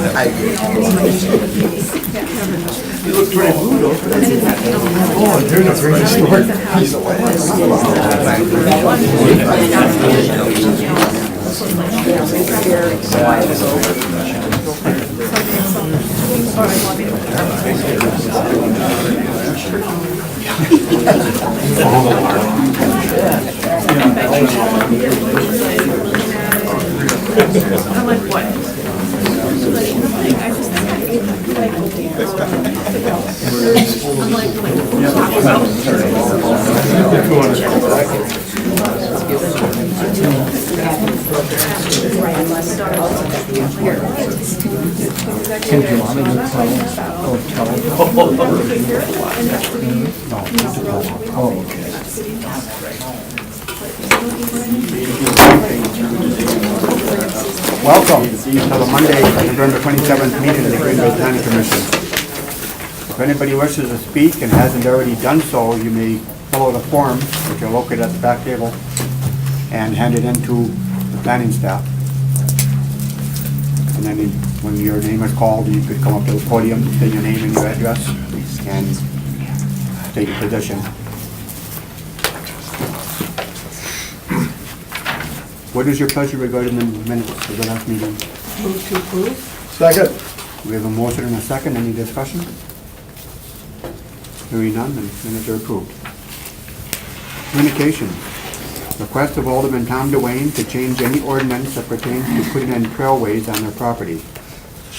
You look pretty blue, though. Oh, you're not very short piece of I'm like, what? Welcome to the Monday, November 27th meeting of the Green Bay Planning Commission. If anybody wishes to speak and hasn't already done so, you may fill out a form, which are located at the back table, and hand it in to the planning staff. And then when your name is called, you could come up to the podium, state your name and your address, and state your position. What is your pleasure regarding the minutes of the last meeting? Move to approve? Second. We have a motion and a second. Any discussion? Hearing none, the minutes are approved. Communications. Request of Alderman Tom Duane to change any ordinance that pertains to putting in trailways on their property.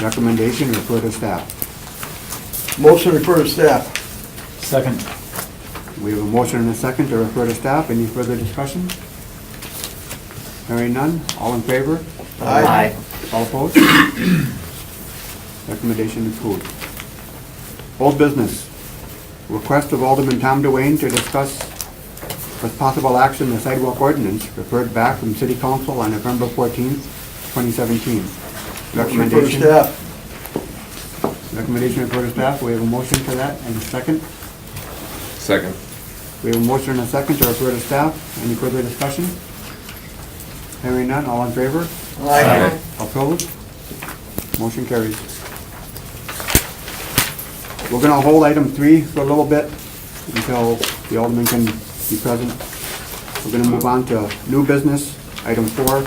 Recommendation, refer to staff. Motion refer to staff. Second. We have a motion and a second to refer to staff. Any further discussion? Hearing none, all in favor? Aye. All opposed? Recommendation approved. Old business. Request of Alderman Tom Duane to discuss with possible action the sidewalk ordinance referred back from City Council on November 14th, 2017. Motion refer to staff. Recommendation refer to staff. We have a motion for that and a second. Second. We have a motion and a second to refer to staff. Any further discussion? Hearing none, all in favor? Aye. Opposed? Motion carries. We're going to hold item 3 for a little bit until the alderman can be present. We're going to move on to new business, item 4.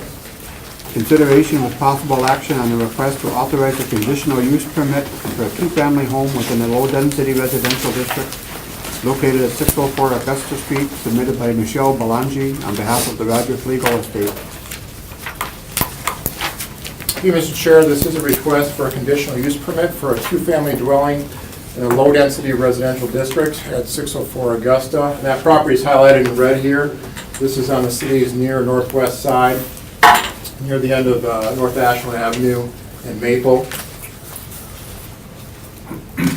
Consideration with possible action on the request to authorize a conditional use permit for a two-family home within a low-density residential district located at 604 Augusta Street, submitted by Michelle Belangi on behalf of the Rogers Legal Estate. Thank you, Mr. Chair. This is a request for a conditional use permit for a two-family dwelling in a low-density residential district at 604 Augusta. And that property is highlighted in red here. This is on the city's near northwest side, near the end of North Ashland Avenue and Maple.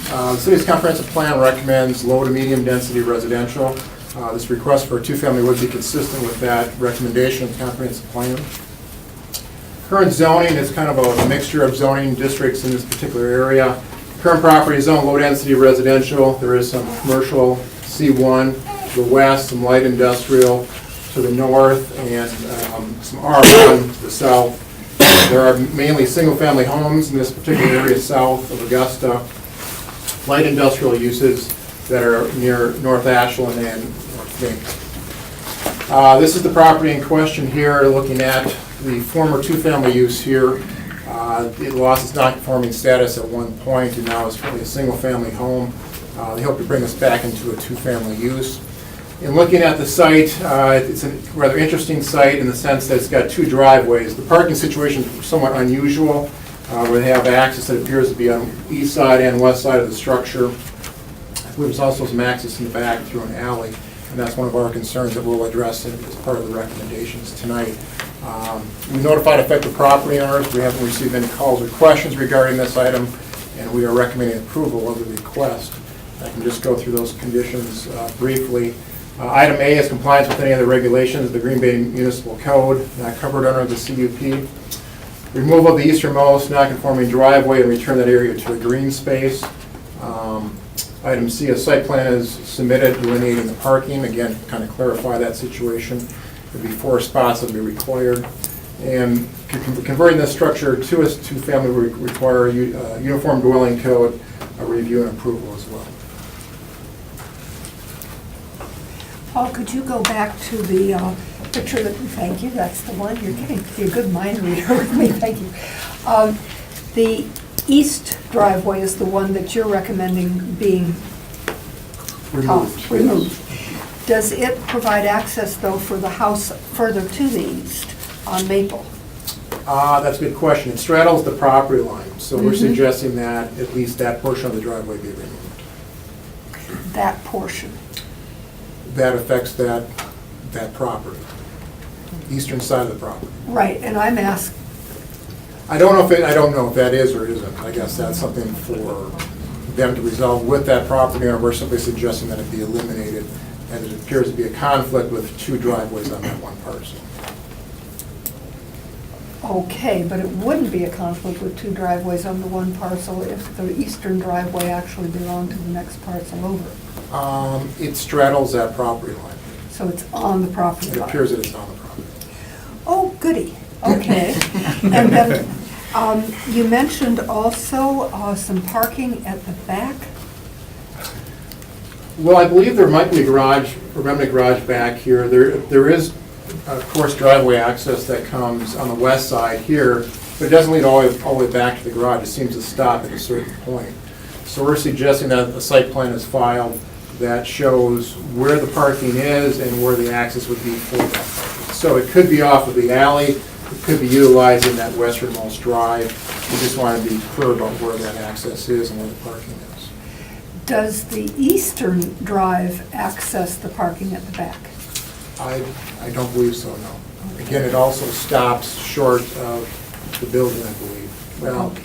The city's comprehensive plan recommends low to medium density residential. This request for a two-family would be consistent with that recommendation of the comprehensive plan. Current zoning is kind of a mixture of zoning districts in this particular area. Current property is zoned low-density residential. There is some commercial C1 to the west, some light industrial to the north, and some R1 to the south. There are mainly single-family homes in this particular area south of Augusta. Light industrial uses that are near North Ashland and North Fink. This is the property in question here, looking at the former two-family use here. It lost its non-conforming status at one point and now is currently a single-family home. They hope to bring this back into a two-family use. In looking at the site, it's a rather interesting site in the sense that it's got two driveways. The parking situation is somewhat unusual, where they have access that appears to be on the east side and west side of the structure. I believe there's also some access in the back through an alley, and that's one of our concerns that we'll address as part of the recommendations tonight. We notified affected property owners. We haven't received any calls or questions regarding this item, and we are recommending approval of the request. I can just go through those conditions briefly. Item A is compliance with any of the regulations of the Green Bay Municipal Code, not covered under the CUP. Removal of the easternmost non-conforming driveway and return that area to a green space. Item C, a site plan is submitted delineating the parking. Again, kind of clarify that situation. There'd be 4 spots that would be required. And converting this structure to a two-family would require a uniform dwelling code review and approval as well. Paul, could you go back to the picture that, thank you, that's the one, you're getting to be a good mind reader with me, thank you. The east driveway is the one that you're recommending being removed. Does it provide access, though, for the house further to the east on Maple? That's a good question. It straddles the property line, so we're suggesting that at least that portion of the driveway be removed. That portion? That affects that property, eastern side of the property. Right, and I'm asking, I don't know if that is or isn't. I guess that's something for them to resolve with that property owner. We're simply suggesting that it be eliminated, and it appears to be a conflict with two driveways on that one parcel. okay, but it wouldn't be a conflict with two driveways on the one parcel if the eastern driveway actually belonged to the next parcel over. It straddles that property line. So it's on the property It line. appears that it's on the property. Oh, goody, okay. And then you mentioned also some parking at the back? Well, I believe there might be a garage, a remnant garage back here. There is, of course, driveway access that comes on the west side here, but it doesn't lead all the way back to the garage. It seems to stop at a certain point. So we're suggesting that a site plan is filed that shows where the parking is and where the access would be for that parking. So it could be off of the alley, it could be utilizing that westernmost drive. We just want to be clear about where that access is and where the parking is. Does the eastern drive access the parking at the back? I don't believe so, no. Again, it also stops short of the building, I believe. Well, Okay.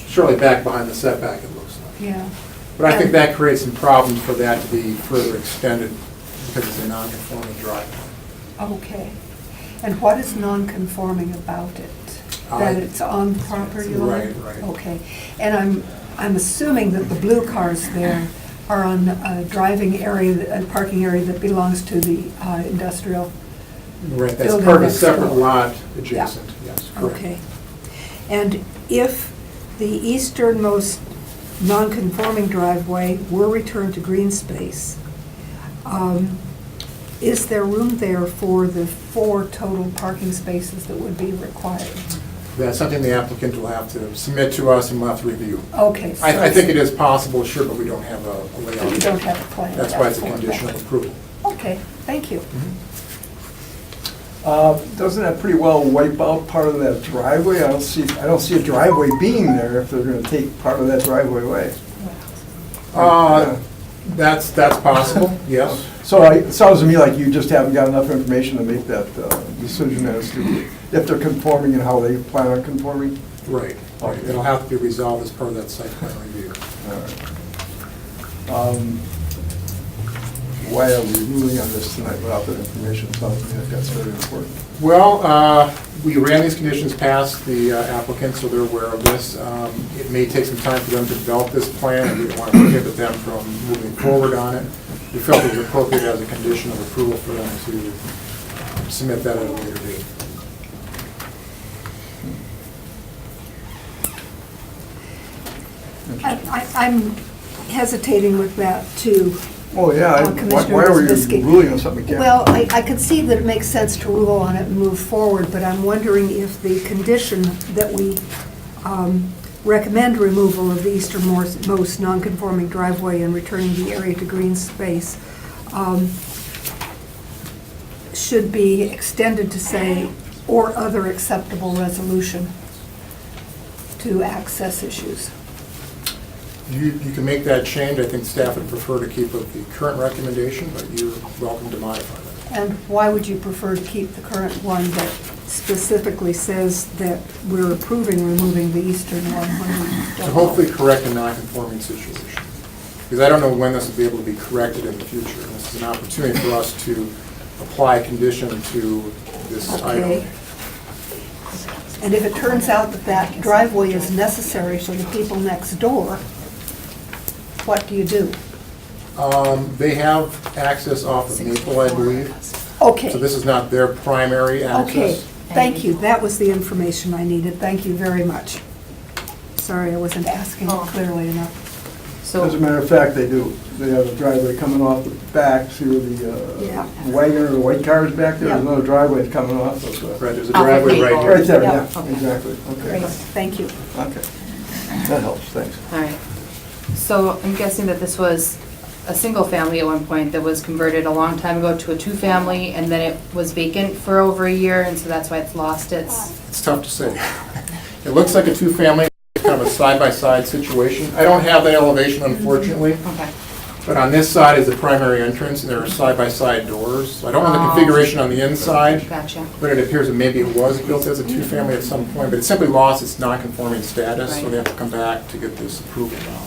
surely back behind the setback, it looks like. Yeah. But I think that creates some problems for that to be further extended because it's a non-conforming driveway. Okay. And what is non-conforming about it? That it's on the property line? Right. Okay. And I'm assuming that the blue cars there are on a driving area, a parking area that belongs to the industrial? Right, that's Building part of a next separate door. lot adjacent, yes, correct. Okay. And if the easternmost non-conforming driveway were returned to green space, is there room there for the 4 total parking spaces that would be required? That's something the applicant will have to submit to us and we'll have to review. Okay. So I think it is possible, sure, but we don't have a layout. You don't have a plan. That's why it's a for it. condition of approval. Okay, thank you. Doesn't that pretty well wipe out part of that driveway? I don't see a driveway being there if they're gonna take part of that driveway away. That's possible, yes. So it sounds to me like you just haven't got enough information to make that decision as to if they're conforming and how they plan on conforming. Right. Okay. It'll have to be resolved as part of that site plan review. All right. Why are we ruling on this tonight without that information? Sounds to me like that's very important. Well, we ran these conditions past the applicant, so they're aware of this. It may take some time for them to develop this plan, and we don't want to prohibit them from moving forward on it. We felt it was appropriate as a condition of approval for them to submit that at a later date. I'm hesitating with that too. Oh, yeah, Commissioner why are we Wisniewski. ruling on something we can't? Well, I could see that it makes sense to rule on it and move forward, but I'm wondering if the condition that we recommend removal of the easternmost non-conforming driveway and returning the area to green space should be extended to say, or other acceptable resolution to access issues. You can make that change. I think staff would prefer to keep with the current recommendation, but you're welcome to modify that. And why would you prefer to keep the current one that specifically says that we're approving removing the eastern one? To hopefully correct a non-conforming situation. Because I don't know when this will be able to be corrected in the future. And this is an opportunity for us to apply a condition to this item. Okay. And if it turns out that that driveway is necessary for the people next door, what do you do? They have access off of Maple, I believe. Okay. So this is not their primary Okay, access. Thank you, that was the information I needed, thank you very much. Sorry, I wasn't asking Oh. clearly enough. As So, a matter of fact, they do. They have a driveway coming off the back, see where Yeah. the wagon or the white car is back there? There's Yeah. another driveway coming off of, Right, there's a Off of driveway right Maple. here. right there, Yeah. yeah, Okay. exactly, Great, okay. thank you. Okay, that helps, thanks. all right. So I'm guessing that this was a single family at one point that was converted a long time ago to a two-family, and then it was vacant for over a year, and so that's why it's lost its, It's tough to say. It looks like a two-family, kind of a side-by-side situation. I don't have that elevation, unfortunately, okay. but on this side is the primary entrance, and there are side-by-side doors. So I don't know the Oh. configuration on the inside, Gotcha. but it appears that maybe it was built as a two-family at some point, but it simply lost its non-conforming status, so Right. they have to come back to get this approval now.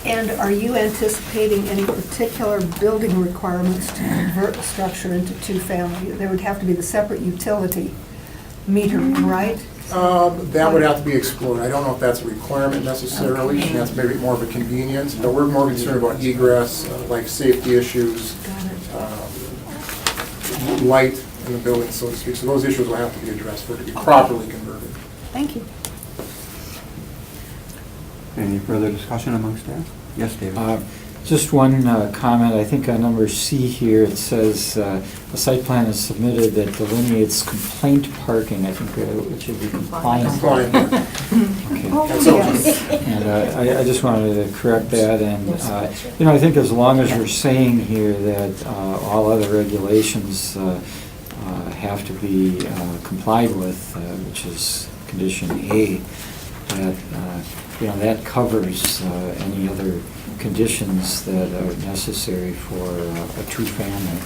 And are you anticipating any particular building requirements to convert the structure into two-family? There would have to be the separate utility metering, right? That would have to be explored. I don't know if that's a requirement necessarily, Okay. and that's maybe more of a convenience, but we're more concerned about egress, like safety issues, Got it. light in the building, so to speak. So those issues will have to be addressed for it to be properly converted. Thank you. Any further discussion among staff? Yes, David? Just one comment, I think on number C here, it says, "A site plan is submitted that delineates complaint parking." I think it should be compliant. Compliant. Okay. Oh, That's all. yes. And I just wanted to correct that, and, you know, I think as long as we're saying here that all other regulations have to be complied with, which is condition A, that, you know, that covers any other conditions that are necessary for a two-family,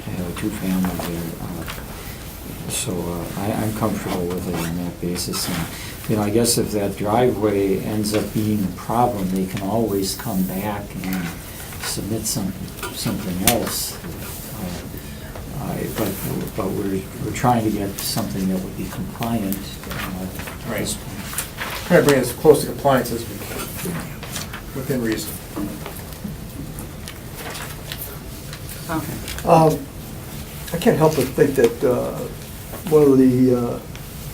to have a two-family there. So I'm comfortable with it on that basis. And, you know, I guess if that driveway ends up being a problem, they can always come back and submit something else. But we're trying to get something that would be compliant at this point. Try to bring it as close to compliance as we can, within reason. Okay. I can't help but think that one of the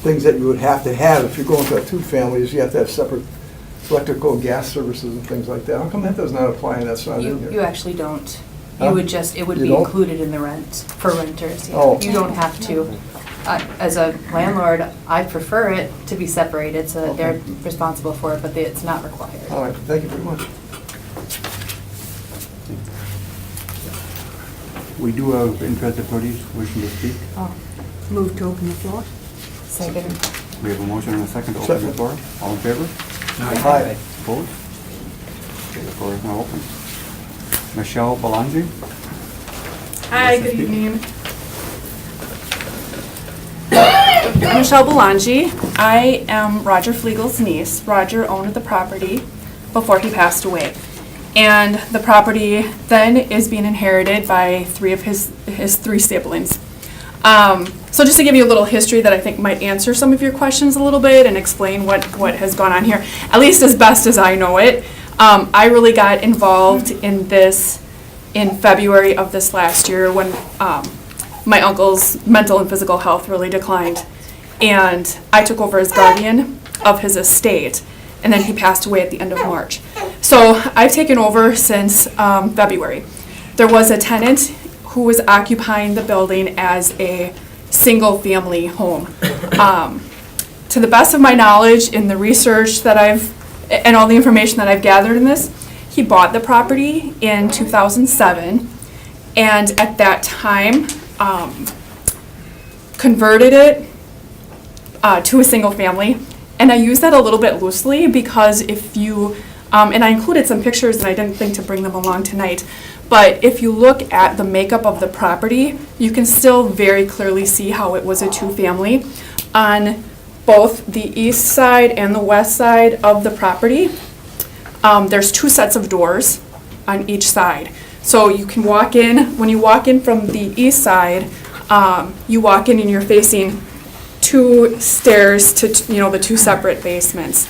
things that you would have to have if you're going to a two-family is you have to have separate electrical and gas services and things like that. How come that does not apply and that's not in You here? actually don't. Huh? You would just, it would You be don't? included in the rent for renters. Yeah. Oh. You don't have to. As a landlord, I prefer it to be separated so that they're Okay. responsible for it, but it's not required. All right, thank you very much. We do have interested parties wishing to speak. Oh, move to open the floor. Second. We have a motion and a second to open the Second. floor. All in favor? Hi. Opposed? Okay, the floor is now open. Michelle Belangi? Hi, Yes, good speak. evening. I'm Michelle Belangi. I am Roger Fliegel's niece. Roger owned the property before he passed away. And the property then is being inherited by three of his three siblings. So just to give you a little history that I think might answer some of your questions a little bit and explain what has gone on here, at least as best as I know it. I really got involved in this in February of this last year when my uncle's mental and physical health really declined. And I took over as guardian of his estate, and then he passed away at the end of March. So I've taken over since February. There was a tenant who was occupying the building as a single-family home. To the best of my knowledge, in the research that and all the information that I've gathered in this, he bought the property in 2007, and at that time, converted it to a single family. And I use that a little bit loosely because if you, and I included some pictures and I didn't think to bring them along tonight, but if you look at the makeup of the property, you can still very clearly see how it was a two-family. On both the east side and the west side of the property, there's two sets of doors on each side. So you can walk in, when you walk in from the east side, you walk in and you're facing two stairs to, the two separate basements.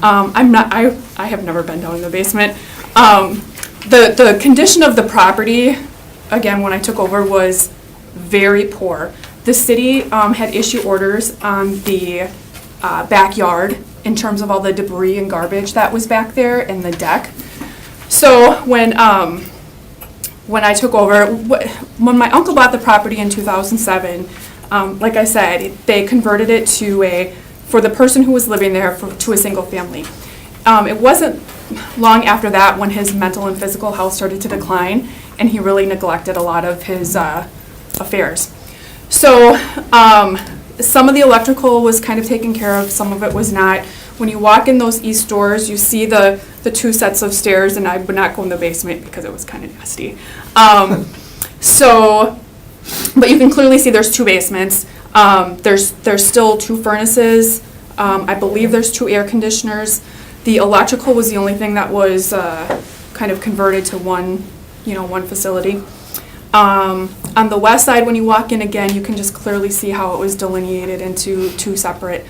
I have never been down in the basement. The condition of the property, again, when I took over, was very poor. The city had issued orders on the backyard in terms of all the debris and garbage that was back there and the deck. So when I took over, when my uncle bought the property in 2007, like I said, they converted it for the person who was living there to a single family. It wasn't long after that when his mental and physical health started to decline, and he really neglected a lot of his affairs. So some of the electrical was kind of taken care of, some of it was not. When you walk in those east doors, you see the two sets of stairs, and I would not go in the basement because it was kind of nasty. But you can clearly see there's two basements. There's still two furnaces. I believe there's two air conditioners. The electrical was the only thing that was kind of converted to one facility. On the west side, when you walk in again, you can just clearly see how it was delineated into two separate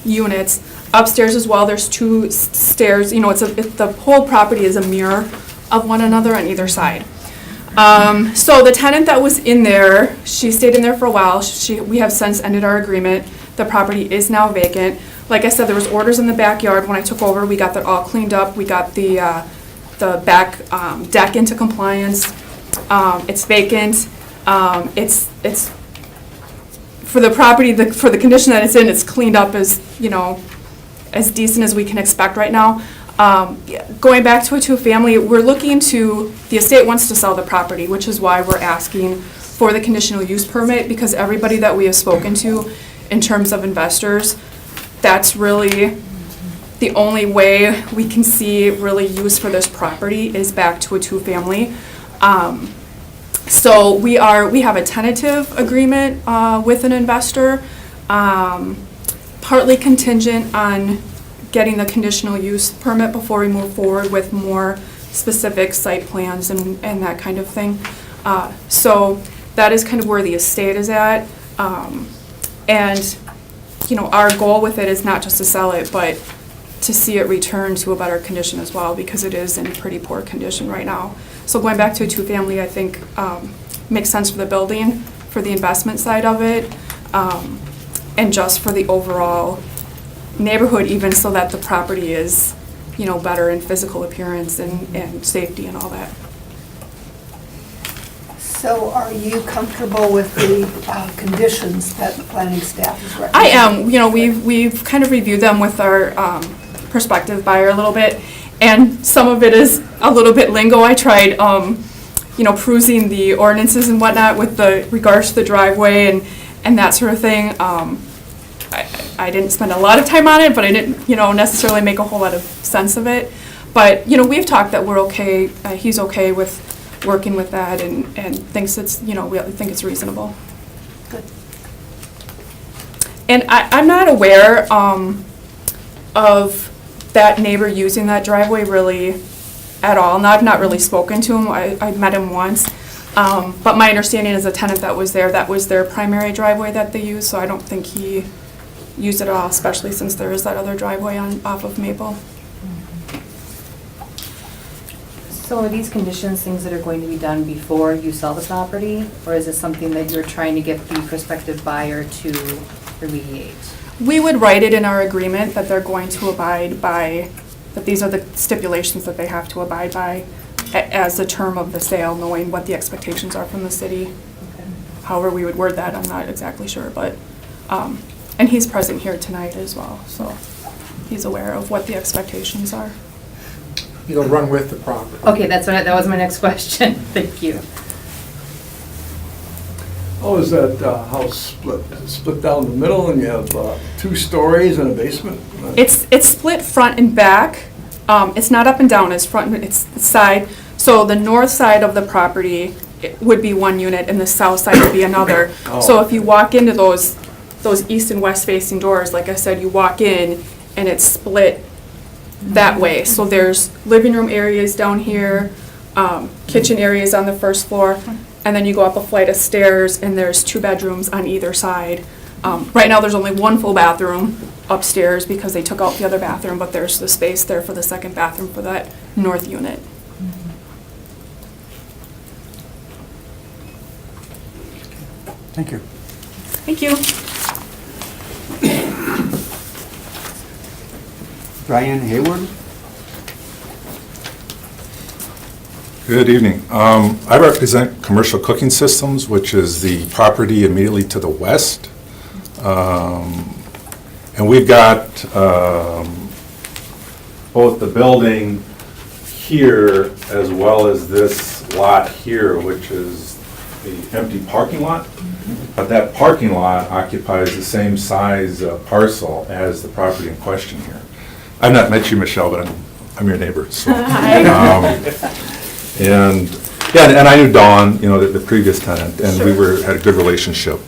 units. Upstairs as well, there's two stairs. The whole property is a mirror of one another on either side. So the tenant that was in there, she stayed in there for a while. We have since ended our agreement. The property is now vacant. Like I said, there was orders in the backyard. When I took over, we got that all cleaned up. We got the back deck into compliance. It's vacant. It's for the property, for the condition that it's in, it's cleaned up as decent as we can expect right now. Going back to a two-family, the estate wants to sell the property, which is why we're asking for the conditional use permit, because everybody that we have spoken to in terms of investors, that's really the only way we can see really use for this property is back to a two-family. So we have a tentative agreement with an investor, partly contingent on getting the conditional use permit before we move forward with more specific site plans and that kind of thing. So that is kind of where the estate is at. And our goal with it is not just to sell it, but to see it return to a better condition as well, because it is in pretty poor condition right now. So going back to a two-family, I think makes sense for the building, for the investment side of it, and just for the overall neighborhood, even so that the property is, better in physical appearance and safety and all that. So are you comfortable with the conditions that the planning staff is I recommending? am. We've kind of reviewed them with our prospective buyer a little bit, and some of it is a little bit lingo. I tried, perusing the ordinances and whatnot with regards to the driveway and that sort of thing. I didn't spend a lot of time on it, but I didn't, necessarily make a whole lot of sense of it. But, we've talked that we're okay, he's okay with working with that and thinks it's, we think it's reasonable. Good. And I'm not aware of that neighbor using that driveway really at all. And I've not really spoken to him. I met him once. But my understanding is the tenant that was there, that was their primary driveway that they used, so I don't think he used it at all, especially since there is that other driveway off of Maple. So are these conditions things that are going to be done before you sell the property? Or is it something that you're trying to get the prospective buyer to remediate? We would write it in our agreement that they're going to abide by, that these are the stipulations that they have to abide by as the term of the sale, knowing what the expectations are from the city. However we would word that, I'm not exactly sure, but, and he's present here tonight as well, so he's aware of what the expectations are. You'll run with the property. Okay, that was my next question. Thank you. Oh, is that house split? Is it split down the middle and you have 2 stories and a basement? It's split front and back. It's not up and down, it's front, it's side. So the north side of the property would be one unit and the south side would be another. Oh. So if you walk into those east and west facing doors, like I said, you walk in and it's split that way. So there's living room areas down here, kitchen areas on the first floor, and then you go up a flight of stairs and there's 2 bedrooms on either side. Right now there's only 1 full bathroom upstairs because they took out the other bathroom, but there's the space there for the second bathroom for that north unit. Thank you. Thank you. Brian Hayward? Good evening. I represent Commercial Cooking Systems, which is the property immediately to the west. And we've got both the building here as well as this lot here, which is the empty parking lot. But that parking lot occupies the same size parcel as the property in question here. I've not met you, Michelle, but I'm your neighbor. So. And, yeah, and I knew Dawn, you know, the previous tenant, and we had a good relationship.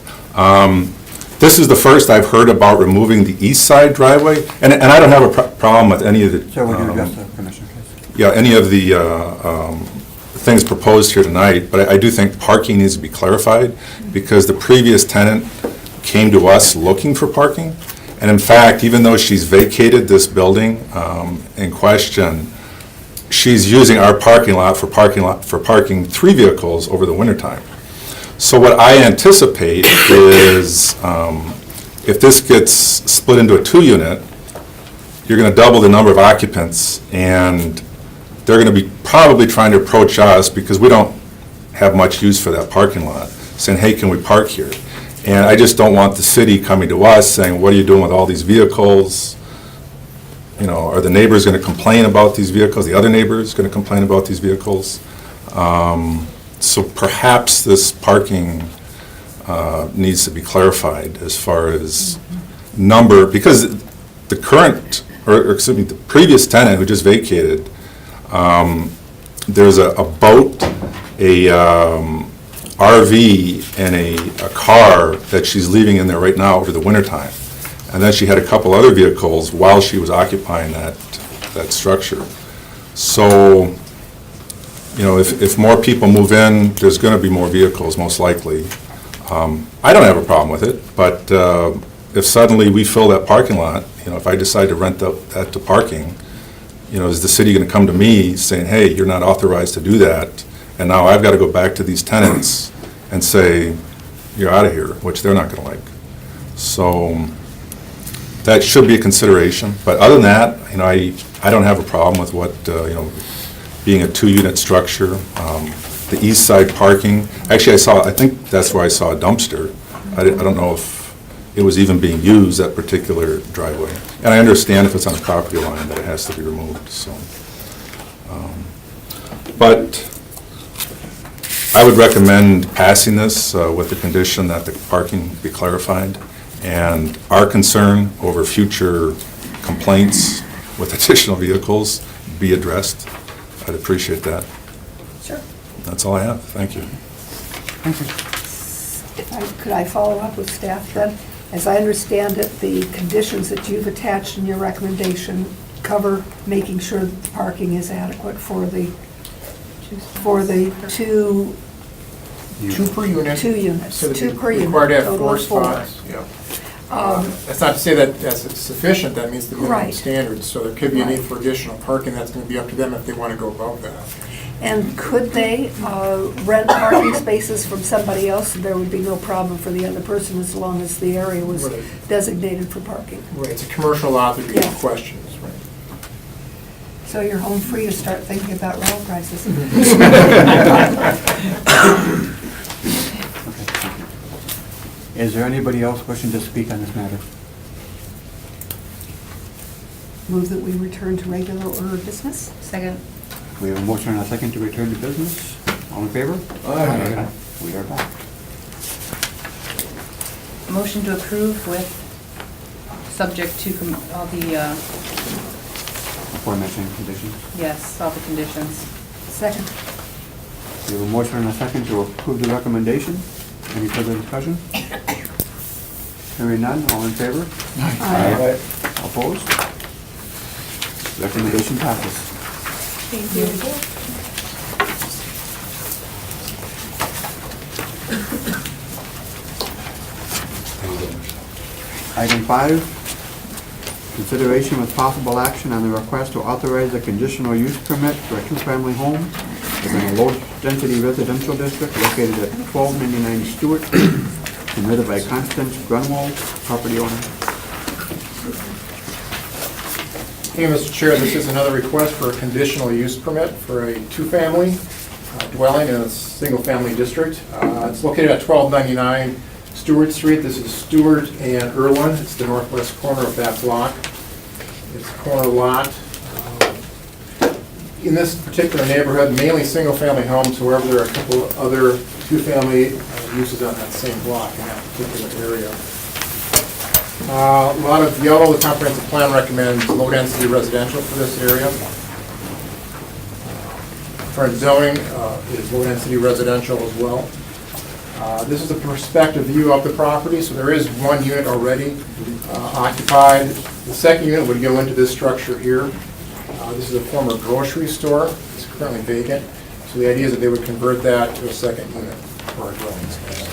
This is the first I've heard about removing the east side driveway, and I don't have a problem with any of the. So would you address the commission, please? Yeah, any of the things proposed here tonight, but I do think parking needs to be clarified, because the previous tenant came to us looking for parking, and in fact, even though she's vacated this building in question, she's using our parking lot for parking 3 vehicles over the wintertime. So what I anticipate is, if this gets split into a 2-unit, you're going to double the number of occupants, and they're going to be probably trying to approach us, because we don't have much use for that parking lot, saying, hey, can we park here? And I just don't want the city coming to us saying, what are you doing with all these vehicles? You know, are the neighbors going to complain about these vehicles? The other neighbors going to complain about these vehicles? So perhaps this parking needs to be clarified as far as number, because the current, or excuse me, the previous tenant who just vacated, there's a boat, a RV, and a car that she's leaving in there right now over the wintertime. And then she had a couple other vehicles while she was occupying that structure. So, you know, if more people move in, there's going to be more vehicles, most likely. I don't have a problem with it, but if suddenly we fill that parking lot, you know, if I decide to rent that to parking, you know, is the city going to come to me saying, hey, you're not authorized to do that, and now I've got to go back to these tenants and say, you're out of here, which they're not going to like. So that should be a consideration, but other than that, you know, I don't have a problem with what, you know, being a 2-unit structure. The east side parking, actually I think that's where I saw a dumpster. I don't know if it was even being used, that particular driveway. And I understand if it's on a property line that it has to be removed, so. But I would recommend passing this with the condition that the parking be clarified, and our concern over future complaints with additional vehicles be addressed. I'd appreciate that. Sure. That's all I have. Thank you. Could I follow up with staff then? As I understand it, the conditions that you've attached in your recommendation cover making sure that the parking is adequate for the 2 2 per unit. 2 units, So 2 per unit. required to have total 4 of 4. spots. Yeah. That's not to say that that's sufficient, that means the minimum Right. standards, so there could be a need Right. for additional parking, that's going to be up to them if they want to go above that. And could they rent parking spaces from somebody else? There would be no problem for the other person as long as the area was Right. designated for parking. Right, it's a commercial lot, there'd be no Yeah. questions, right? So you're home free to start thinking about rental prices. Is there anybody else wishing to speak on this matter? Move that we return to regular order of business? Second. We have a motion and a second to return to business. All in favor? Aye. We are back. Motion to approve with, subject to all the, Aforementioned conditions. yes, all the conditions. Second. We have a motion and a second to approve the recommendation. Any further discussion? Hearing none, all in favor? Aye. Opposed? Recommendation passes. Thank you. Item 5, consideration with possible action on the request to authorize a conditional use permit for a 2-family home within a low-density residential district located at 1299 Stewart Street submitted by Constance Grunwald, property owner. Hey, Mr. Chair, this is another request for a conditional use permit for a two-family dwelling in a single-family district. It's located at 1299 Stewart Street. This is Stewart and Irwin. It's the northwest corner of that block. It's a corner lot. In this particular neighborhood, mainly single-family homes, however, there are a couple of other two-family uses on that same block in that particular area. A lot of yellow. The comprehensive plan recommends low-density residential for this area. Current zoning is low-density residential as well. This is a perspective view of the property, so there is one unit already occupied. The second unit would go into this structure here. This is a former grocery store. It's currently vacant. So the idea is that they would convert that to a second unit for a dwelling space.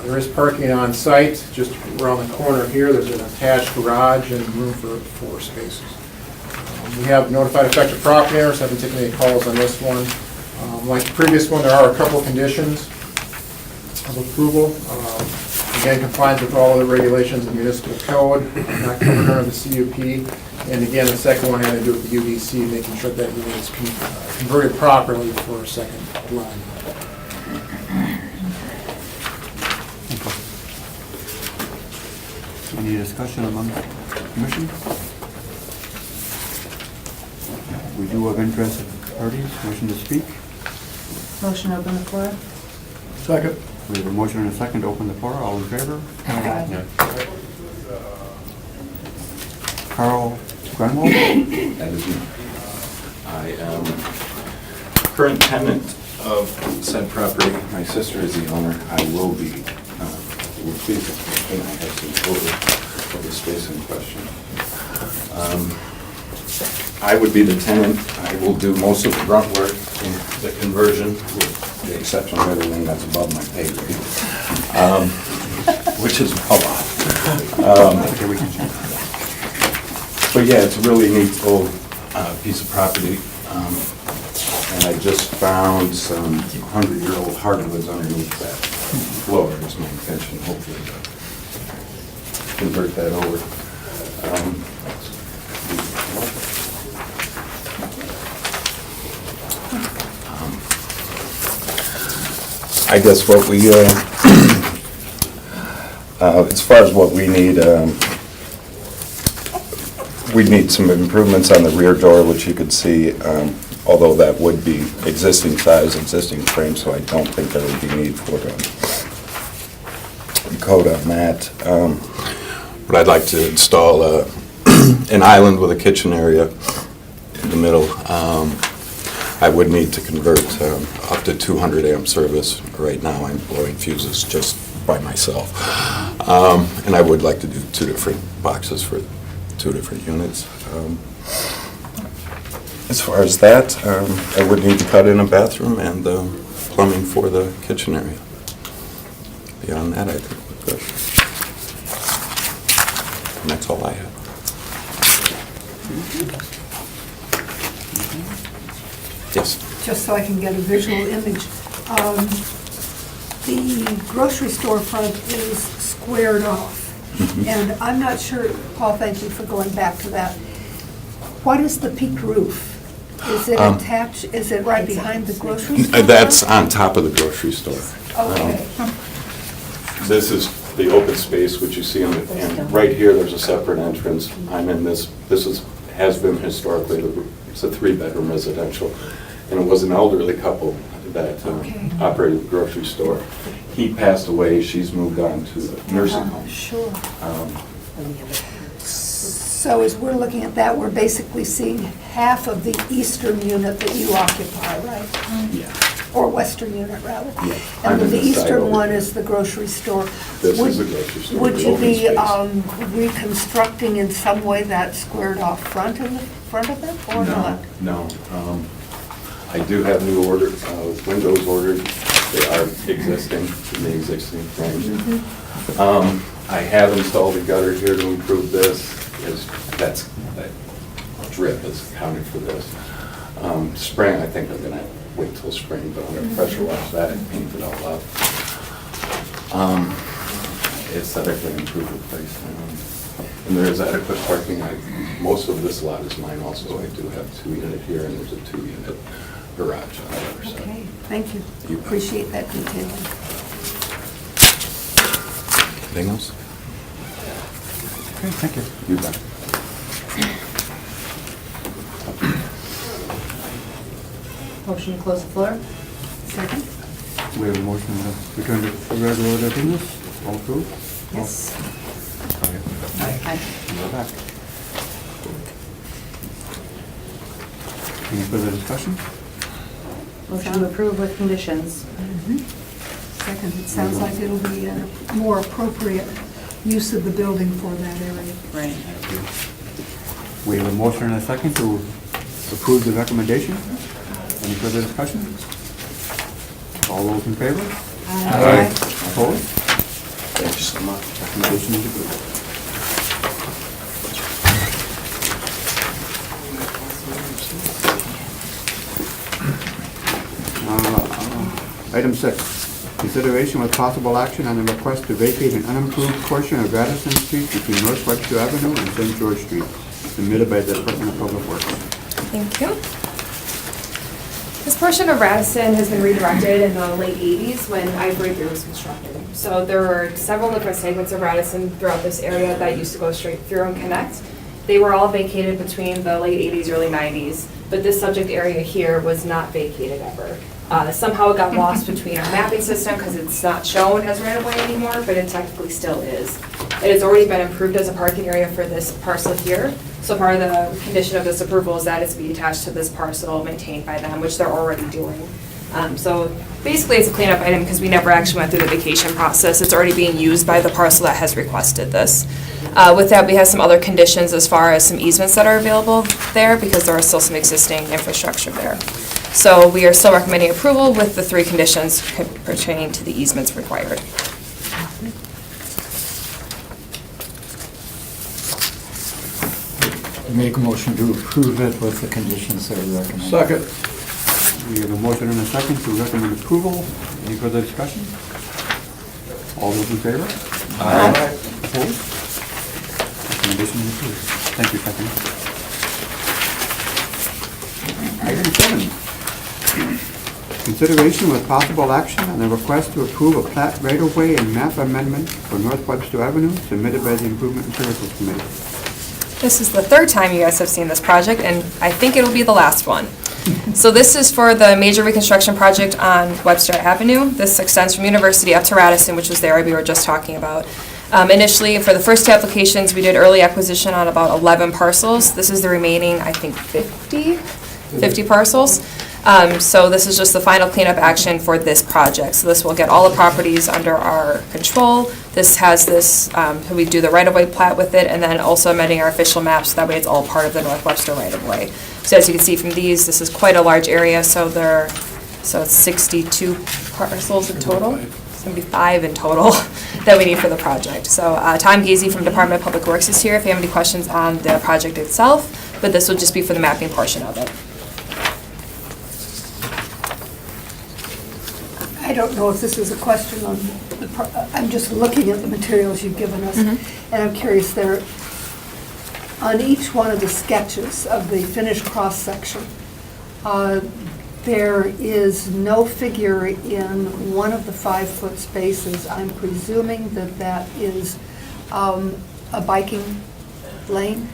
There is parking on site, just around the corner here. There's an attached garage and room for 4 spaces. We have notified affected property owners, haven't taken any calls on this one. Like the previous one, there are a couple conditions of approval. Again, compliance with all of the regulations of municipal code, not covered under the CUP. And again, the second one had to do with the UDC, making sure that unit is converted properly for a second dwelling. Any discussion among the commission? We do have interested parties wishing to speak. Motion to open the floor? Second. We have a motion and a second to open the floor. All in favor? Carl Grunwald? That is me. I am current tenant of said property. My sister is the owner. I will be, please, and I have some photos of the space in question. I would be the tenant. I will do most of the grunt work in the conversion, with the exception of everything that's above my pay grade, which is a lot. But yeah, it's a really neat old piece of property. And I just found some 100-year-old hardwoods underneath that floor. It's my intention, hopefully, to convert that over. I guess what we, as far as what we need some improvements on the rear door, which you could see, although that would be existing size, existing frame, so I don't think there would be need for a code on that. But I'd like to install an island with a kitchen area in the middle. I would need to convert up to 200 amp service. Right now I'm blowing fuses just by myself. And I would like to do 2 different boxes for 2 different units. As far as that, I would need to cut in a bathroom and plumbing for the kitchen area. Beyond that, I think we're good. And that's all I have. Yes. Just so I can get a visual image. The grocery store front is squared off. And I'm not sure, Paul, thank you for going back to that. What is the peaked roof? Is it attached, is it right behind the grocery store? That's on top of the grocery store. Okay. This is the open space which you see on the, and right here there's a separate entrance. I'm in this has been historically, it's a 3-bedroom residential. And it was an elderly couple that operated the grocery store. He passed away, she's moved on to the nursing home. Sure. So as we're looking at that, we're basically seeing half of the eastern unit that you occupy, right? Yeah. Or western unit, rather. Yeah. And I'm then in the the side eastern over one here. is the grocery store. This is the grocery store, Would the you open be space. reconstructing in some way that squared off front of it, or not? No. I do have new windows ordered. They are existing in the existing frame. I have installed a gutter here to improve this. That drip is accounted for this. Spring, I think I'm gonna wait till spring, but I'm gonna pressure wash that and paint it all up. aesthetically improve the place. And there is adequate parking. Most of this lot is mine also. I do have 2-unit here, and there's a 2-unit garage on the other side. Okay, thank you. You bet. Appreciate that detailing. Anything else? Okay, thank you. You bet. Motion to close the floor? Second? We have a motion to return to regular order of business. All approved? Yes. Aye. We're back. Any further discussion? Motion to approve with conditions. Second, it sounds like it'll be a more appropriate use of the building for that area. Right. We have a motion and a second to approve the recommendation. Any further discussion? All those in favor? Aye. Opposed? Thank you so much. Recommendation is approved. Item 6, consideration with possible action on the request to vacate an unimproved portion of Radisson Street between North Webster Avenue and St. George Street, submitted by the Department of Public Works. Thank you. This portion of Radisson has been redirected in the late 80s when I-43 was constructed. So there were several different segments of Radisson throughout this area that used to go straight through and connect. They were all vacated between the late 80s, early 90s, but this subject area here was not vacated ever. Somehow it got lost between our mapping system because it's not shown as right-of-way anymore, but it technically still is. It has already been approved as a parking area for this parcel here. So part of the condition of this approval is that it's be attached to this parcel maintained by them, which they're already doing. So basically it's a cleanup item because we never actually went through the vacation process. It's already being used by the parcel that has requested this. With that, we have some other conditions as far as some easements that are available there because there are still some existing infrastructure there. So we are still recommending approval with the 3 conditions pertaining to the easements required. Make a motion to approve it with the conditions that are recommended. Second. We have a motion and a second to recommend approval. Any further discussion? All those in favor? Opposed? Recommendation is approved. Thank you, Stephanie. Item 7. Consideration with possible action on the request to approve a plat right-of-way and map amendment for North Webster Avenue submitted by the Improvement and Services Committee. This is the 3rd time you guys have seen this project, and I think it'll be the last one. So this is for the major reconstruction project on Webster Avenue. This extends from University up to Radisson, which was the area we were just talking about. Initially, for the first 2 applications, we did early acquisition on about 11 parcels. This is the remaining, I think, 50 parcels. So this is just the final cleanup action for this project. So this will get all the properties under our control. This has this, we do the right-of-way plat with it, and then also amending our official maps, that way it's all part of the North Webster right-of-way. So as you can see from these, this is quite a large area, so it's 62 parcels in total, 75 in total that we need for the project. So Tom Gazy from Department of Public Works is here if you have any questions on the project itself, but this will just be for the mapping portion of it. I don't know if this is a question on, I'm just looking at the materials you've given us, and I'm curious, there, on each one of the sketches of the finished cross-section, there is no figure in one of the 5-foot spaces. I'm presuming that that is a biking lane?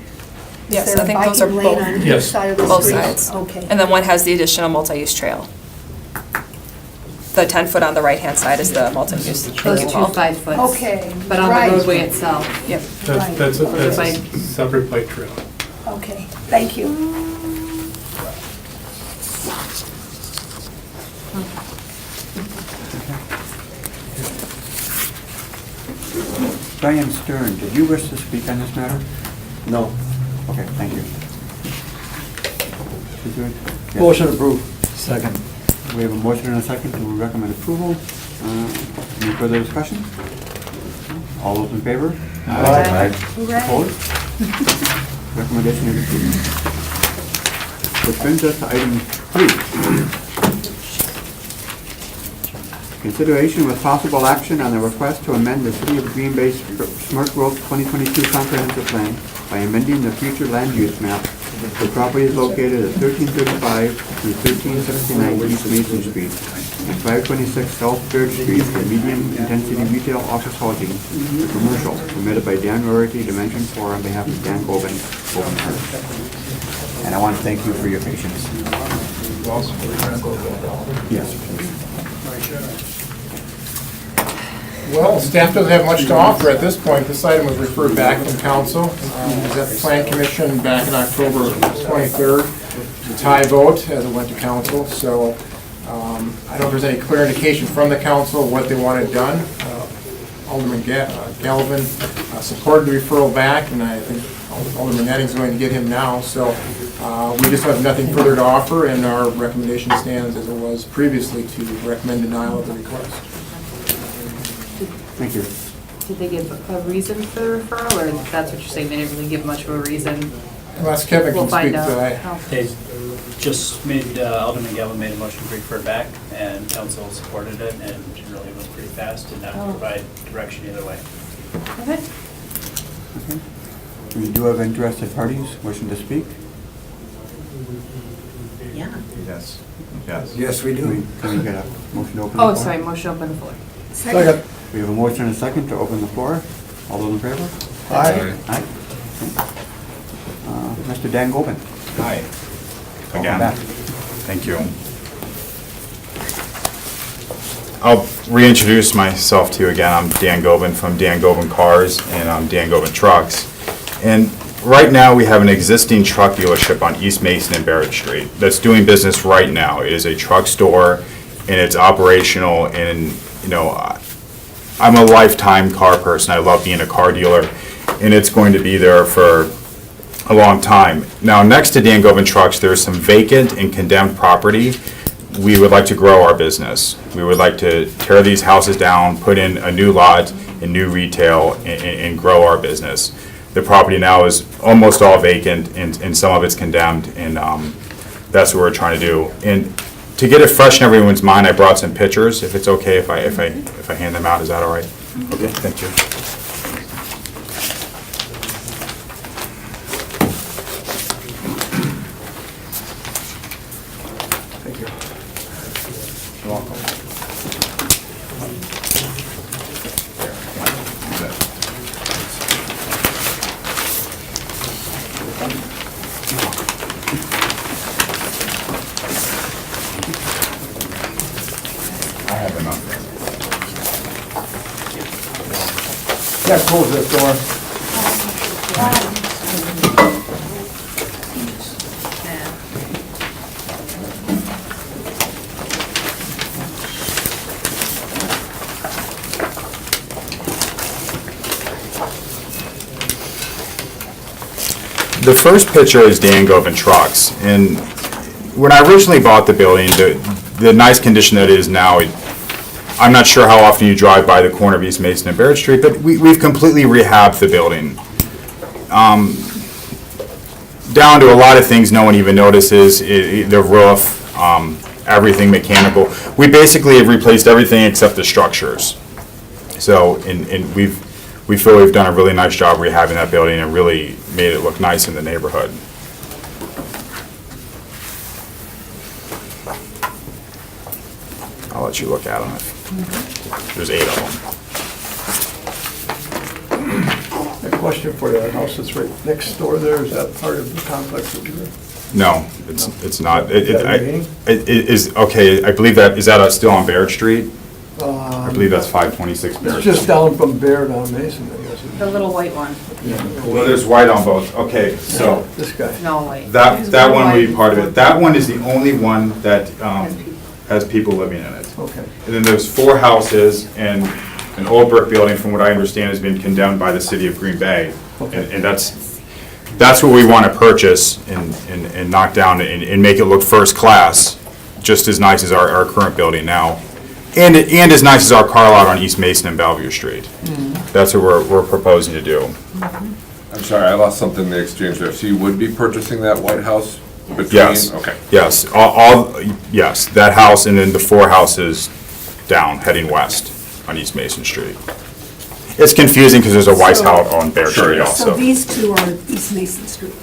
Is Yes, there I think a those are biking lane both. on each Yes. side of the Both street? sides. Okay. And then one has the additional multi-use trail. The 10-foot on the right-hand side is the multi-use Those trail. 2 5-foots. Okay, But on right. the roadway itself. Yep. Right. That's a Bike. separate bike trail. Okay, thank you. Brian Stern, did you wish to speak on this matter? No. Okay, thank you. You good? Yes. Motion approved. Second. We have a motion and a second to recommend approval. Any further discussion? All those in favor? Hooray. Opposed? Recommendation is approved. Which brings us to item 3. Consideration with possible action on the request to amend the City of Green Bay Smart Growth 2022 Comprehensive Plan by amending the future land use map. The property is located at 1335 through 1369 East Mason Street and 526 South Third Street for medium-intensity retail office housing for commercial, permitted by Dan Rorty, Dimension 4, on behalf of Dan Goben, Goben Heart. And I want to thank you for your patience. Yes, please. Well, staff doesn't have much to offer at this point. This item was referred back from council. It was at the Plan Commission back in October 23rd. The tie vote as it went to council. So I don't know if there's any clear indication from the council what they wanted done. Alderman Galvin supported the referral back, and I think Alderman Netting's going to get him now. So we just have nothing further to offer, and our recommendation stands as it was previously to recommend denial of the request. Thank you. Did they give a reason for the referral, or that's what you're saying, they didn't really give much of a reason? Unless Kevin We'll can speak find to out. that. They just made, Alderman Galvin made a motion to refer back, and council supported it, and generally it was pretty fast, and not provide direction either way. Okay. We do have interested parties wishing to speak. Yes. Yes. Yes, we Can do. we get a motion to open the floor? Oh, sorry, motion open the floor. Second. We have a motion and a second to open the floor. All those in favor? Aye. Aye. Mr. Dan Goben. Hi. Welcome Again. back. Thank you. I'll reintroduce myself to you again. I'm Dan Goben from Dan Goben Cars, and I'm Dan Goben Trucks. And right now, we have an existing truck dealership on East Mason and Barrett Street that's doing business right now. It is a truck store, and it's operational, and, you know, I'm a lifetime car person. I love being a car dealer, and it's going to be there for a long time. Now, next to Dan Goben Trucks, there's some vacant and condemned property. We would like to grow our business. We would like to tear these houses down, put in a new lot and new retail, and grow our business. The property now is almost all vacant, and some of it's condemned, and that's what we're trying to do. And to get it fresh in everyone's mind, I brought some pictures, if it's okay if I hand them out, is that all right? Okay, thank you. Thank you. You're welcome. I have enough. Yeah, close that door. The first picture is Dan Goben Trucks, and when I originally bought the building, the nice condition that it is now, I'm not sure how often you drive by the corner of East Mason and Barrett Street, but we've completely rehabbed the building. Down to a lot of things no one even notices, the roof, everything mechanical. We basically have replaced everything except the structures. So, and we feel we've done a really nice job rehabbing that building and really made it look nice in the neighborhood. I'll let you look at them. There's 8 of them. A question for the house that's right next door there, is that part of the complex that you're in? No, it's not. Is that remaining? It is, okay, I believe that, is that still on Barrett Street? I believe that's 526 Barrett. It's just down from Bear down Mason, I guess. The little white one, Well, there's white on both. Okay, so This guy. no white. that one would be part of it. That one is the only one that has people living in it. Okay. And then there's 4 houses and an old brick building, from what I understand, has been condemned by the city of Green Bay. Okay. And that's what we want to purchase and knock down and make it look first class, just as nice as our current building now. And as nice as our car lot on East Mason and Bellevue Street. That's what we're proposing to do. I'm sorry, I lost something in the exchange there. So you would be purchasing that White House between? Yes. Okay. Yes, yes, that house and then the 4 houses down, heading west on East Mason Street. It's confusing because there's a Weiss House on Bear Street So also. these two are East Mason Street.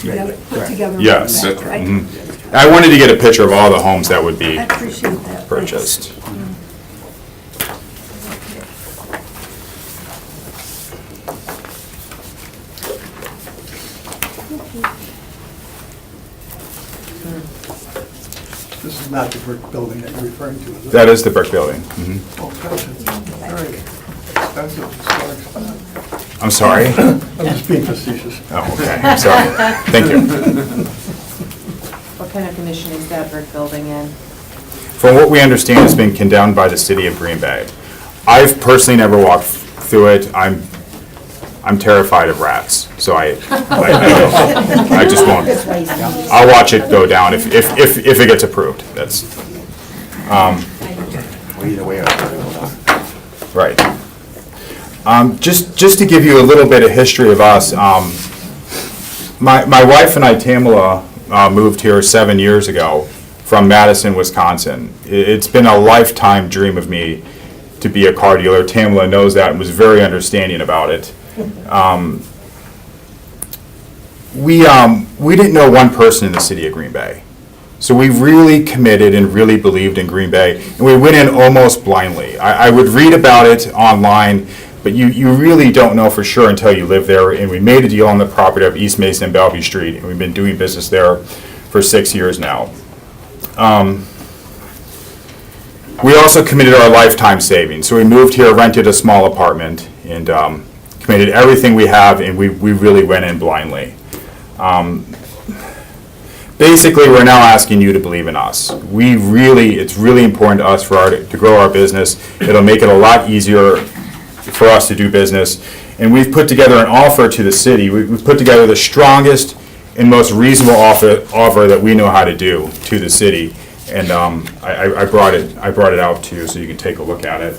Together- Put together. Yes. like that, right? Mhm. I wanted to get a picture of all the homes that would be I appreciate that. purchased. This is not the brick building that you're referring to, is it? That is the brick building. Mhm. Oh, gosh, it's very expensive, historic spot. I'm sorry? I'm just being facetious. Oh, okay, I'm sorry. Thank you. What kind of condition is that brick building in? From what we understand, it's been condemned by the city of Green Bay. I've personally never walked through it. I'm terrified of rats, so I just won't. I'll watch it go down if it gets approved. That's, Either way, right. Just to give you a little bit of history of us, my wife and I, Tamala, moved here 7 years ago from Madison, Wisconsin. It's been a lifetime dream of me to be a car dealer. Tamala knows that and was very understanding about it. We didn't know one person in the city of Green Bay. So we really committed and really believed in Green Bay, and we went in almost blindly. I would read about it online, but you really don't know for sure until you live there, and we made a deal on the property of East Mason and Bellevue Street, and we've been doing business there for 6 years now. We also committed our lifetime savings, so we moved here, rented a small apartment, and committed everything we have, and we really went in blindly. Basically, we're now asking you to believe in us. It's really important to us to grow our business. It'll make it a lot easier for us to do business. And we've put together an offer to the city. We've put together the strongest and most reasonable offer that we know how to do to the city. And I brought it out to you so you can take a look at it.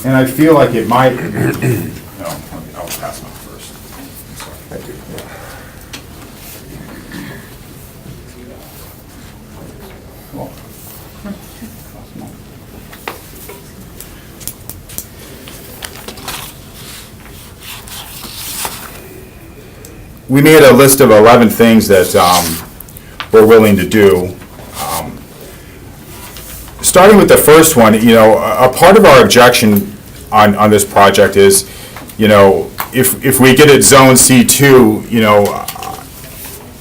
And I feel like it might, no, I'll pass them first. Thank you. We made a list of 11 things that we're willing to do. Starting with the first one, a part of our objection on this project is, if we get it zone C2,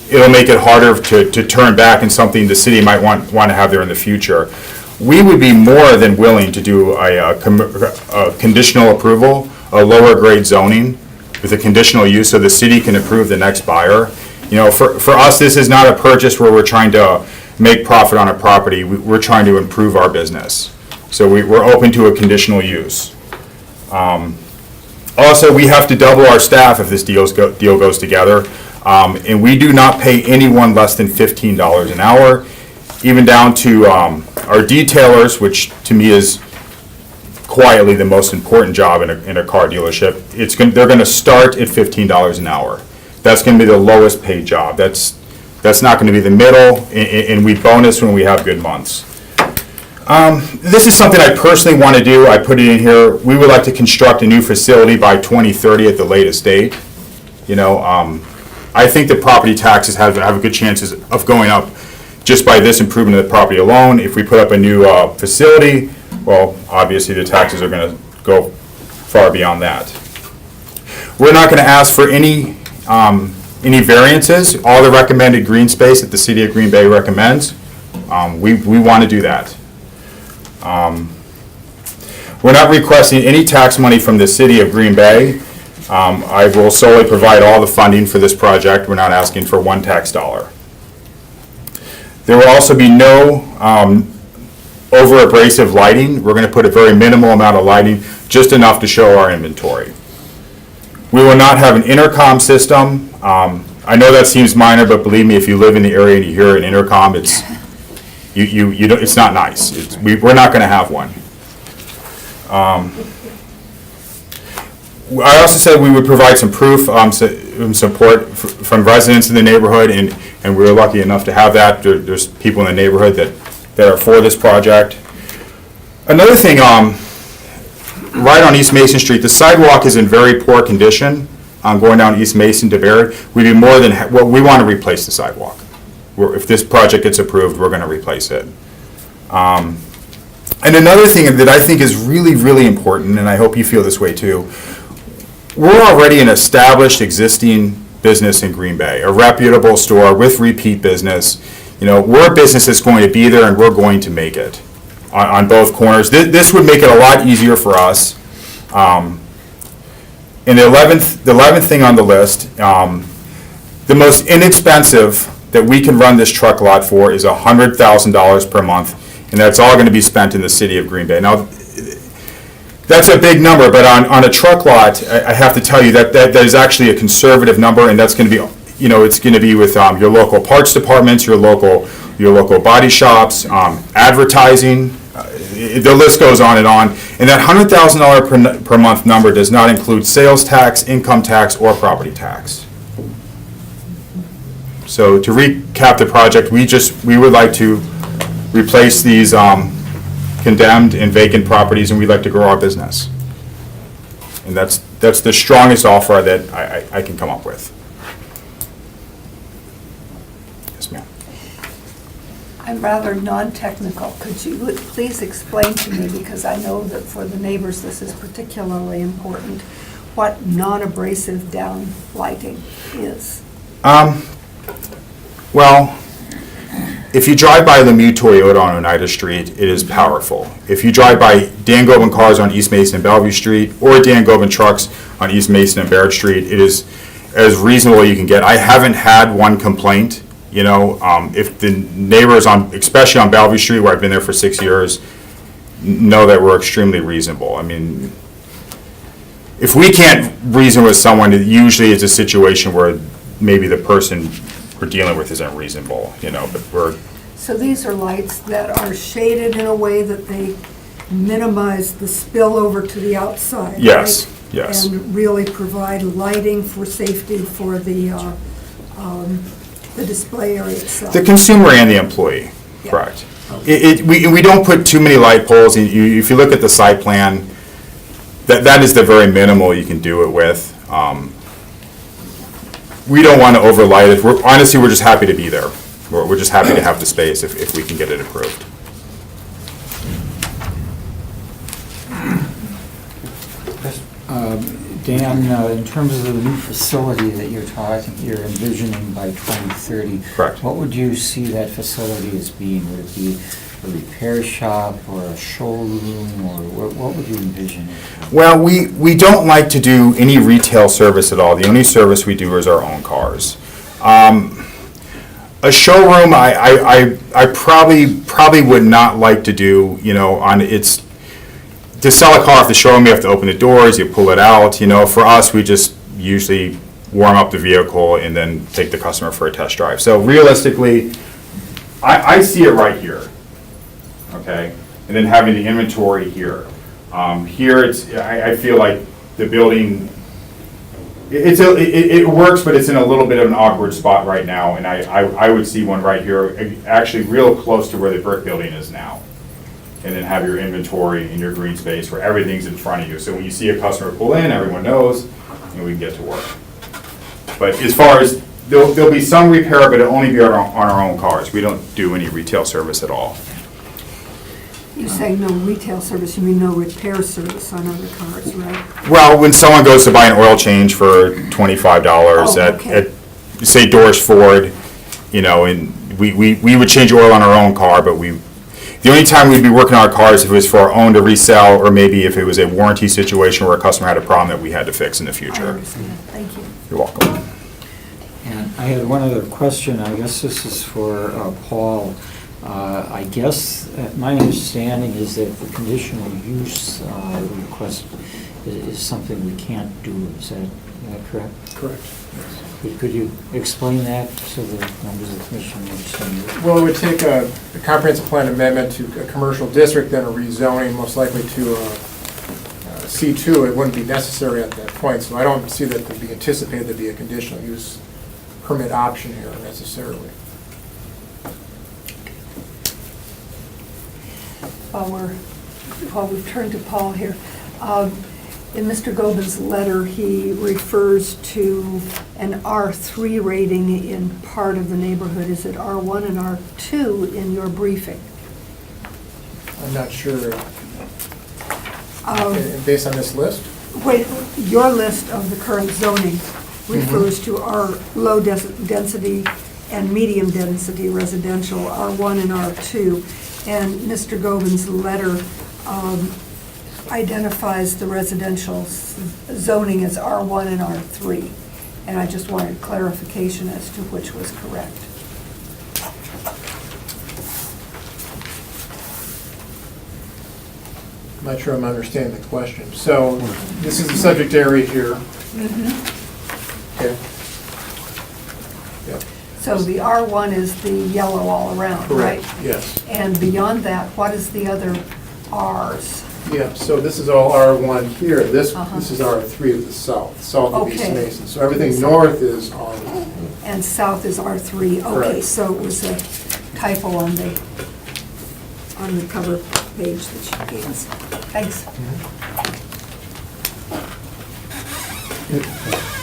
it'll make it harder to turn back and something the city might want to have there in the future. We would be more than willing to do a conditional approval, a lower grade zoning with a conditional use so the city can approve the next buyer. For us, this is not a purchase where we're trying to make profit on a property. We're trying to improve our business. So we're open to a conditional use. Also, we have to double our staff if this deal goes together. And we do not pay anyone less than $15 an hour, even down to our detailers, which to me is quietly the most important job in a car dealership. They're going to start at $15 an hour. That's going to be the lowest paid job. That's not going to be the middle, and we bonus when we have good months. This is something I personally want to do. I put it in here. We would like to construct a new facility by 2030 at the latest date. I think the property taxes have a good chances of going up just by this improvement of the property alone. If we put up a new facility, well, obviously the taxes are going to go far beyond that. We're not going to ask for any variances. All the recommended green space that the city of Green Bay recommends, we want to do that. We're not requesting any tax money from the city of Green Bay. I will solely provide all the funding for this project. We're not asking for one tax dollar. There will also be no over abrasive lighting. We're going to put a very minimal amount of lighting, just enough to show our inventory. We will not have an intercom system. I know that seems minor, but believe me, if you live in the area and you hear an intercom, it's, you don't, it's not nice. We're not gonna have one. I also said we would provide some proof, support from residents in the neighborhood, and we were lucky enough to have that. There's people in the neighborhood that are for this project. Another thing, right on East Mason Street, the sidewalk is in very poor condition, going down East Mason to Barrett. We'd be more than, well, we want to replace the sidewalk. If this project gets approved, we're going to replace it. And another thing that I think is really, really important, and I hope you feel this way too, we're already an established, existing business in Green Bay, a reputable store with repeat business. You know, we're a business that's going to be there, and we're going to make it on both corners. This would make it a lot easier for us. And the 11th thing on the list, the most inexpensive that we can run this truck lot for is $100,000 per month, and that's all going to be spent in the city of Green Bay. Now, that's a big number, but on a truck lot, I have to tell you that is actually a conservative number, and that's going to be, you know, it's going to be with your local parts departments, your local body shops, advertising. The list goes on. And that $100,000 per month number does not include sales tax, income tax, or property tax. So to recap the project, we would like to replace these condemned and vacant properties, and we'd like to grow our business. And that's the strongest offer that I can come up with. Yes, ma'am. I'm rather non-technical. Could you please explain to me, because I know that for the neighbors this is particularly important, what non-abrasive down lighting is? Well, if you drive by Lemieux Toyota on Oneida Street, it is powerful. If you drive by Dan Gobin cars on East Mason and Bellevue Street, or Dan Gobin trucks on East Mason and Barrett Street, it is as reasonable as you can get. I haven't had one complaint. You know, if the neighbors especially on Bellevue Street, where I've been there for 6 years, know that we're extremely reasonable. I mean, if we can't reason with someone, usually it's a situation where maybe the person we're dealing with isn't reasonable, you know, but we're... So these are lights that are shaded in a way that they minimize the spillover to the outside, Yes, right? yes. And really provide lighting for safety for the display area itself. The consumer and the employee, Yeah. correct. We don't put too many light poles, and if you look at the site plan, that is the very minimal you can do it with. We don't want to overlight it. Honestly, we're just happy to be there. We're just happy to have the space if we can get it approved. Dan, in terms of the new facility that you're envisioning by 2030. Correct. What would you see that facility as being? Would it be a repair shop or a showroom, or what would you envision it? Well, we don't like to do any retail service at all. The only service we do is our own cars. A showroom, I probably would not like to do, you know, to sell a car at the showroom, you have to open the doors, you pull it out, you know. For us, we just usually warm up the vehicle and then take the customer for a test drive. So realistically, I see it right here, okay? And then having the inventory here. Here, I feel like the building, it works, but it's in a little bit of an awkward spot right now, and I would see one right here, actually real close to where the brick building is now. And then have your inventory in your green space where everything's in front of you. So when you see a customer pull in, everyone knows, and we can get to work. But as far as, there'll be some repair, but it'll only be on our own cars. We don't do any retail service at all. You say no retail service, you mean no repair service on other cars, right? Well, when someone goes to buy an oil change for $25 at, say, Doris Ford, you know, and we would change oil on our own car, but the only time we'd be working on our cars if it was for our own to resell, or maybe if it was a warranty situation where a customer had a problem that we had to fix in the I future. understand, thank you. You're welcome. And I had one other question. I guess this is for Paul. I guess my understanding is that the conditional use request is something we can't do. Is that correct? Correct. Could you explain that so the members of the commission understand? Well, it would take a comprehensive plan amendment to a commercial district, then a rezoning, most likely to C2. It wouldn't be necessary at that point, so I don't see that to be anticipated to be a conditional use permit option here necessarily. While we've turned to Paul here, in Mr. Gobin's letter, he refers to an R3 rating in part of the neighborhood. Is it R1 and R2 in your briefing? I'm not sure. Based on this list? Wait, your list of the current zoning refers to our low density and medium density residential, R1 and R2. And Mr. Gobin's letter identifies the residential zoning as R1 and R3. And I just wanted clarification as to which was correct. I'm not sure I'm understanding the question. So this is the subject area here. Okay. Yep. So the R1 is the yellow all around, right? Correct, yes. And beyond that, what is the other Rs? Yeah, so this is all R1 here. This is R3 to the south of East Okay. Mason. So everything north is R1. And south is R3. Okay, Correct. so it was a typo on the cover page that you gave us. Thanks.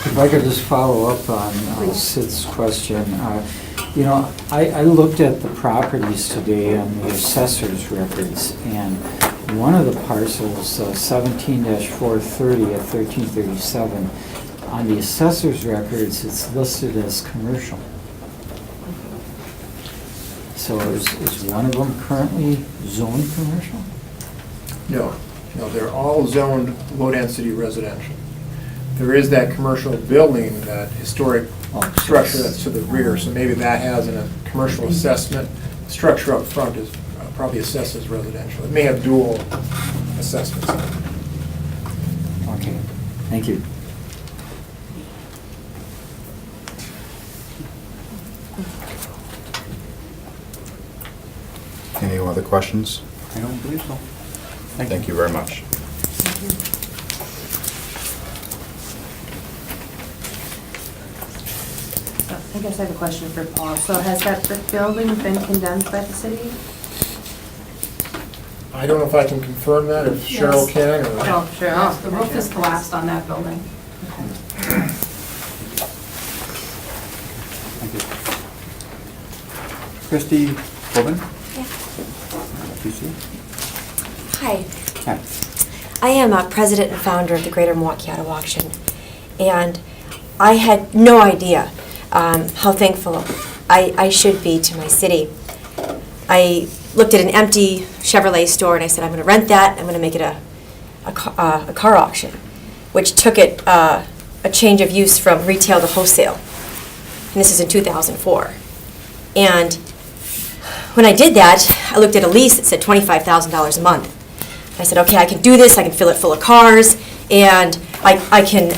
If I could just follow up on Sid's question. You know, I looked at the properties today on the assessor's records, and one of the parcels, 17-430 at 1337, on the assessor's records, it's listed as commercial. So is one of them currently zoned commercial? No, they're all zoned low-density residential. There is that commercial building, that historic structure that's to the rear, so maybe that has a commercial assessment. The structure up front is probably assessed as residential. It may have dual assessments. Okay, thank you. Any other questions? I don't believe so. Thank you very much. I guess I have a question for Paul. So has that building been condemned by the city? I don't know if I can confirm that, if Cheryl can, or... Oh, sure. Yes, the roof is collapsed on that building. Thank you. Christy Coben? PC? Hi, Hi. I am president and founder of the Greater Milwaukee Auto Auction, and I had no idea how thankful I should be to my city. I looked at an empty Chevrolet store and I said, I'm going to rent that, I'm going to make it a car auction, which took it a change of use from retail to wholesale. And this is in 2004. And when I did that, I looked at a lease that said $25,000 a month. I said, okay, I can do this, I can fill it full of cars, and I can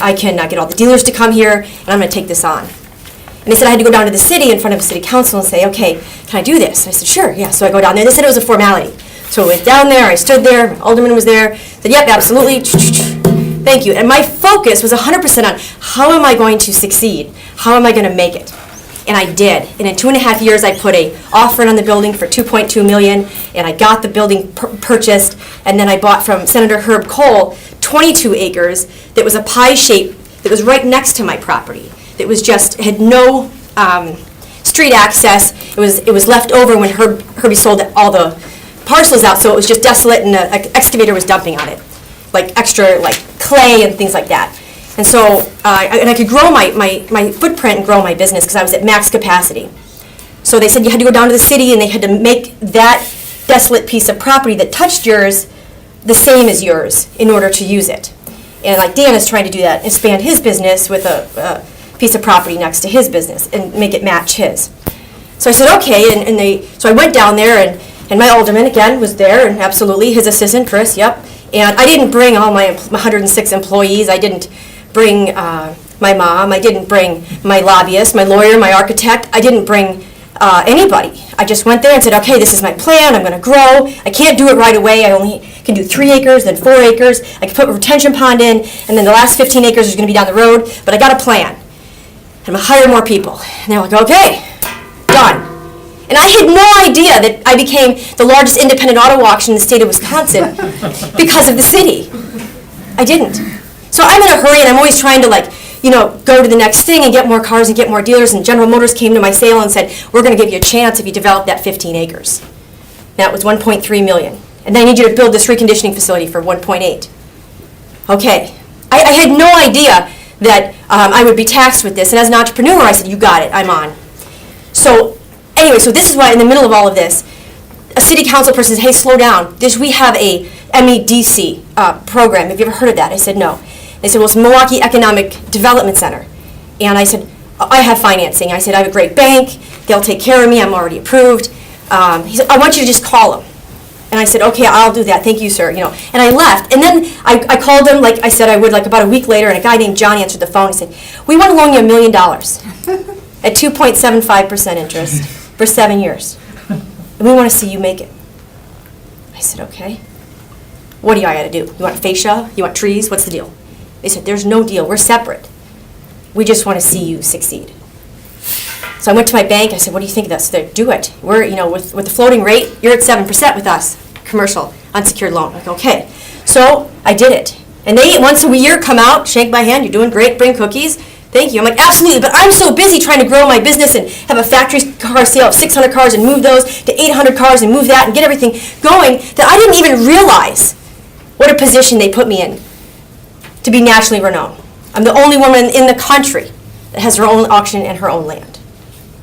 get all the dealers to come here, and I'm going to take this on. And they said I had to go down to the city in front of city council and say, okay, can I do this? And I said, sure, yeah. So I go down there. They said it was a formality. So I went down there, I stood there, my alderman was there, said, yep, absolutely, thank you. And my focus was 100% on how am I going to succeed? How am I going to make it? And I did. And in 2.5 years, I put an offer in on the building for $2.2 million, and I got the building purchased. And then I bought from Senator Herb Cole 22 acres that was a pie shape that was right next to my property. That was just had no street access. It was left over when Herbie sold all the parcels out, so it was just desolate, and an excavator was dumping on it, like extra clay and things like that. And so, and I could grow my footprint and grow my business because I was at max capacity. So they said you had to go down to the city and they had to make that desolate piece of property that touched yours the same as yours in order to use it. And like Dan is trying to do that, expand his business with a piece of property next to his business and make it match his. So I said, okay, so I went down there and my alderman, again, was there, and absolutely, his assistant, Chris, yep. And I didn't bring all my 106 employees. I didn't bring my mom. I didn't bring my lobbyist, my lawyer, my architect. I didn't bring anybody. I just went there and said, okay, this is my plan. I'm going to grow. I can't do it right away. I only can do 3 acres, then 4 acres. I can put a retention pond in, and then the last 15 acres is going to be down the road. But I got a plan. I'm going to hire more people. And they're like, okay, done. And I had no idea that I became the largest independent auto auction in the state of Wisconsin because of the city. I didn't. So I'm in a hurry, and I'm always trying to, like, you know, go to the next thing and get more cars and get more dealers. And General Motors came to my sale and said, we're going to give you a chance if you develop that 15 acres. That was $1.3 million. And then I need you to build this reconditioning facility for $1.8. Okay. I had no idea that I would be taxed with this. And as an entrepreneur, I said, you got it, I'm on. So anyway, so this is why in the middle of all of this, a city council person says, hey, slow down. We have a MEDC program. Have you ever heard of that? I said, no. They said, well, it's Milwaukee Economic Development Center. And I said, I have financing. I said, I have a great bank. They'll take care of me. I'm already approved. He said, I want you to just call them. And I said, okay, I'll do that. Thank you, sir. You know, and I left. And then I called him, like I said I would, like about a week later, and a guy named John answered the phone. He said, we want to loan you $1 million at 2.75% interest for 7 years. And we want to see you make it. I said, okay. What do I got to do? You want fascia? You want trees? What's the deal? They said, there's no deal. We're separate. We just want to see you succeed. So I went to my bank. I said, what do you think of this? They said, do it. We're, you know, with the floating rate, you're at 7% with us, commercial, unsecured loan. I'm like, okay. So I did it. And they, once a year, come out, shake my hand, you're doing great, bring cookies. Thank you. I'm like, absolutely, but I'm so busy trying to grow my business and have a factory car sale of 600 cars and move those to 800 cars and move that and get everything going that I didn't even realize what a position they put me in to be nationally renowned. I'm the only woman in the country that has her own auction and her own land.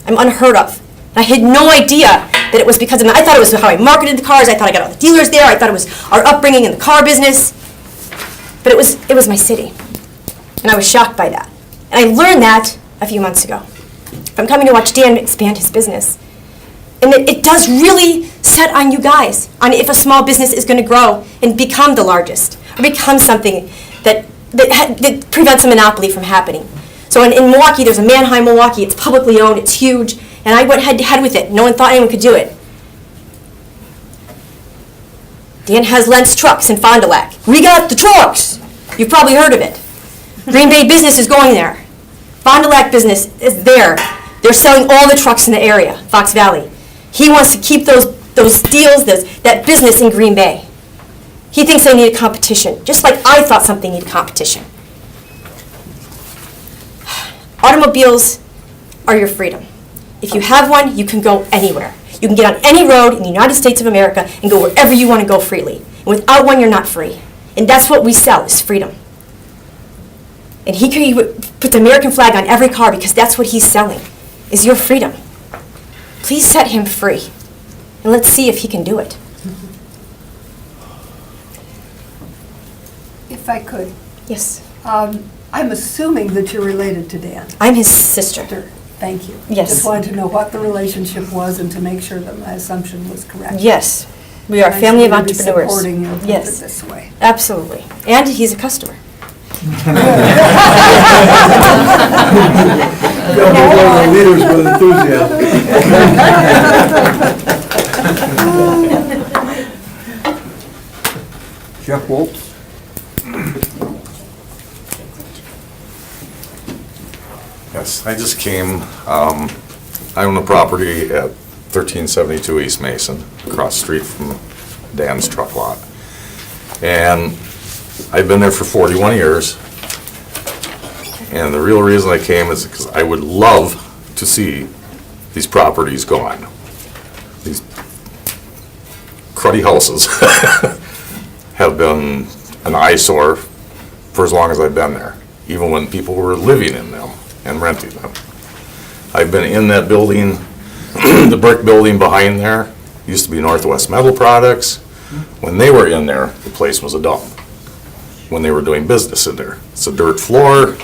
I'm unheard of. And I had no idea that it was because of me. I thought it was how I marketed the cars. I thought I got all the dealers there. I thought it was our upbringing in the car business. But it was my city. And I was shocked by that. And I learned that a few months ago. I'm coming to watch Dan expand his business. And it does really set on you guys, on if a small business is going to grow and become the largest, or become something that prevents a monopoly from happening. So in Milwaukee, there's a Manheim Milwaukee. It's publicly owned. It's huge. And I went head to head with it. No one thought anyone could do it. Dan has Lentz Trucks in Fond du Lac. We got the trucks. You've probably heard of it. Green Bay business is going there. Fond du Lac business is there. They're selling all the trucks in the area, Fox Valley. He wants to keep those deals, that business in Green Bay. He thinks they need a competition, just like I thought something needed competition. Automobiles are your freedom. If you have one, you can go anywhere. You can get on any road in the United States of America and go wherever you want to go freely. And without one, you're not free. And that's what we sell, is freedom. And he put the American flag on every car because that's what he's selling, is your freedom. Please set him free. And let's see if he can do it. If I could. Yes. I'm assuming that you're related to Dan. I'm his sister. Thank you. Yes. Just wanted to know what the relationship was and to make sure that my assumption was correct. Yes. We are a I family of should be entrepreneurs. supporting you a little Yes. bit this way. Absolutely. And he's a customer. You'll be one of the leaders with enthusiasm. Jeff Woltz. Yes, I just came, I own a property at 1372 East Mason, across the street from Dan's truck lot. And I've been there for 41 years. And the real reason I came is because I would love to see these properties gone. These cruddy houses have been an eyesore for as long as I've been there, even when people were living in them and renting them. I've been in that building, the brick building behind there, used to be Northwest Metal Products. When they were in there, the place was a dump. When they were doing business in there. It's a dirt floor.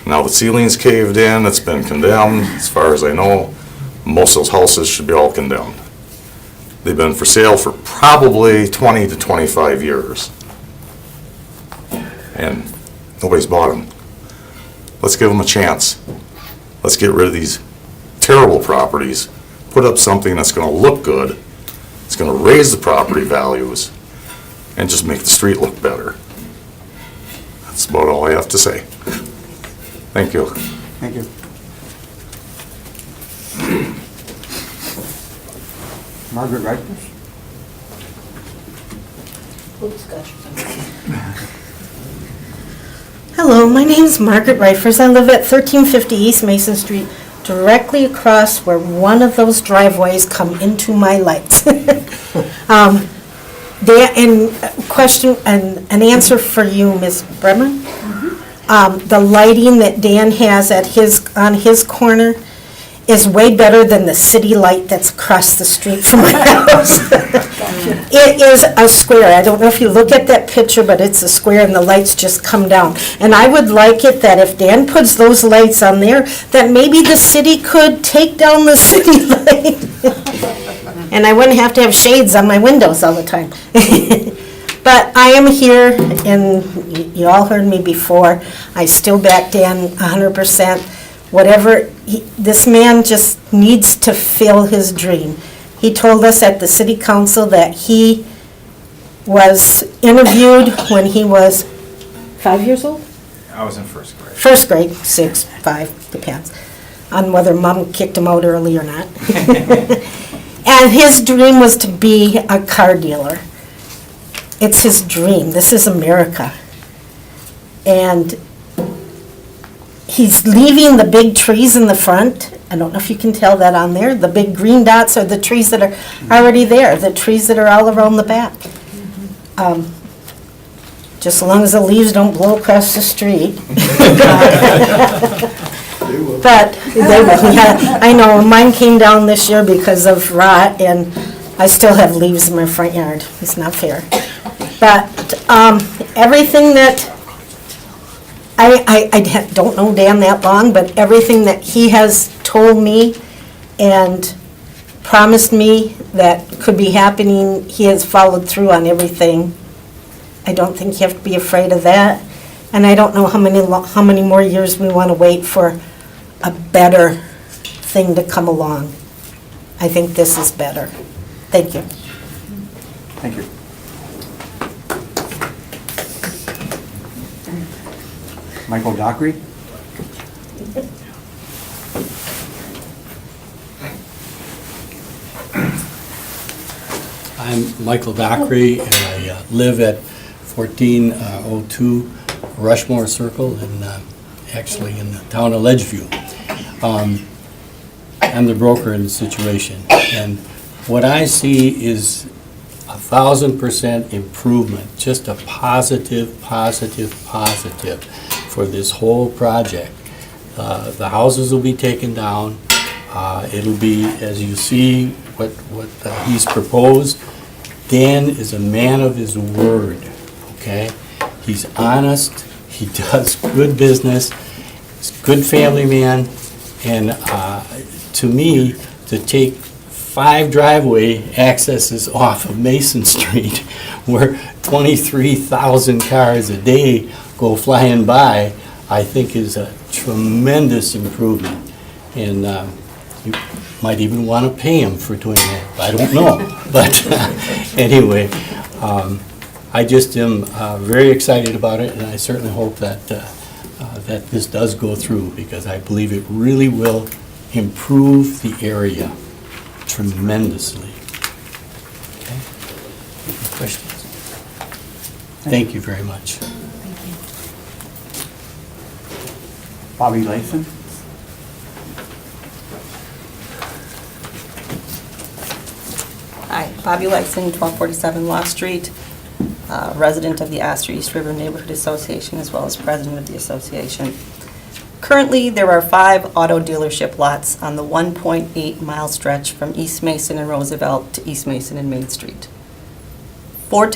Now the ceiling's caved in, it's been condemned. As far as I know, most of those houses should be all condemned. They've been for sale for probably 20 to 25 years. and nobody's bought them. Let's give them a chance. Let's get rid of these terrible properties, put up something that's gonna look good, it's gonna raise the property values, and just make the street look better. That's about all I have to say. Thank you. Thank you. Margaret Reifers? Hello, my name is Margaret Reifers. I live at 1350 East Mason Street, directly across where one of those driveways come into my lights. An answer for you, Ms. Bremer. The lighting that Dan has on his corner is way better than the city light that's across the street from my house. It is a square. I don't know if you look at that picture, but it's a square and the lights just come down. And I would like it that if Dan puts those lights on there, that maybe the city could take down the city light. And I wouldn't have to have shades on my windows all the time. But I am here, and you all heard me before. I still back Dan 100%. Whatever, this man just needs to fill his dream. He told us at the city council that he was interviewed when he was 5 years old? I was in first grade. First grade, 6, 5, depends on whether mom kicked him out early or not. And his dream was to be a car dealer. It's his dream. This is America. And he's leaving the big trees in the front. I don't know if you can tell that on there. The big green dots are the trees that are already there, the trees that are all around the back. Just as long as the leaves don't blow across the street. But they will, yeah. I know, mine came down this year because of rot, and I still have leaves in my front yard. It's not fair. But everything that I don't know Dan that long, but everything that he has told me and promised me that could be happening, he has followed through on everything. I don't think you have to be afraid of that. And I don't know how many more years we want to wait for a better thing to come along. I think this is better. Thank you. Thank you. Michael Dockery? I'm Michael Dockery, and I live at 1402 Rushmore Circle, and actually in the town of Ledgeview. I'm the broker in the situation, and what I see is 1,000% improvement, just a positive for this whole project. The houses will be taken down. It'll be, as you see, what he's proposed. Dan is a man of his word, okay? He's honest, he does good business, he's a good family man, and to me, to take 5 driveway accesses off of Mason Street, where 23,000 cars a day go flying by, I think is a tremendous improvement. And you might even want to pay him for doing that. I don't know. But anyway, I just am very excited about it, and I certainly hope that that this does go through, because I believe it really will improve the area tremendously. Okay? Any questions? Thank you very much. Bobby Layson? Hi, Bobby Lyson, 1247 Law Street, resident of the Astor East River Neighborhood Association, as well as president of the association. Currently, there are 5 auto dealership lots on the 1.8-mile stretch from East Mason and Roosevelt to East Mason and Main Street. Every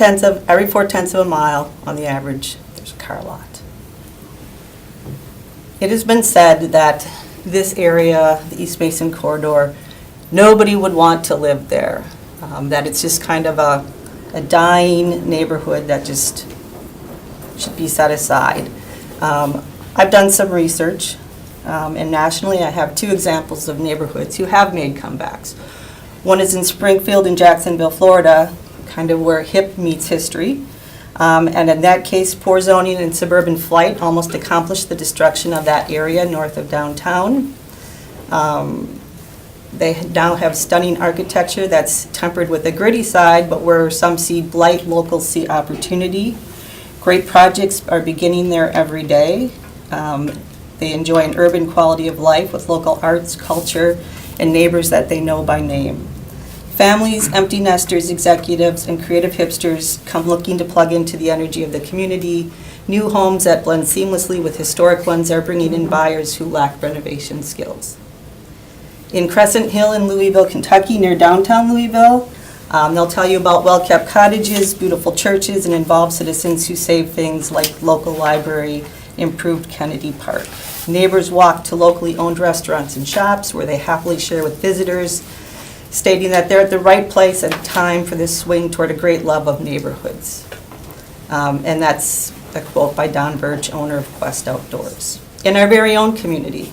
4/10 of a mile, on the average, there's a car lot. It has been said that this area, the East Mason corridor, nobody would want to live there. That it's just kind of a dying neighborhood that just should be set aside. I've done some research, and nationally I have 2 examples of neighborhoods who have made comebacks. One is in Springfield in Jacksonville, Florida, kind of where hip meets history. And in that case, poor zoning and suburban flight almost accomplished the destruction of that area north of downtown. They now have stunning architecture that's tempered with a gritty side, but where some see blight, locals see opportunity. Great projects are beginning there every day. They enjoy an urban quality of life with local arts, culture, and neighbors that they know by name. Families, empty nesters, executives, and creative hipsters come looking to plug into the energy of the community. New homes that blend seamlessly with historic ones are bringing in buyers who lack renovation skills. In Crescent Hill in Louisville, Kentucky, near downtown Louisville, they'll tell you about well-kept cottages, beautiful churches, and involved citizens who save things like local library, improved Kennedy Park. Neighbors walk to locally owned restaurants and shops where they happily share with visitors, stating that they're at the right place at a time for this swing toward a great love of neighborhoods. And that's a quote by Don Birch, owner of Quest Outdoors. In our very own community,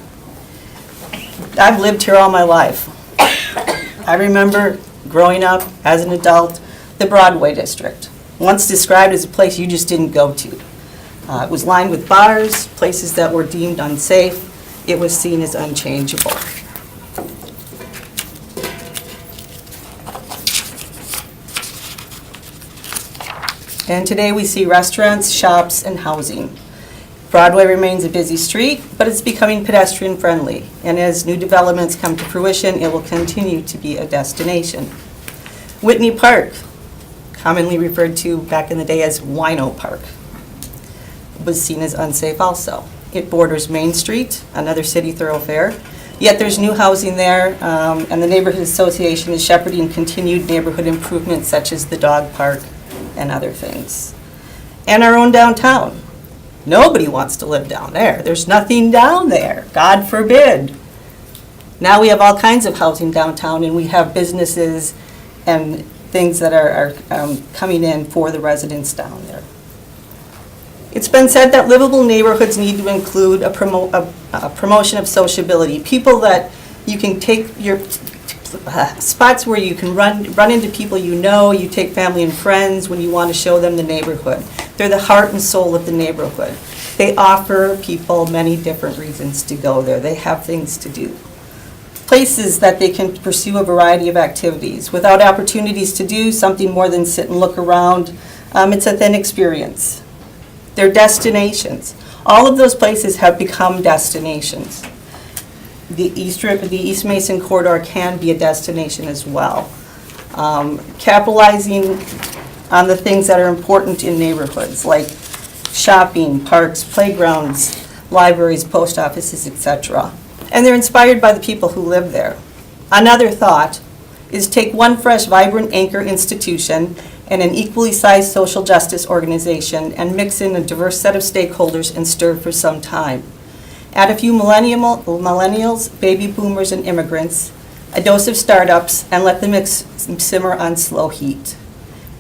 I've lived here all my life. I remember growing up as an adult, the Broadway district, once described as a place you just didn't go to. It was lined with bars, places that were deemed unsafe. It was seen as unchangeable. And today we see restaurants, shops, and housing. Broadway remains a busy street, but it's becoming pedestrian friendly. And as new developments come to fruition, it will continue to be a destination. Whitney Park, commonly referred to back in the day as Wino Park, was seen as unsafe also. It borders Main Street, another city thoroughfare, yet there's new housing there, and the Neighborhood Association is shepherding continued neighborhood improvements such as the dog park and other things. And our own downtown. Nobody wants to live down there. There's nothing down there, God forbid. Now we have all kinds of housing downtown, and we have businesses and things that are coming in for the residents down there. It's been said that livable neighborhoods need to include a promotion of sociability. People that you can take your spots where you can run into people you know, you take family and friends when you want to show them the neighborhood. They're the heart and soul of the neighborhood. They offer people many different reasons to go there. They have things to do. Places that they can pursue a variety of activities. Without opportunities to do something more than sit and look around, it's a thin experience. They're destinations. All of those places have become destinations. The East Mason corridor can be a destination as well. Capitalizing on the things that are important in neighborhoods, like shopping, parks, playgrounds, libraries, post offices, etc. And they're inspired by the people who live there. Another thought is take one fresh, vibrant anchor institution and an equally sized social justice organization and mix in a diverse set of stakeholders and stir for some time. Add a few millennials, baby boomers, and immigrants, a dose of startups, and let the mix simmer on slow heat.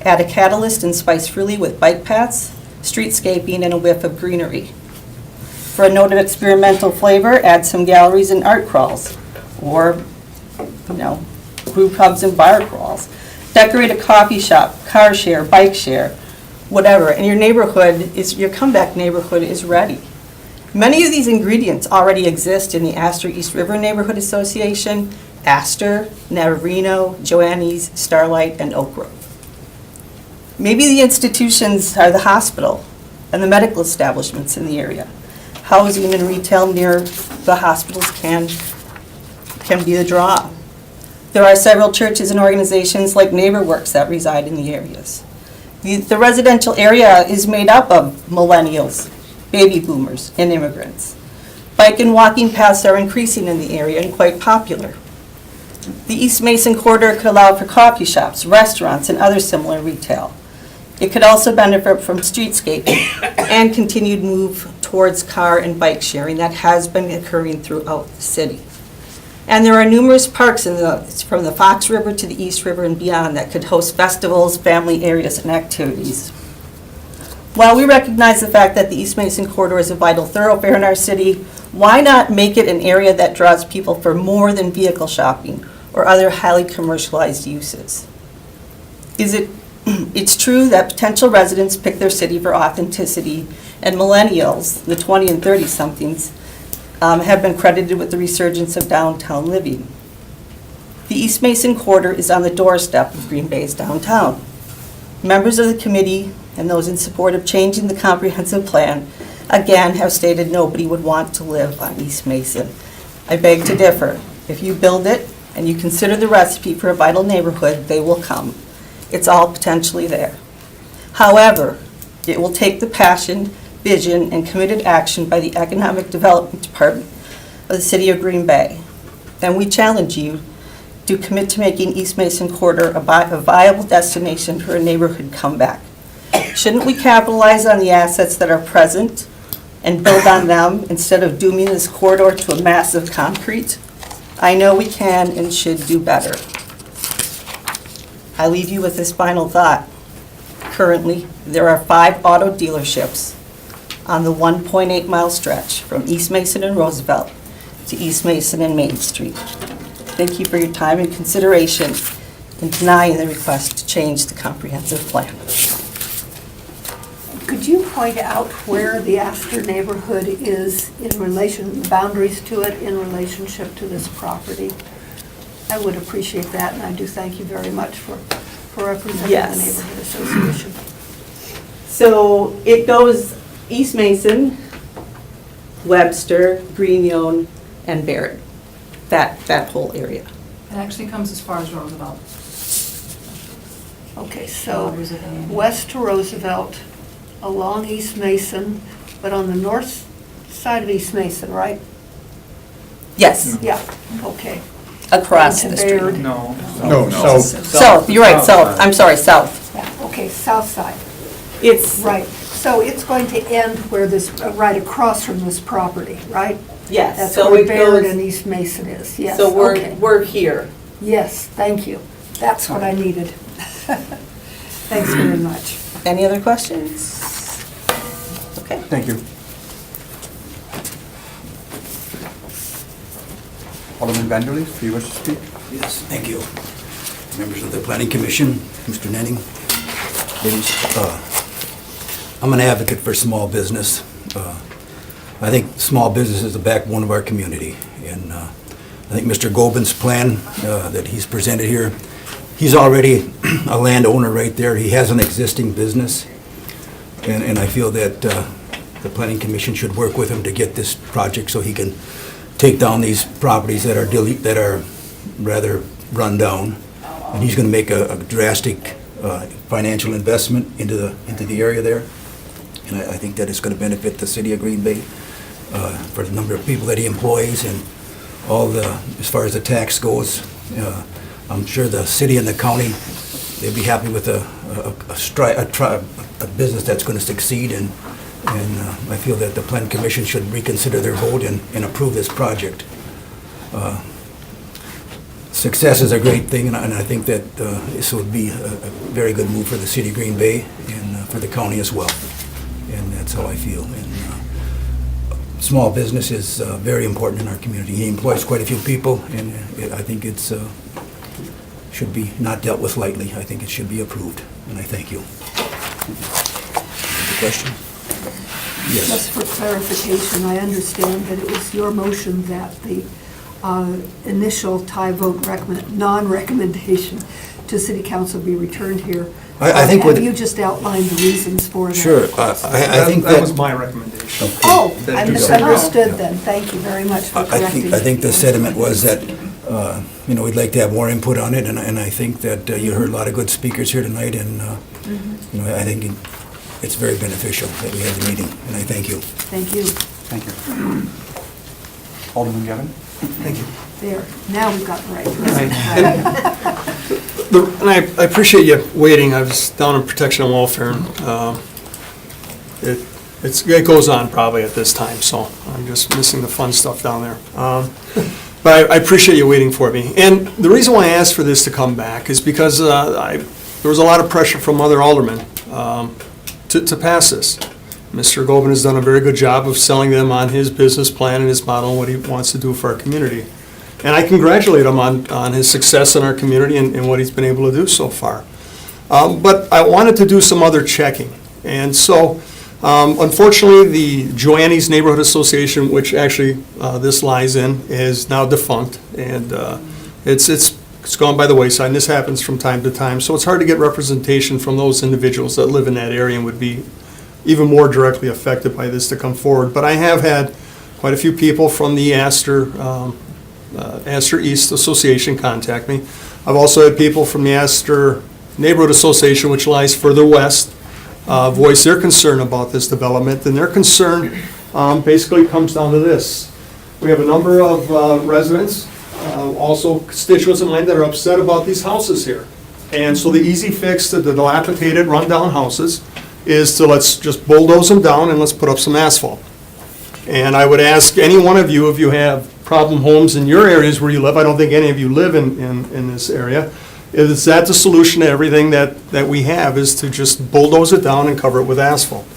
Add a catalyst and spice freely with bike paths, streetscaping, and a whiff of greenery. For a note of experimental flavor, add some galleries and art crawls, or, group hubs and bar crawls. Decorate a coffee shop, car share, bike share, whatever, and your comeback neighborhood is ready. Many of these ingredients already exist in the Astor East River Neighborhood Association, Astor, Navarino, Joannes, Starlight, and Oak Grove. Maybe the institutions are the hospital and the medical establishments in the area. Housing and retail near the hospitals can be the draw. There are several churches and organizations like NeighborWorks that reside in the areas. The residential area is made up of millennials, baby boomers, and immigrants. Bike and walking paths are increasing in the area and quite popular. The East Mason corridor could allow for coffee shops, restaurants, and other similar retail. It could also benefit from streetscaping and continued move towards car and bike sharing that has been occurring throughout the city. And there are numerous parks from the Fox River to the East River and beyond that could host festivals, family areas, and activities. While we recognize the fact that the East Mason corridor is a vital thoroughfare in our city, why not make it an area that draws people for more than vehicle shopping or other highly commercialized uses? It's true that potential residents pick their city for authenticity, and millennials, the 20 and 30-somethings, have been credited with the resurgence of downtown living. The East Mason corridor is on the doorstep of Green Bay's downtown. Members of the committee and those in support of changing the comprehensive plan, again, have stated nobody would want to live on East Mason. I beg to differ. If you build it and you consider the recipe for a vital neighborhood, they will come. It's all potentially there. However, it will take the passion, vision, and committed action by the Economic Development Department of the City of Green Bay. And we challenge you to commit to making East Mason corridor a viable destination for a neighborhood comeback. Shouldn't we capitalize on the assets that are present and build on them instead of dooming this corridor to a massive concrete? I know we can and should do better. I leave you with this final thought. Currently, there are 5 auto dealerships on the 1.8-mile stretch from East Mason and Roosevelt to East Mason and Main Street. Thank you for your time and consideration in denying the request to change the comprehensive plan. Could you point out where the Astor neighborhood is in relation, the boundaries to it in relationship to this property? I would appreciate that, and I do thank you very much for representing Yes. the Neighborhood Association. So it goes East Mason, Webster, Greenyon, and Barrett, that whole area. It actually comes as far as Roosevelt. Okay, so west to Roosevelt, along East Mason, but on the north side of East Mason, right? Yes, Yeah, okay. across Into the street. Baird. No. South, you're right, south, I'm sorry, south. Yeah, okay, south side. It's, Right, so it's going to end where this, right across from this property, right? yes, That's so where it Baird goes, and East Mason is, yes, so okay. we're here. Yes, thank you. That's what I needed. Thanks very much. Any other questions? Okay. Thank you. Alderman Vanderleest, do you wish to speak? Yes, thank you. Members of the Planning Commission, Mr. Nenning, ladies, I'm an advocate for small business. I think small business is the backbone of our community, and I think Mr. Gobin's plan that he's presented here, he's already a landowner right there. He has an existing business, and I feel that the Planning Commission should work with him to get this project so he can take down these properties that are rather run down. And he's going to make a drastic financial investment into the area there. And I think that it's going to benefit the city of Green Bay for the number of people that he employs and all the, as far as the tax goes. I'm sure the city and the county, they'd be happy with a business that's going to succeed, and I feel that the Plan Commission should reconsider their vote and approve this project. Success is a great thing, and I think that this would be a very good move for the city of Green Bay and for the county as well. And that's how I feel. And small business is very important in our community. He employs quite a few people, and I think it's should be not dealt with lightly. I think it should be approved, and I thank you. Any question? Yes. Just for clarification, I understand that it was your motion that the initial tie vote non-recommendation to City Council be returned here. I think with- Have you just outlined the reasons for that? Sure. I think That was my recommendation. Oh, I misunderstood then. Thank you very much for correcting. I think the sentiment was that, we'd like to have more input on it, and I think that you heard a lot of good speakers here tonight, and, I think it's very beneficial that we had the meeting, and I thank you. Thank you. Thank you. Alderman Gavin? Thank you. There, now we've got the right person. And I appreciate you waiting. I was down in protection and welfare. And, it goes on probably at this time, so I'm just missing the fun stuff down there. But I appreciate you waiting for me. And the reason why I asked for this to come back is because there was a lot of pressure from other aldermen to pass this. Mr. Goben has done a very good job of selling them on his business plan and his model and what he wants to do for our community. And I congratulate him on his success in our community and what he's been able to do so far. But I wanted to do some other checking. And so, unfortunately, the Joanne's Neighborhood Association, which actually this lies in, is now defunct. And it's gone by the wayside, and this happens from time to time. So it's hard to get representation from those individuals that live in that area and would be even more directly affected by this to come forward. But I have had quite a few people from the Astor East Association contact me. I've also had people from the Astor Neighborhood Association, which lies further west, voice their concern about this development. And their concern basically comes down to this. We have a number of residents, also constituents of mine, that are upset about these houses here. And so the easy fix to the dilapidated, rundown houses is to let's just bulldoze them down and let's put up some asphalt. And I would ask any one of you, if you have problem homes in your areas where you live, I don't think any of you live in this area, is that the solution to everything that we have, is to just bulldoze it down and cover it with asphalt?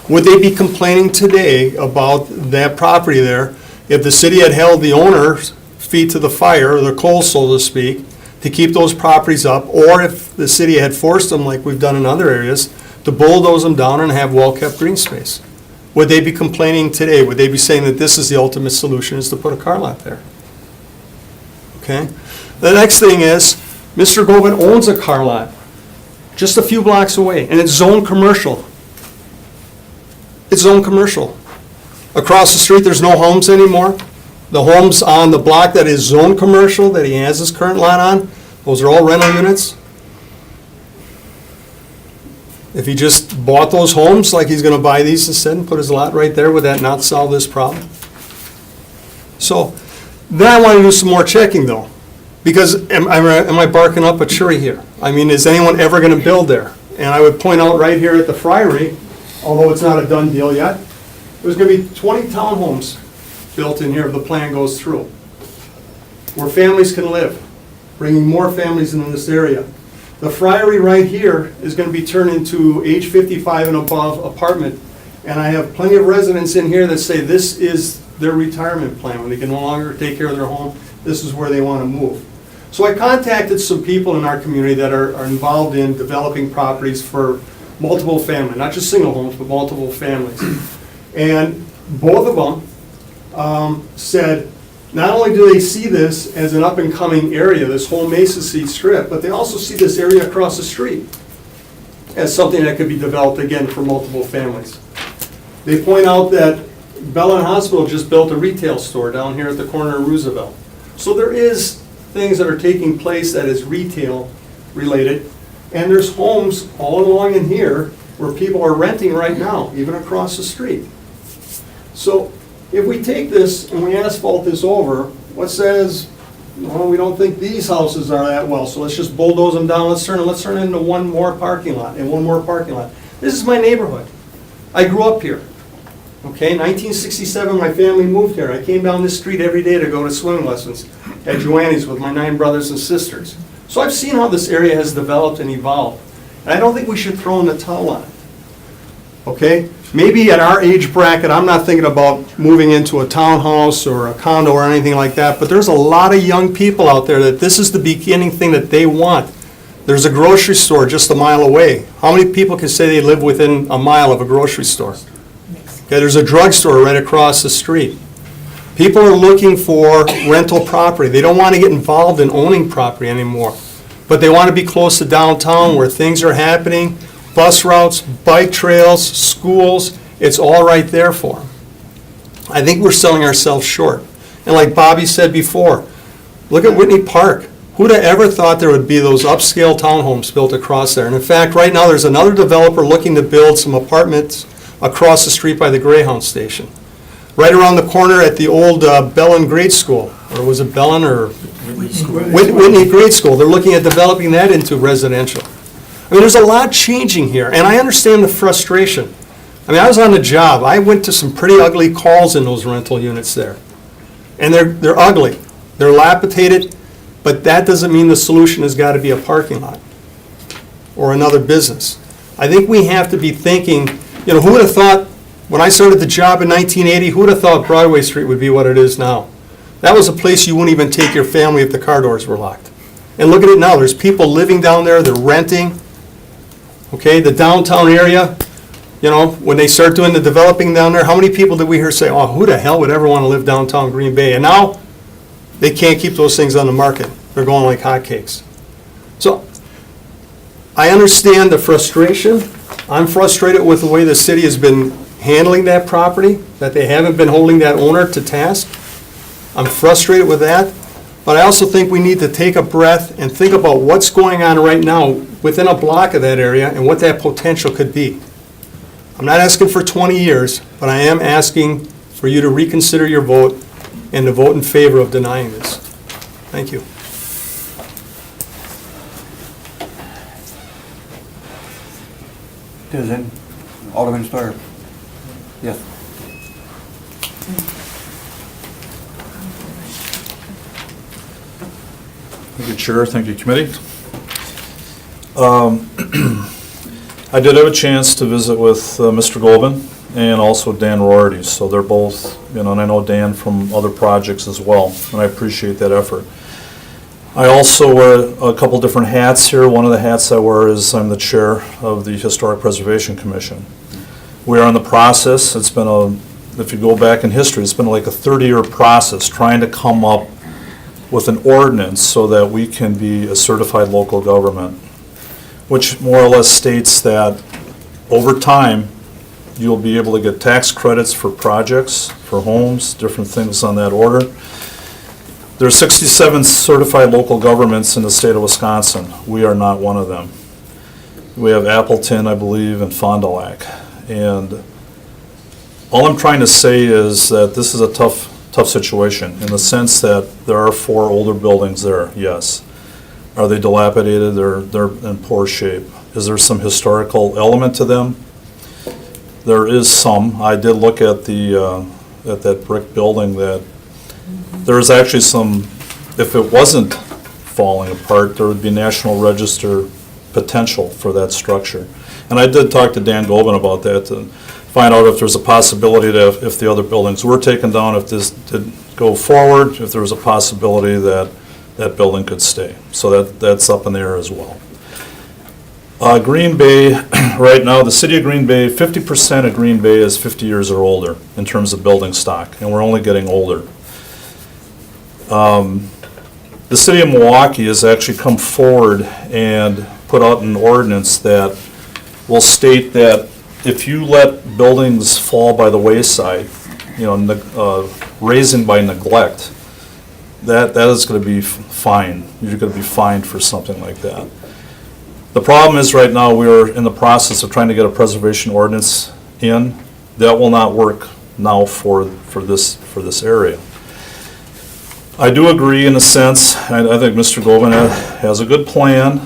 Would they be complaining today about that property there if the city had held the owner's feet to the fire, or the coals, so to speak, to keep those properties up, or if the city had forced them, like we've done in other areas, to bulldoze them down and have well-kept green space? Would they be complaining today? Would they be saying that this is the ultimate solution, is to put a car lot there? Okay? The next thing is, Mr. Goben owns a car lot just a few blocks away, and it's zoned commercial. It's zoned commercial. Across the street, there's no homes anymore. The homes on the block that is zoned commercial, that he has his current lot on, those are all rental units. If he just bought those homes like he's going to buy these instead and put his lot right there, would that not solve this problem? So then I want to do some more checking, though, because am I barking up a tree here? I mean, is anyone ever going to build there? And I would point out right here at the Friary, although it's not a done deal yet, there's going to be 20 townhomes built in here if the plan goes through, where families can live, bringing more families into this area. The Friary right here is going to be turned into age 55 and above apartment. And I have plenty of residents in here that say this is their retirement plan. When they can no longer take care of their home, this is where they want to move. So I contacted some people in our community that are involved in developing properties for multiple families, not just single homes, but multiple families. And both of them said, not only do they see this as an up-and-coming area, this whole Mesa Seed Strip, but they also see this area across the street as something that could be developed again for multiple families. They point out that Bellin Hospital just built a retail store down here at the corner of Roosevelt. So there is things that are taking place that is retail related, and there's homes all along in here where people are renting right now, even across the street. So if we take this and we asphalt this over, what says, well, we don't think these houses are that well, so let's just bulldoze them down, let's turn it into one more parking lot and one more parking lot. This is my neighborhood. I grew up here. Okay, 1967, my family moved here. I came down this street every day to go to swimming lessons at Joanne's with my 9 brothers and sisters. So I've seen how this area has developed and evolved. And I don't think we should throw in the towel on it. Okay? Maybe at our age bracket, I'm not thinking about moving into a townhouse or a condo or anything like that, but there's a lot of young people out there that this is the beginning thing that they want. There's a grocery store just a mile away. How many people can say they live within a mile of a grocery store? Okay, there's a drugstore right across the street. People are looking for rental property. They don't want to get involved in owning property anymore, but they want to be close to downtown where things are happening. Bus routes, bike trails, schools, it's all right there for them. I think we're selling ourselves short. And like Bobby said before, look at Whitney Park. Who'd have ever thought there would be those upscale townhomes built across there? And in fact, right now there's another developer looking to build some apartments across the street by the Greyhound station. Right around the corner at the old Bellin Grade School, or was it Bellin or Whitney Grade School? They're looking at developing that into residential. I mean, there's a lot changing here, and I understand the frustration. I mean, I was on the job. I went to some pretty ugly calls in those rental units there. And they're ugly. They're dilapidated, but that doesn't mean the solution has got to be a parking lot or another business. I think we have to be thinking, you know, who would have thought, when I started the job in 1980, who would have thought Broadway Street would be what it is now? That was a place you wouldn't even take your family if the car doors were locked. And look at it now, there's people living down there, they're renting. Okay, the downtown area, you know, when they start doing the developing down there, how many people did we hear say, oh, who the hell would ever want to live downtown Green Bay? And now, they can't keep those things on the market. They're going like hotcakes. So, I understand the frustration. I'm frustrated with the way the city has been handling that property, that they haven't been holding that owner to task. I'm frustrated with that, but I also think we need to take a breath and think about what's going on right now within a block of that area and what that potential could be. I'm not asking for 20 years, but I am asking for you to reconsider your vote and to vote in favor of denying this. Thank you. Citizen, Alderman Steuer. Yes. Thank you, Chair. Thank you, Committee. I did have a chance to visit with Mr. Golvin and also Dan Rorty, so they're both, you know, and I know Dan from other projects as well, and I appreciate that effort. I also wear a couple different hats here. One of the hats I wear is I'm the chair of the Historic Preservation Commission. We are in the process. It's been if you go back in history, it's been like a 30-year process trying to come up with an ordinance so that we can be a certified local government, which more or less states that over time, you'll be able to get tax credits for projects, for homes, different things on that order. There's 67 certified local governments in the state of Wisconsin. We are not one of them. We have Appleton, I believe, and Fond du Lac. And all I'm trying to say is that this is a tough situation in the sense that there are 4 older buildings there, yes. Are they dilapidated? They're in poor shape. Is there some historical element to them? There is some. I did look at at that brick building that there is actually some, if it wasn't falling apart, there would be National Register potential for that structure. And I did talk to Dan Golvin about that to find out if there's a possibility that if the other buildings were taken down, if this did go forward, if there was a possibility that that building could stay. So that's up in the air as well. Green Bay, right now, the city of Green Bay, 50% of Green Bay is 50 years or older in terms of building stock, and we're only getting older. The city of Milwaukee has actually come forward and put out an ordinance that will state that if you let buildings fall by the wayside, you know, raising by neglect, that is going to be fined. You're going to be fined for something like that. The problem is right now we're in the process of trying to get a preservation ordinance in. That will not work now for this area. I do agree in a sense. I think Mr. Golvin has a good plan,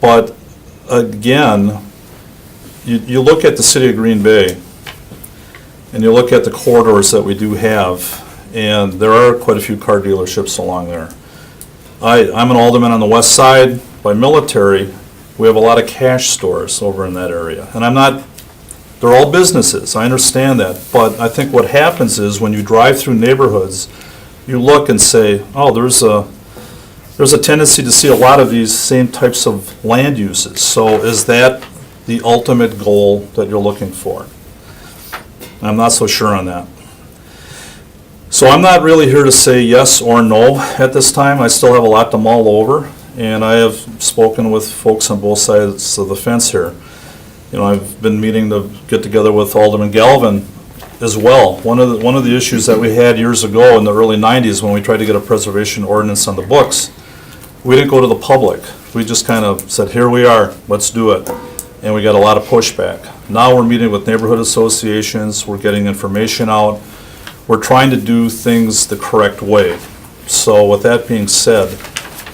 but again, you look at the city of Green Bay and you look at the corridors that we do have, and there are quite a few car dealerships along there. I'm an alderman on the west side. By Military, we have a lot of cash stores over in that area. And they're all businesses, I understand that. But I think what happens is when you drive through neighborhoods, you look and say, oh, there's a tendency to see a lot of these same types of land uses. So is that the ultimate goal that you're looking for? I'm not so sure on that. So I'm not really here to say yes or no at this time. I still have a lot to mull over, and I have spoken with folks on both sides of the fence here. You know, I've been meeting to get together with Alderman Galvin as well. One of the issues that we had years ago in the early 90s when we tried to get a preservation ordinance on the books, we didn't go to the public. We just kind of said, here we are, let's do it. And we got a lot of pushback. Now we're meeting with neighborhood associations, we're getting information out, we're trying to do things the correct way. So with that being said,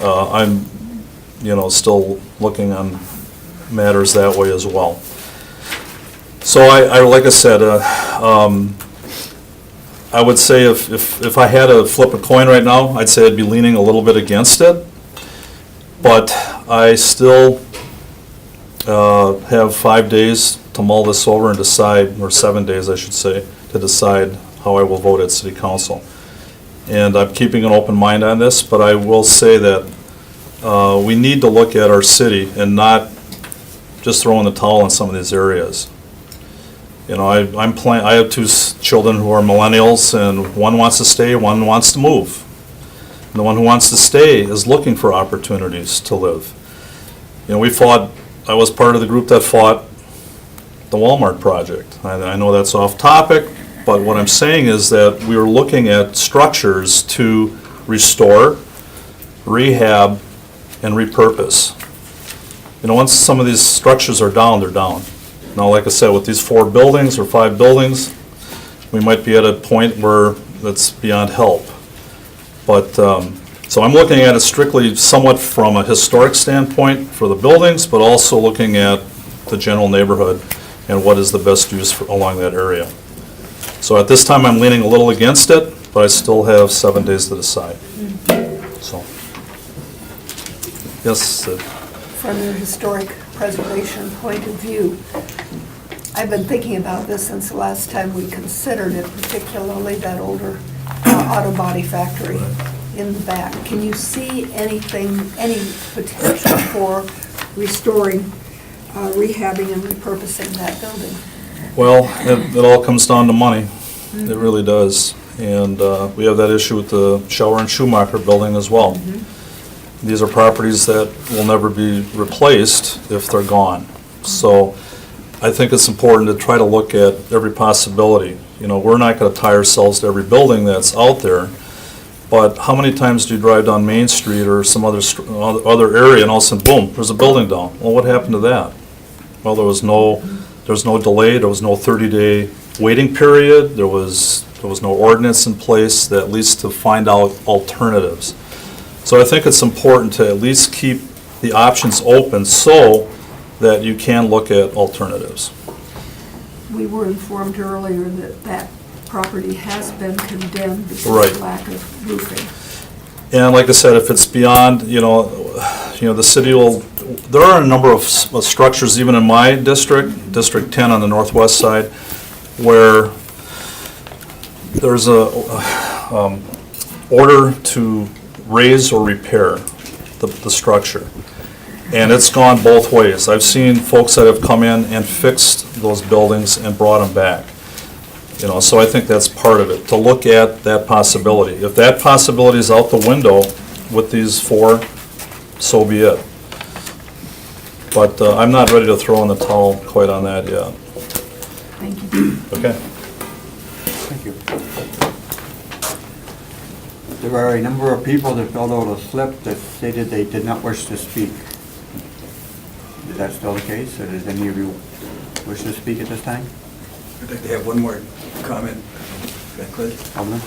I'm, you know, still looking on matters that way as well. So I like I said, I would say if I had to flip a coin right now, I'd say I'd be leaning a little bit against it. But I still have 5 days to mull this over and decide, or 7 days, I should say, to decide how I will vote at city council. And I'm keeping an open mind on this, but I will say that we need to look at our city and not just throw in the towel in some of these areas. You know, I have two children who are millennials, and one wants to stay, one wants to move. And the one who wants to stay is looking for opportunities to live. You know, I was part of the group that fought the Walmart project. I know that's off topic, but what I'm saying is that we were looking at structures to restore, rehab, and repurpose. You know, once some of these structures are down, they're down. Now, like I said, with these 4 buildings or 5 buildings, we might be at a point where that's beyond help. But, so I'm looking at it strictly somewhat from a historic standpoint for the buildings, but also looking at the general neighborhood and what is the best use along that area. So at this time, I'm leaning a little against it, but I still have 7 days to decide. So, yes. From the historic preservation point of view, I've been thinking about this since the last time we considered it, particularly that older auto body factory in the back. Can you see anything, any potential for restoring, rehabbing and repurposing that building? Well, it all comes down to money. It really does. And we have that issue with the Shower and Schumacher building as well. These are properties that will never be replaced if they're gone. So I think it's important to try to look at every possibility. You know, we're not going to tie ourselves to every building that's out there, but how many times do you drive down Main Street or some other area and all of a sudden, boom, there's a building down? Well, what happened to that? Well, there was no delay, there was no 30-day waiting period, there was no ordinance in place that at least to find out alternatives. So I think it's important to at least keep the options open so that you can look at alternatives. We were informed earlier that that property has been condemned because Right. of lack of roofing. And like I said, if it's beyond, you know, the city will, there are a number of structures even in my district, District 10 on the northwest side, where there's a order to raise or repair the structure. And it's gone both ways. I've seen folks that have come in and fixed those buildings and brought them back. You know, so I think that's part of it, to look at that possibility. If that possibility is out the window with these 4, so be it. But I'm not ready to throw in the towel quite on that yet. Thank you. Okay. Thank you. There are a number of people that filled out a slip that stated they did not wish to speak. Is that still the case, or does any of you wish to speak at this time? I'd like to have one more comment, if I could. Alderman?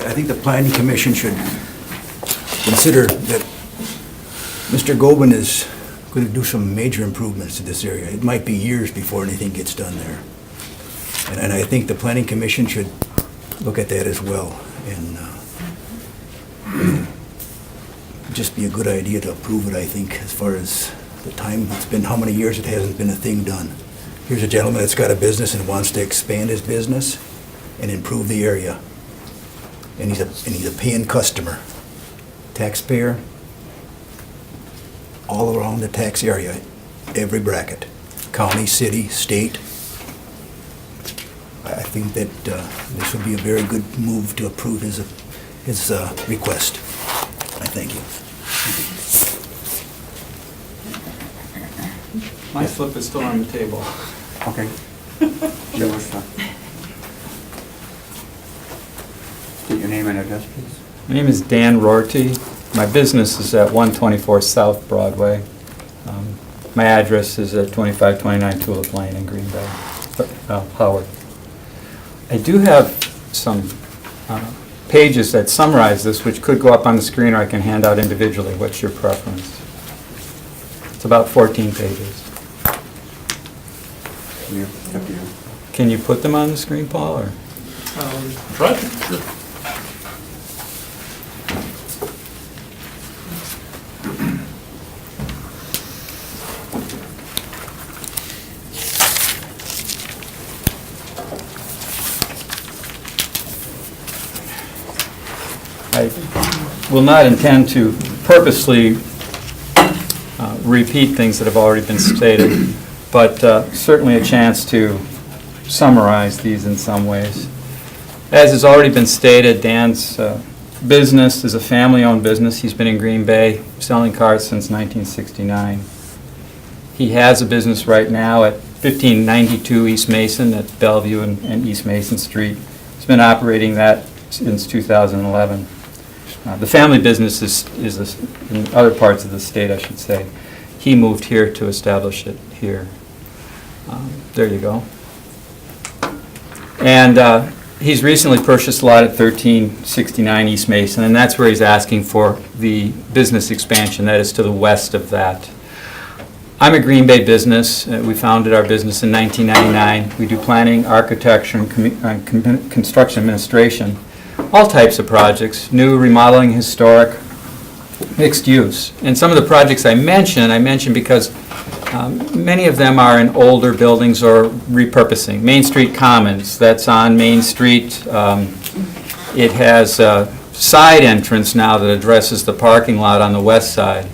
I think the planning commission should consider that Mr. Gobin is going to do some major improvements to this area. It might be years before anything gets done there. And I think the planning commission should look at that as well. And just be a good idea to approve it, I think, as far as the time it's been, how many years it hasn't been a thing done. Here's a gentleman that's got a business and wants to expand his business and improve the area. And he's a paying customer, taxpayer, all around the tax area, every bracket, county, city, state. I think that this would be a very good move to approve his request. I thank you. My slip is still on the table. Okay. Joe, what's up? State your name and address, please. My name is Dan Rorty. My business is at 124 South Broadway. My address is at 2529 Tulip Lane in Green Bay, Howard. I do have some pages that summarize this, which could go up on the screen, or I can hand out individually. What's your preference? It's about 14 pages. Up to you. Can you put them on the screen, Paul, or? Try it, sure. I will not intend to purposely repeat things that have already been stated, but certainly a chance to summarize these in some ways. As has already been stated, Dan's business is a family-owned business. He's been in Green Bay selling cars since 1969. He has a business right now at 1592 East Mason at Bellevue and East Mason Street. He's been operating that since 2011. The family business is in other parts of the state, I should say. He moved here to establish it here. There you go. And he's recently purchased a lot at 1369 East Mason, and that's where he's asking for the business expansion that is to the west of that. I'm a Green Bay business. We founded our business in 1999. We do planning, architecture, and construction administration, all types of projects, new, remodeling, historic, mixed use. And some of the projects I mention because many of them are in older buildings or repurposing. Main Street Commons, that's on Main Street. It has a side entrance now that addresses the parking lot on the west side.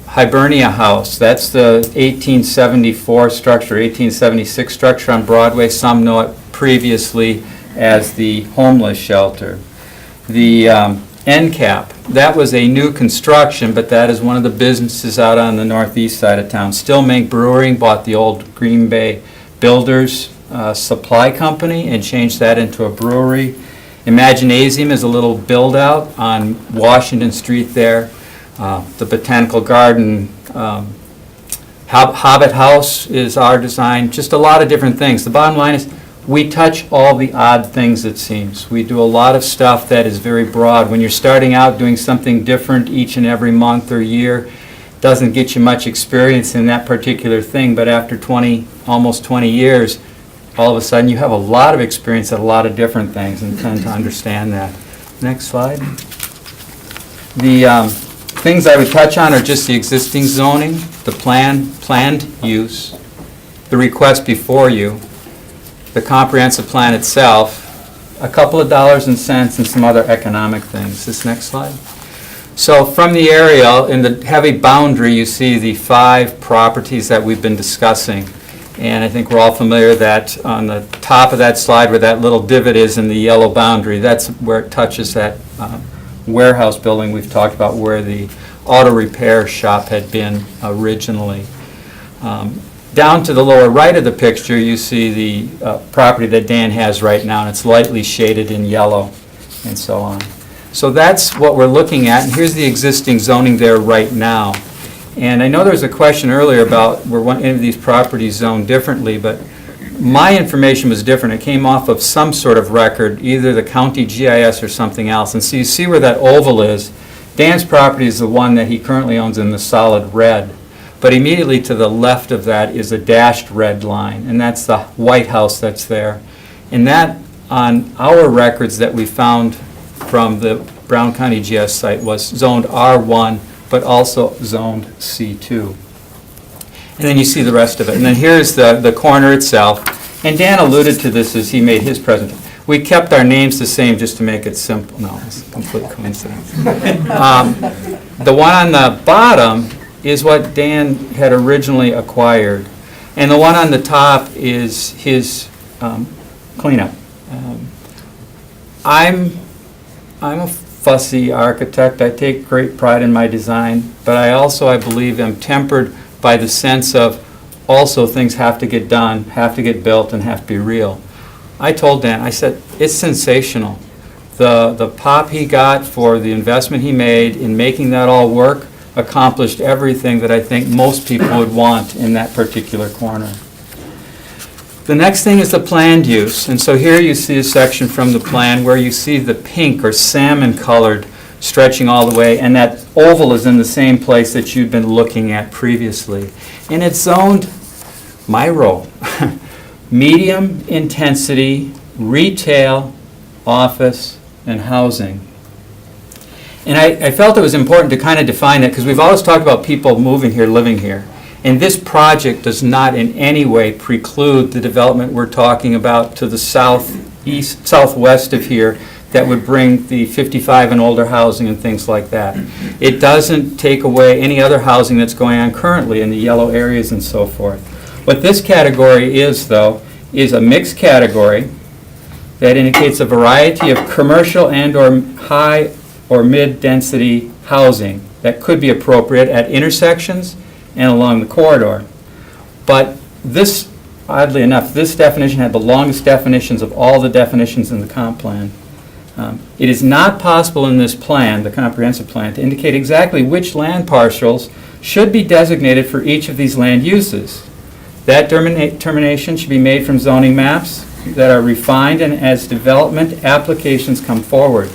Hibernia House, that's the 1874 structure, 1876 structure on Broadway. Some know it previously as the homeless shelter. The NCAP, that was a new construction, but that is one of the businesses out on the northeast side of town. Stillmink Brewing bought the old Green Bay Builders Supply Company and changed that into a brewery. Imaginasium is a little build-out on Washington Street there. The Botanical Garden, Hobbit House is our design, just a lot of different things. The bottom line is we touch all the odd things, it seems. We do a lot of stuff that is very broad. When you're starting out doing something different each and every month or year, doesn't get you much experience in that particular thing, but after almost 20 years, all of a sudden you have a lot of experience at a lot of different things and tend to understand that. Next slide. The things I would touch on are just the existing zoning, the planned use, the request before you, the comprehensive plan itself, a couple of dollars and cents, and some other economic things. This next slide. So from the aerial, in the heavy boundary, you see the 5 properties that we've been discussing. And I think we're all familiar that on the top of that slide where that little divot is in the yellow boundary, that's where it touches that warehouse building we've talked about where the auto repair shop had been originally. Down to the lower right of the picture, you see the property that Dan has right now, and it's lightly shaded in yellow and so on. So that's what we're looking at, and here's the existing zoning there right now. And I know there was a question earlier about were any of these properties zoned differently, but my information was different. It came off of some sort of record, either the county GIS or something else. And so you see where that oval is. Dan's property is the one that he currently owns in the solid red. But immediately to the left of that is a dashed red line, and that's the White House that's there. And that, on our records that we found from the Brown County GIS site, was zoned R1, but also zoned C2. And then you see the rest of it. And then here's the corner itself. And Dan alluded to this as he made his presentation. We kept our names the same just to make it simple. No, it's a complete coincidence. The one on the bottom is what Dan had originally acquired. And the one on the top is his cleanup. I'm a fussy architect. I take great pride in my design, but I also, I believe, am tempered by the sense of also things have to get done, have to get built, and have to be real. I told Dan, I said, it's sensational. The pop he got for the investment he made in making that all work accomplished everything that I think most people would want in that particular corner. The next thing is the planned use. And so here you see a section from the plan where you see the pink or salmon colored stretching all the way, and that oval is in the same place that you'd been looking at previously. And it's zoned MIRO, medium intensity, retail, office, and housing. And I felt it was important to kind of define that because we've always talked about people moving here, living here. And this project does not in any way preclude the development we're talking about to the southwest of here that would bring the 55 and older housing and things like that. It doesn't take away any other housing that's going on currently in the yellow areas and so forth. What this category is, though, is a mixed category that indicates a variety of commercial and/or high or mid-density housing that could be appropriate at intersections and along the corridor. But this, oddly enough, this definition had the longest definitions of all the definitions in the comp plan. It is not possible in this plan, the comprehensive plan, to indicate exactly which land parcels should be designated for each of these land uses. That determination should be made from zoning maps that are refined and as development applications come forward.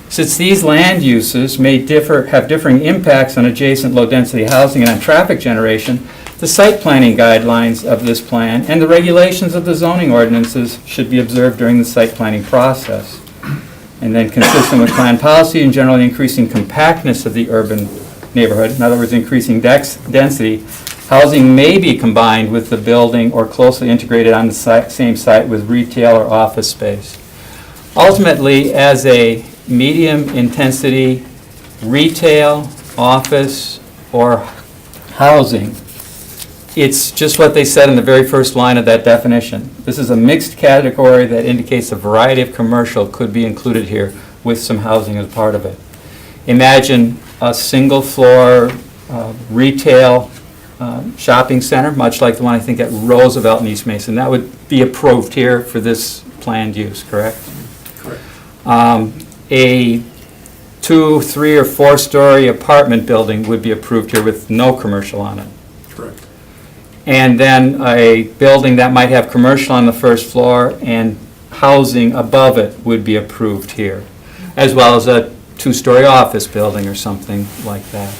Since these land uses may have differing impacts on adjacent low-density housing and on traffic generation, the site planning guidelines of this plan and the regulations of the zoning ordinances should be observed during the site planning process. And then consistent with plan policy and generally increasing compactness of the urban neighborhood, in other words, increasing density, housing may be combined with the building or closely integrated on the same site with retail or office space. Ultimately, as a medium-intensity retail, office, or housing, it's just what they said in the very first line of that definition. This is a mixed category that indicates a variety of commercial could be included here with some housing as part of it. Imagine a single-floor retail shopping center, much like the one I think at Roosevelt in East Mason. That would be approved here for this planned use, correct? Correct. A 2, 3, or 4-story apartment building would be approved here with no commercial on it. Correct. And then a building that might have commercial on the first floor and housing above it would be approved here, as well as a 2-story office building or something like that.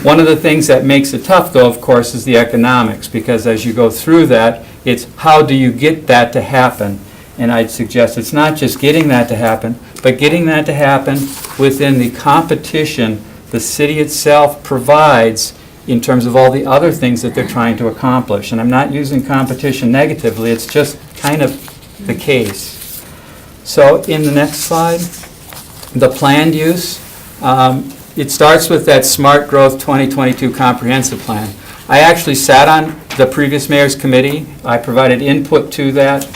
One of the things that makes it tough, though, of course, is the economics, because as you go through that, it's how do you get that to happen? And I'd suggest it's not just getting that to happen, but getting that to happen within the competition the city itself provides in terms of all the other things that they're trying to accomplish. And I'm not using competition negatively, it's just kind of the case. So in the next slide, the planned use, it starts with that Smart Growth 2022 Comprehensive Plan. I actually sat on the previous mayor's committee. I provided input to that.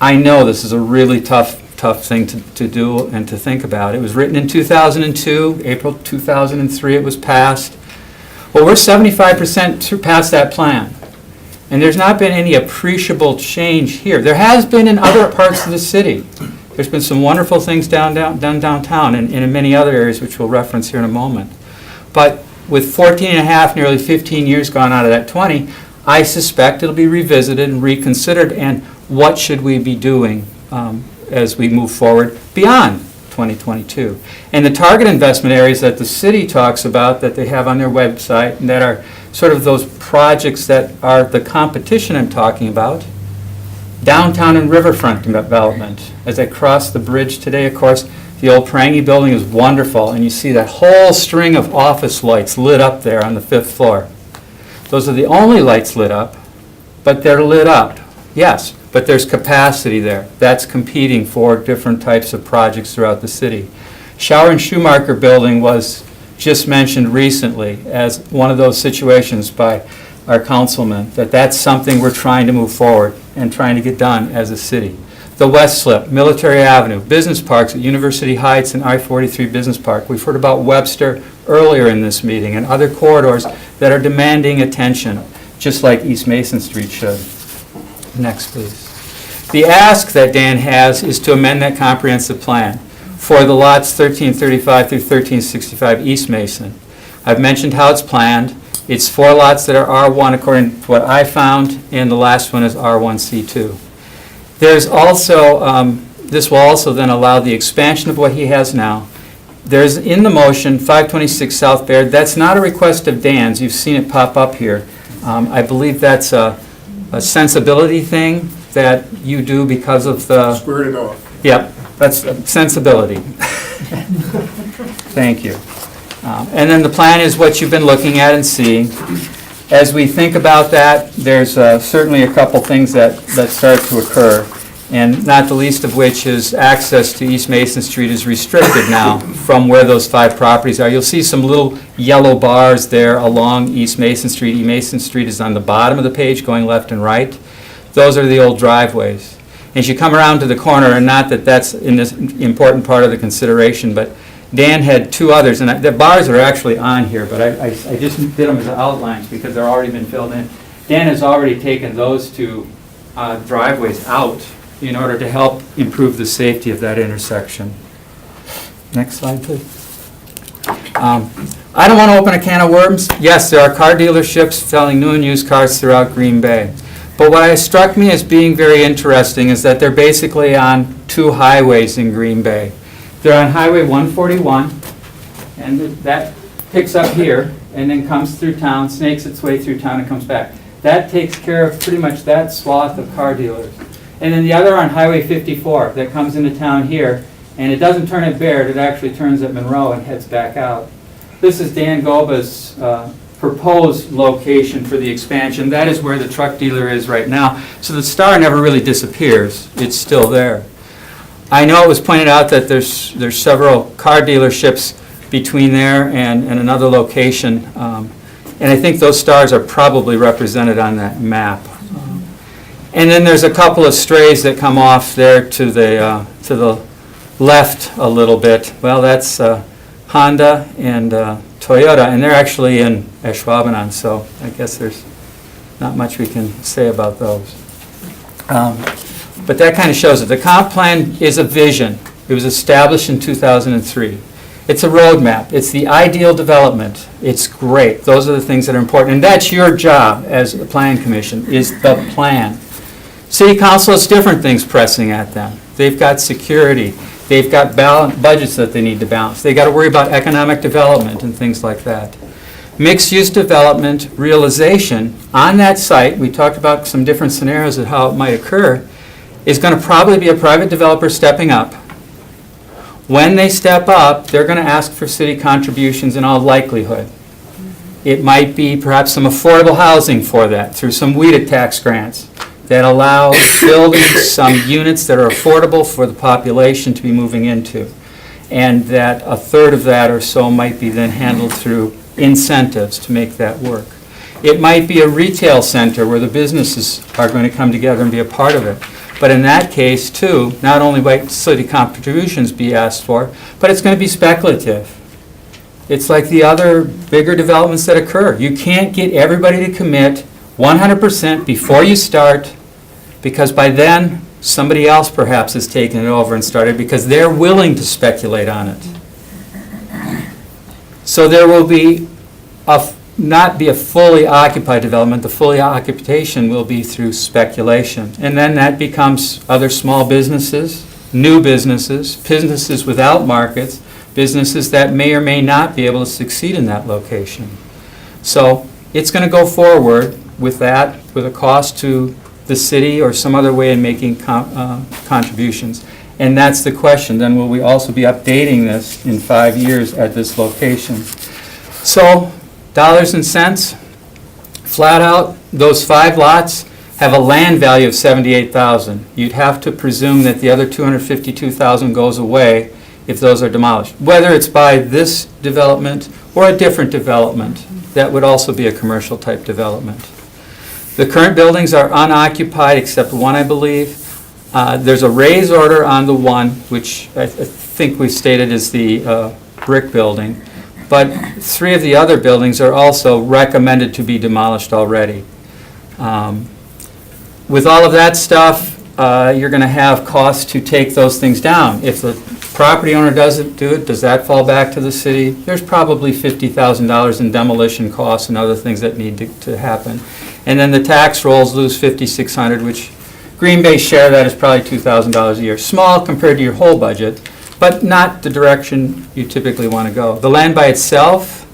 I know this is a really tough thing to do and to think about. It was written in 2002, April 2003 it was passed. Well, we're 75% past that plan. And there's not been any appreciable change here. There has been in other parts of the city. There's been some wonderful things done downtown and in many other areas, which we'll reference here in a moment. But with 14 and a half, nearly 15 years gone out of that 20, I suspect it'll be revisited and reconsidered, and what should we be doing as we move forward beyond 2022. And the target investment areas that the city talks about that they have on their website and that are sort of those projects that are the competition I'm talking about, downtown and riverfront development. As I cross the bridge today, of course, the old Prangy building is wonderful, and you see that whole string of office lights lit up there on the 5th floor. Those are the only lights lit up, but they're lit up, yes, but there's capacity there. That's competing for different types of projects throughout the city. Shower and Schumacher building was just mentioned recently as one of those situations by our councilman, that's something we're trying to move forward and trying to get done as a city. The West Slip, Military Avenue, business parks at University Heights and I-43 Business Park. We've heard about Webster earlier in this meeting and other corridors that are demanding attention, just like East Mason Street should. Next, please. The ask that Dan has is to amend that comprehensive plan for the lots 1335 through 1365 East Mason. I've mentioned how it's planned. It's 4 lots that are R1 according to what I found, and the last one is R1C2. There's also, this will also then allow the expansion of what he has now. There's in the motion 526 South Baird. That's not a request of Dan's. You've seen it pop up here. I believe that's a sensibility thing that you do because of the... Squared it off. Yep, that's sensibility. Thank you. And then the plan is what you've been looking at and seeing. As we think about that, there's certainly a couple things that start to occur. and not the least of which is access to East Mason Street is restricted now from where those 5 properties are. You'll see some little yellow bars there along East Mason Street. East Mason Street is on the bottom of the page going left and right. Those are the old driveways. As you come around to the corner, and not that that's in this important part of the consideration, but Dan had 2 others, and the bars are actually on here, but I just did them as outlines because they're already been filled in. Dan has already taken those 2 driveways out in order to help improve the safety of that intersection. Next slide, please. I don't want to open a can of worms. Yes, there are car dealerships selling new and used cars throughout Green Bay. But what struck me as being very interesting is that they're basically on 2 highways in Green Bay. They're on Highway 141, and that picks up here and then comes through town, snakes its way through town and comes back. That takes care of pretty much that swath of car dealers. And then the other on Highway 54 that comes into town here, and it doesn't turn at Baird, it actually turns at Monroe and heads back out. This is Dan Goba's proposed location for the expansion. That is where the truck dealer is right now. So the star never really disappears. It's still there. I know it was pointed out that there's several car dealerships between there and another location. And I think those stars are probably represented on that map. And then there's a couple of strays that come off there to the left a little bit. Well, that's Honda and Toyota, and they're actually in Ashwaubenon, so I guess there's not much we can say about those. But that kind of shows it. The comp plan is a vision. It was established in 2003. It's a roadmap. It's the ideal development. It's great. Those are the things that are important. And that's your job as the Planning Commission, is the plan. City Council has different things pressing at them. They've got security. They've got budgets that they need to balance. They've got to worry about economic development and things like that. Mixed-use development realization on that site, we talked about some different scenarios of how it might occur, is going to probably be a private developer stepping up. When they step up, they're going to ask for city contributions in all likelihood. It might be perhaps some affordable housing for that through some WHEDA tax grants that allow building some units that are affordable for the population to be moving into. And that a third of that or so might be then handled through incentives to make that work. It might be a retail center where the businesses are going to come together and be a part of it. But in that case, too, not only might city contributions be asked for, but it's going to be speculative. It's like the other bigger developments that occur. You can't get everybody to commit 100% before you start, because by then, somebody else perhaps has taken it over and started because they're willing to speculate on it. So there will be not be a fully occupied development. The fully occupation will be through speculation. And then that becomes other small businesses, new businesses, businesses without markets, businesses that may or may not be able to succeed in that location. So it's going to go forward with that, with a cost to the city or some other way in making contributions. And that's the question. Then will we also be updating this in 5 years at this location? So dollars and cents, flat out, those 5 lots have a land value of $78,000. You'd have to presume that the other $252,000 goes away if those are demolished, whether it's by this development or a different development that would also be a commercial type development. The current buildings are unoccupied except one, I believe. There's a raise order on the one, which I think we stated is the brick building. But 3 of the other buildings are also recommended to be demolished already. With all of that stuff, you're going to have costs to take those things down. If the property owner doesn't do it, does that fall back to the city? There's probably $50,000 in demolition costs and other things that need to happen. And then the tax rolls lose $5,600, which Green Bay's share of that is probably $2,000 a year. Small compared to your whole budget, but not the direction you typically want to go. The land by itself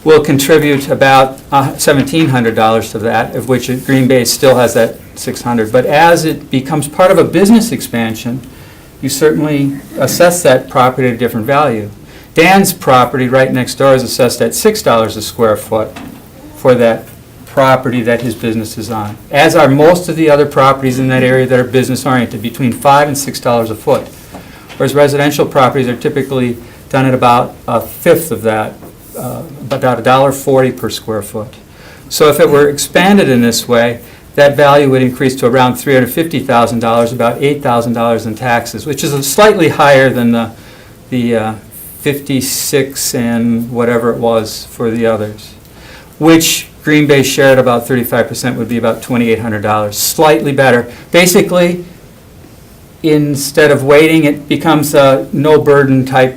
will contribute about $1,700 to that, of which Green Bay still has that $600. But as it becomes part of a business expansion, you certainly assess that property at a different value. Dan's property right next door is assessed at $6 a square foot for that property that his business is on, as are most of the other properties in that area that are business-oriented, between $5 and $6 a foot. Whereas residential properties are typically done at about a fifth of that, about $1.40 per square foot. So if it were expanded in this way, that value would increase to around $350,000, about $8,000 in taxes, which is slightly higher than the 56 and whatever it was for the others, which Green Bay shared about 35% would be about $2,800, slightly better. Basically, instead of waiting, it becomes a no-burden type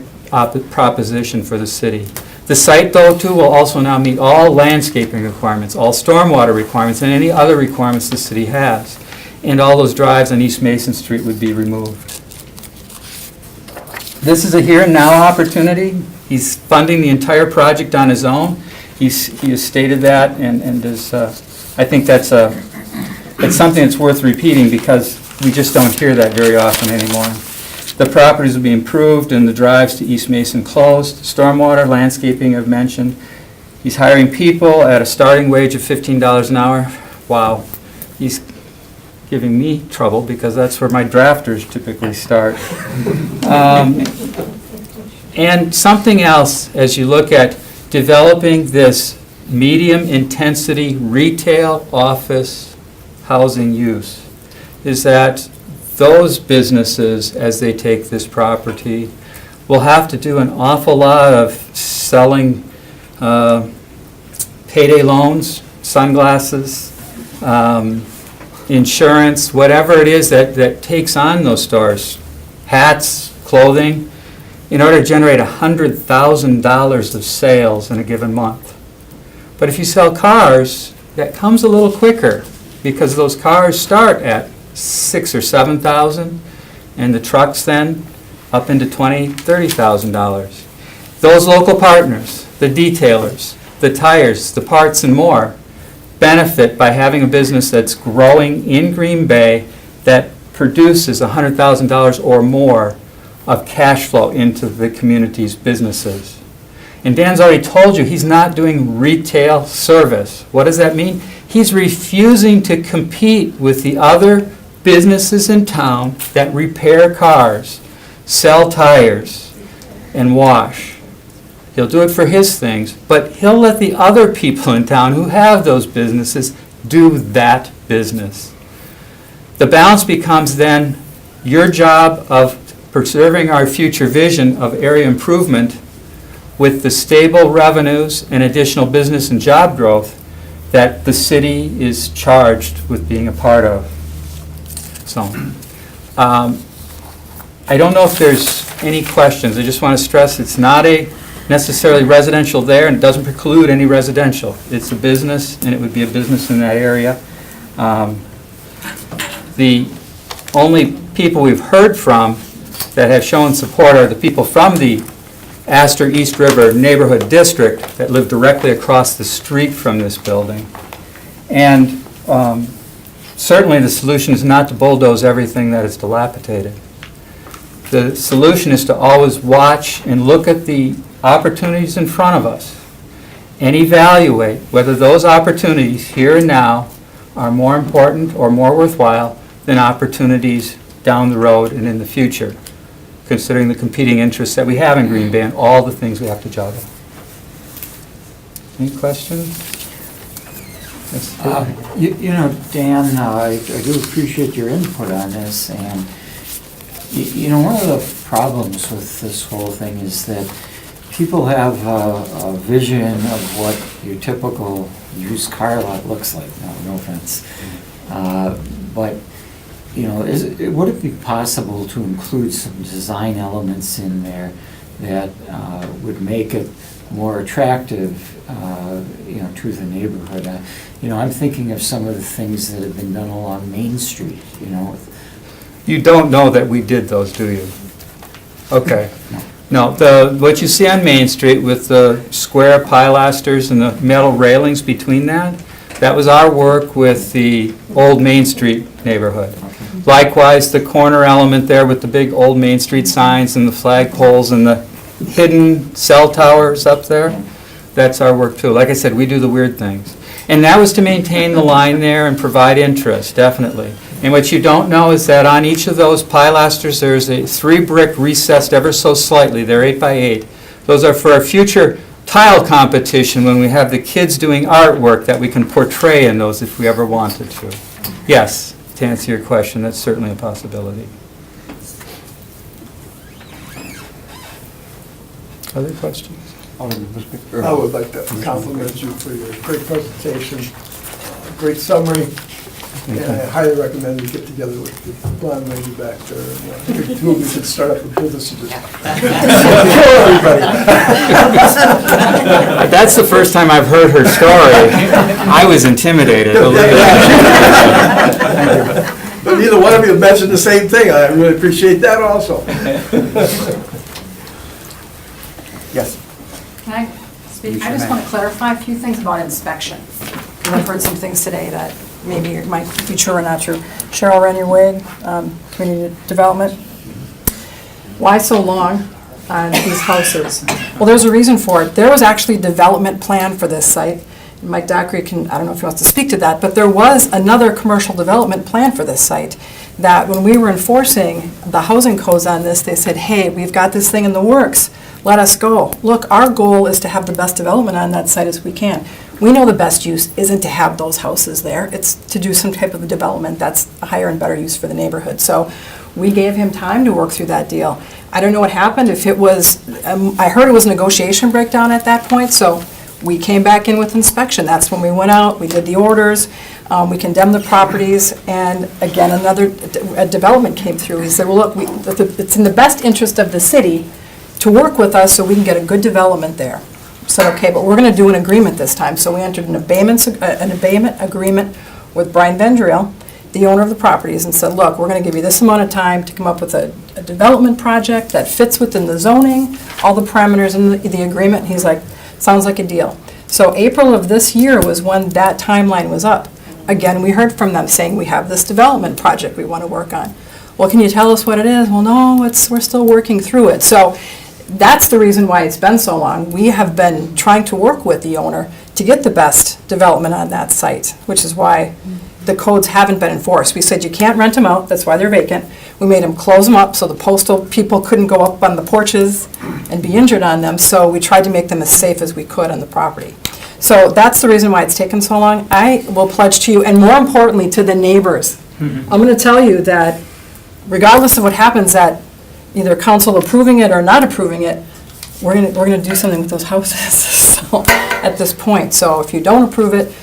proposition for the city. The site, though, too, will also now meet all landscaping requirements, all stormwater requirements, and any other requirements the city has. And all those drives on East Mason Street would be removed. This is a here and now opportunity. He's funding the entire project on his own. He has stated that, and is, I think it's something that's worth repeating because we just don't hear that very often anymore. The properties will be improved and the drives to East Mason closed. Stormwater, landscaping I've mentioned. He's hiring people at a starting wage of $15 an hour. Wow. He's giving me trouble because that's where my drafters typically start. And something else as you look at developing this medium intensity retail office housing use is that those businesses, as they take this property, will have to do an awful lot of selling payday loans, sunglasses, insurance, whatever it is that takes on those stores, hats, clothing, in order to generate $100,000 of sales in a given month. But if you sell cars, that comes a little quicker because those cars start at $6,000 or $7,000, and the trucks then up into $20,000, $30,000. Those local partners, the detailers, the tires, the parts, and more, benefit by having a business that's growing in Green Bay that produces $100,000 or more of cash flow into the community's businesses. And Dan's already told you he's not doing retail service. What does that mean? He's refusing to compete with the other businesses in town that repair cars, sell tires, and wash. He'll do it for his things, but he'll let the other people in town who have those businesses do that business. The balance becomes then your job of preserving our future vision of area improvement with the stable revenues and additional business and job growth that the city is charged with being a part of. So, I don't know if there's any questions. I just want to stress it's not a necessarily residential there, and it doesn't preclude any residential. It's a business, and it would be a business in that area. The only people we've heard from that have shown support are the people from the Astor East River Neighborhood District that live directly across the street from this building. And certainly the solution is not to bulldoze everything that is dilapidated. The solution is to always watch and look at the opportunities in front of us and evaluate whether those opportunities here and now are more important or more worthwhile than opportunities down the road and in the future, considering the competing interests that we have in Green Bay and all the things we have to juggle. Any questions? You know, Dan, I do appreciate your input on this, and you know, one of the problems with this whole thing is that people have a vision of what your typical used car lot looks like. No offense. But, you know, would it be possible to include some design elements in there that would make it more attractive, you know, to the neighborhood? You know, I'm thinking of some of the things that have been done along Main Street, you know. You don't know that we did those, do you? Okay. No, what you see on Main Street with the square pilasters and the metal railings between that was our work with the old Main Street neighborhood. Likewise, the corner element there with the big old Main Street signs and the flagpoles and the hidden cell towers up there, that's our work too. Like I said, we do the weird things. And that was to maintain the line there and provide interest, definitely. And what you don't know is that on each of those pilasters, there's a 3 brick recessed ever so slightly. They're 8 by 8. Those are for a future tile competition when we have the kids doing artwork that we can portray in those if we ever wanted to. Yes, to answer your question, that's certainly a possibility. Other questions? I would like to compliment you for your great presentation, great summary, and I highly recommend you get together with the blonde lady back there. And the two of you should start up a business and just kill everybody. That's the first time I've heard her story. I was intimidated, believe me. But neither one of you mentioned the same thing. I really appreciate that also. Yes. Can I speak? I just want to clarify a few things about inspection. Because I've heard some things today that maybe might be true or not true. Cheryl Rennie-Wade, Community Development. Why so long on these houses? Well, there's a reason for it. There was actually a development plan for this site. Mike Dockery can, I don't know if he wants to speak to that, but there was another commercial development plan for this site that when we were enforcing the housing codes on this, they said, hey, we've got this thing in the works. Let us go. Look, our goal is to have the best development on that site as we can. We know the best use isn't to have those houses there. It's to do some type of a development that's a higher and better use for the neighborhood. So we gave him time to work through that deal. I don't know what happened. If it was, I heard it was a negotiation breakdown at that point, so we came back in with inspection. That's when we went out, we did the orders, we condemned the properties, and again, another development came through. He said, well, look, it's in the best interest of the city to work with us so we can get a good development there. Said, okay, but we're going to do an agreement this time. So we entered an abatement agreement with Brian Vendriel, the owner of the properties, and said, look, we're going to give you this amount of time to come up with a development project that fits within the zoning, all the parameters in the agreement. He's like, sounds like a deal. So April of this year was when that timeline was up. Again, we heard from them saying, we have this development project we want to work on. Well, can you tell us what it is? Well, no, we're still working through it. So that's the reason why it's been so long. We have been trying to work with the owner to get the best development on that site, which is why the codes haven't been enforced. We said you can't rent them out, that's why they're vacant. We made them close them up so the postal people couldn't go up on the porches and be injured on them, so we tried to make them as safe as we could on the property. So that's the reason why it's taken so long. I will pledge to you, and more importantly, to the neighbors. I'm going to tell you that regardless of what happens at either council approving it or not approving it, we're going to do something with those houses so, at this point. So if you don't approve it,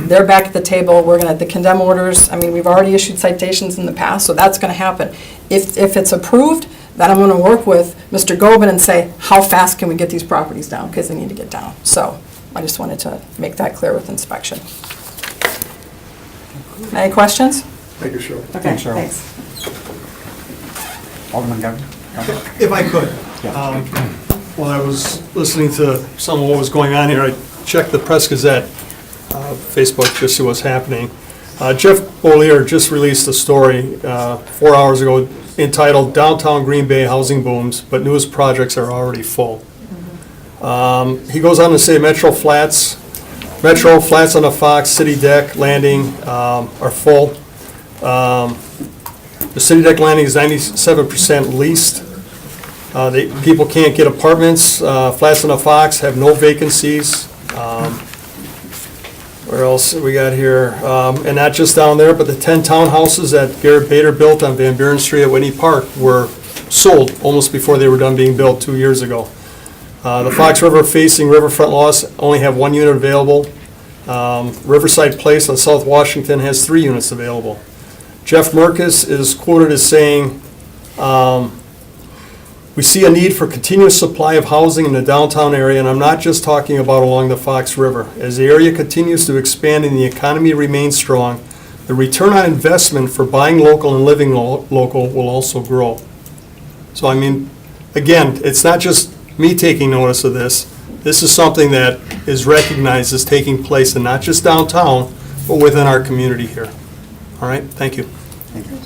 they're back at the table. We're going to condemn orders. I mean, we've already issued citations in the past, so that's going to happen. If it's approved, then I'm going to work with Mr. Gobin and say, how fast can we get these properties down? Because they need to get down. So I just wanted to make that clear with inspection. Any questions? Thank you, Cheryl. Okay, Thanks, Cheryl. thanks. Alderman Governor? If I could, while I was listening to some of what was going on here, I checked the Press Gazette, Facebook, just to see what's happening. Jeff Bollier just released a story 4 hours ago entitled "Downtown Green Bay Housing Booms, but Newest Projects Are Already Full." He goes on to say Metro Flats on the Fox, City Deck Landing are full. The City Deck Landing is 97% leased. People can't get apartments. Flats on the Fox have no vacancies. Where else we got here? And not just down there, but the 10 townhouses that Garrett Bader built on Van Buren Street at Whitney Park were sold almost before they were done being built 2 years ago. The Fox River facing Riverfront Lots only have 1 unit available. Riverside Place on South Washington has 3 units available. Jeff Merkes is quoted as saying, we see a need for continuous supply of housing in the downtown area, and I'm not just talking about along the Fox River. As the area continues to expand and the economy remains strong, the return on investment for buying local and living local will also grow. So I mean, again, it's not just me taking notice of this. This is something that is recognized as taking place in not just downtown, but within our community here. All right, thank you. Thank you.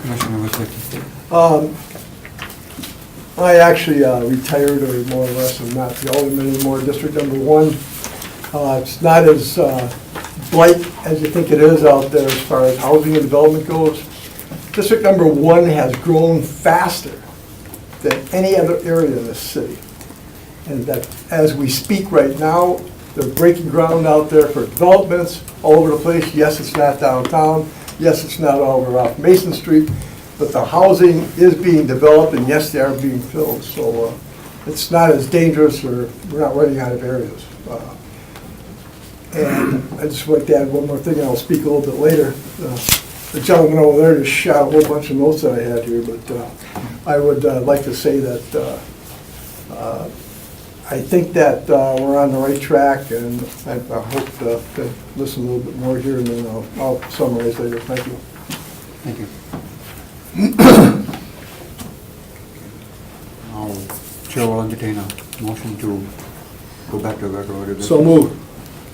Commissioner Wojcicki. I actually retired, or more or less, I'm not the alderman anymore, District Number 1. It's not as blight as you think it is out there as far as housing and development goes. District Number 1 has grown faster than any other area in this city. And that, as we speak right now, they're breaking ground out there for developments all over the place. Yes, it's not downtown. Yes, it's not all over off Mason Street. But the housing is being developed, and yes, they are being filled. So it's not as dangerous, or we're not running out of areas. And I just like to add one more thing, and I'll speak a little bit later. The gentleman over there just shot a whole bunch of notes that I had here, but I would like to say that I think that we're on the right track, and I hope to listen a little bit more here, and then I'll summarize later. Thank you. Thank you. Now, Chair will entertain a motion to go back to regular order. So moved.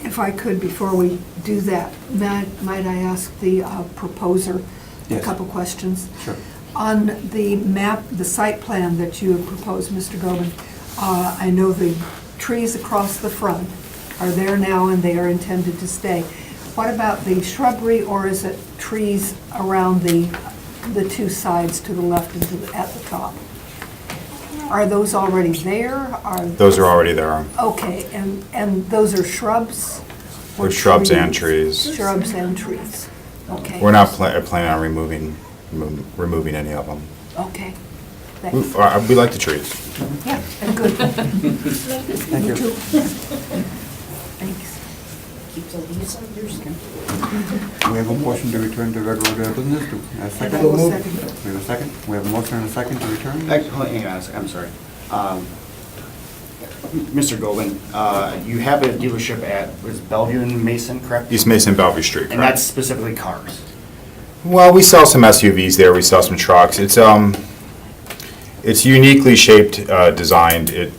If I could, before we do that, might I ask the proposer a Yes. couple questions? Sure. On the map, the site plan that you have proposed, Mr. Gobin, I know the trees across the front are there now and they are intended to stay. What about the shrubbery, or is it trees around the two sides, to the left and at the top? Are those already there? Those are already there. Okay, and those are shrubs? or With shrubs and trees. Shrubs and trees, okay. We're not planning on removing any of them. Okay, thanks. We like the trees. Yeah, they're good. Thank you. Me too. Thanks. Keep the leaves on your skin. We have a motion to return to regular order business. Do we have a second? And I will second. We have a second? We have a motion and a second to return? Hang on a second, I'm sorry. Mr. Golden, you have a dealership at, was Bellevue and Mason, correct? East Mason, Bellevue Street, And correct? that's specifically cars? Well, we sell some SUVs there, we sell some trucks. It's uniquely shaped, designed.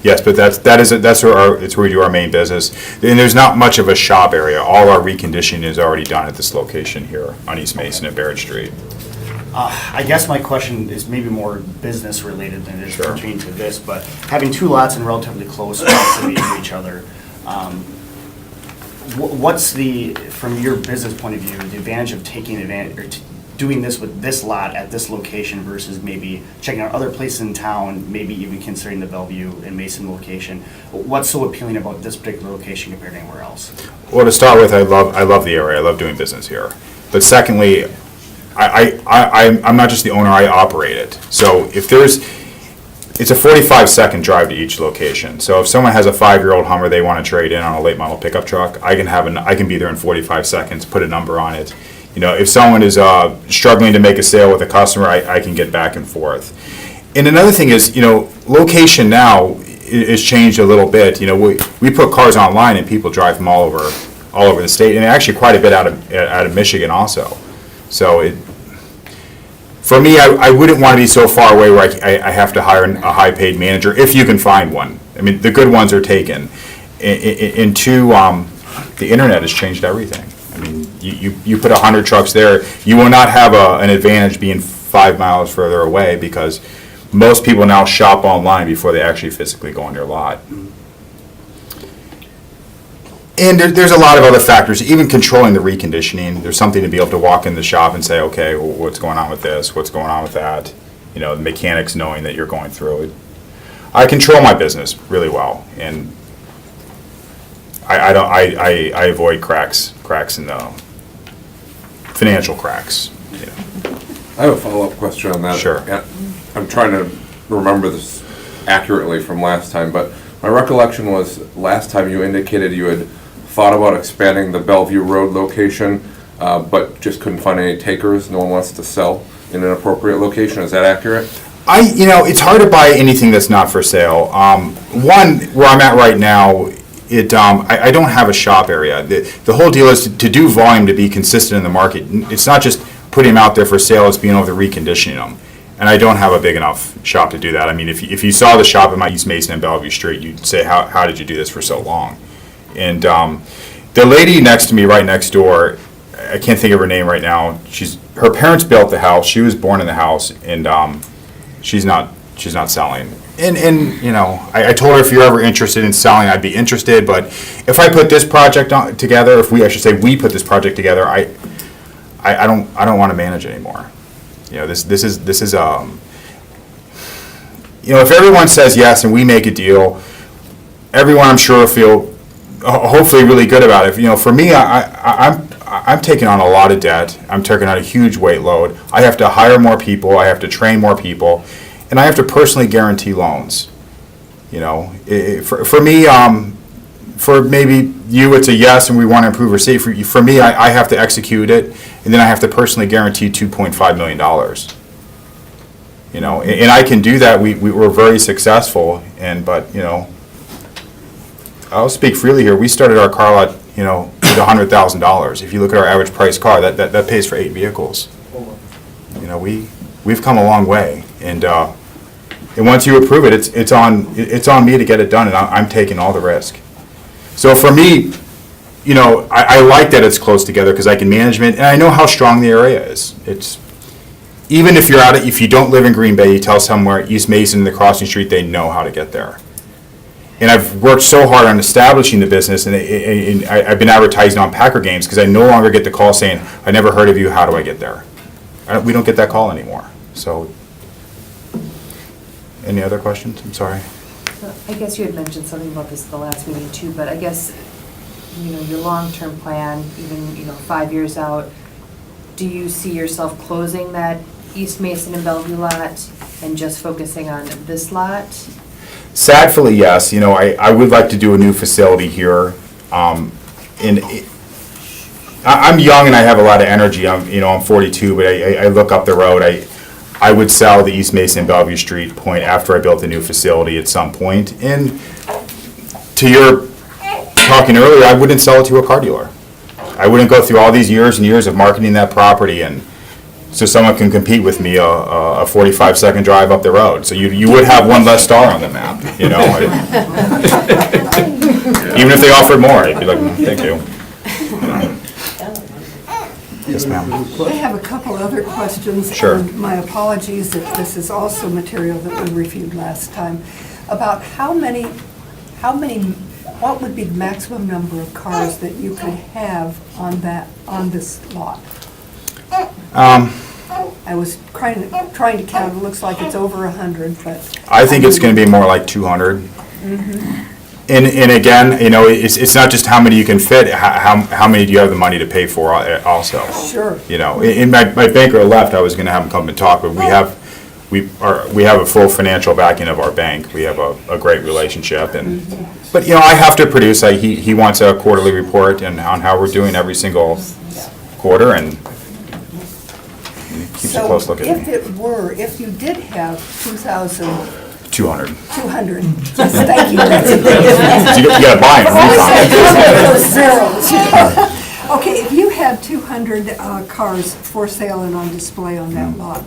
Yes, but that's where it's where we do our main business. And there's not much of a shop area. All our reconditioning is already done at this location here on East Mason at Barrett Street. I guess my question is maybe more business related than it is Sure. pertaining to this, but having two lots in relatively close proximity to each other, what's the, from your business point of view, the advantage of taking advantage, or doing this with this lot at this location versus maybe checking out other places in town, maybe even considering the Bellevue and Mason location? What's so appealing about this particular location compared to anywhere else? Well, to start with, I love the area. I love doing business here. But secondly, I'm not just the owner, I operate it. So if it's a 45-second drive to each location. So if someone has a 5-year-old Hummer they want to trade in on a late model pickup truck, I can be there in 45 seconds, put a number on it. You know, if someone is struggling to make a sale with a customer, I can get back and forth. And another thing is, you know, location now is changed a little bit. You know, we put cars online and people drive from all over the state, and actually quite a bit out of Michigan also. So for me, I wouldn't want to be so far away where I have to hire a high-paid manager, if you can find one. I mean, the good ones are taken. And two, the internet has changed everything. I mean, you put 100 trucks there, you will not have an advantage being 5 miles further away, because most people now shop online before they actually physically go on their lot. And there's a lot of other factors, even controlling the reconditioning. There's something to be able to walk in the shop and say, okay, well, what's going on with this? What's going on with that? You know, the mechanics knowing that you're going through it. I control my business really well, and I avoid cracks in the financial cracks. You know. I have a follow-up question on that. Sure. Yeah, I'm trying to remember this accurately from last time, but my recollection was last time you indicated you had thought about expanding the Bellevue Road location, but just couldn't find any takers. No one wants to sell in an appropriate location. Is that accurate? You know, it's hard to buy anything that's not for sale. One, where I'm at right now, I don't have a shop area. The whole deal is to do volume, to be consistent in the market. It's not just putting them out there for sale, it's being over the reconditioning them. And I don't have a big enough shop to do that. I mean, if you saw the shop in my East Mason and Bellevue Street, you'd say, how did you do this for so long? And the lady next to me, right next door, I can't think of her name right now. Her parents built the house. She was born in the house, and she's not selling. And, you know, I told her if you're ever interested in selling, I'd be interested, but if I put this project together, I should say we put this project together, I don't want to manage it anymore. You know, this is, you know, if everyone says yes and we make a deal, everyone I'm sure will feel hopefully really good about it. You know, for me, I'm taking on a lot of debt. I'm taking on a huge weight load. I have to hire more people. I have to train more people, and I have to personally guarantee loans. You know, for me, for maybe you, it's a yes, and we want to improve our safety. For me, I have to execute it, and then I have to personally guarantee $2.5 million. You know, and I can do that. We were very successful, but you know, I'll speak freely here. We started our car lot, you know, with $100,000. If you look at our average price car, that pays for 8 vehicles. You know, we've come a long way, and once you approve it, it's on me to get it done, and I'm taking all the risk. So for me, you know, I like that it's close together because I can manage it, and I know how strong the area is. It's even if if you don't live in Green Bay, you tell somewhere East Mason, the crossing street, they know how to get there. And I've worked so hard on establishing the business, and I've been advertising on Packer games because I no longer get the call saying, "I never heard of you. How do I get there?" We don't get that call anymore. So, any other questions? I'm sorry. I guess you had mentioned something about this at the last meeting too, but I guess, you know, your long-term plan, even, you know, 5 years out, do you see yourself closing that East Mason and Bellevue lot and just focusing on this lot? Sadly, yes. You know, I would like to do a new facility here. I'm young and I have a lot of energy. I'm 42, but I look up the road. I would sell the East Mason Bellevue Street point after I built a new facility at some point. And to your talking earlier, I wouldn't sell it to a car dealer. I wouldn't go through all these years and years of marketing that property and so someone can compete with me a 45-second drive up the road. So you would have one less star on the map, you know. Even if they offered more, I'd be like, thank you. Yes, ma'am. I have a couple other questions. Sure. And my apologies if this is also material that we reviewed last time. About what would be the maximum number of cars that you could have on this lot? I was trying to count. It looks like it's over 100, but I think it's going to be more like 200. Mm-hmm. And again, you know, it's not just how many you can fit. How many do you have the money to pay for also? Sure. You know, in my banker left, I was going to have him come and talk, but we have a full financial backing of our bank. We have a great relationship, and but you know, I have to produce. He wants a quarterly report and on how we're doing every single quarter, and keeps a close look at me. If you did have 2,000. 200. 200. Yes, thank you. That's a big difference. You got to buy them. Okay, if you had 200 cars for sale and on display on that lot,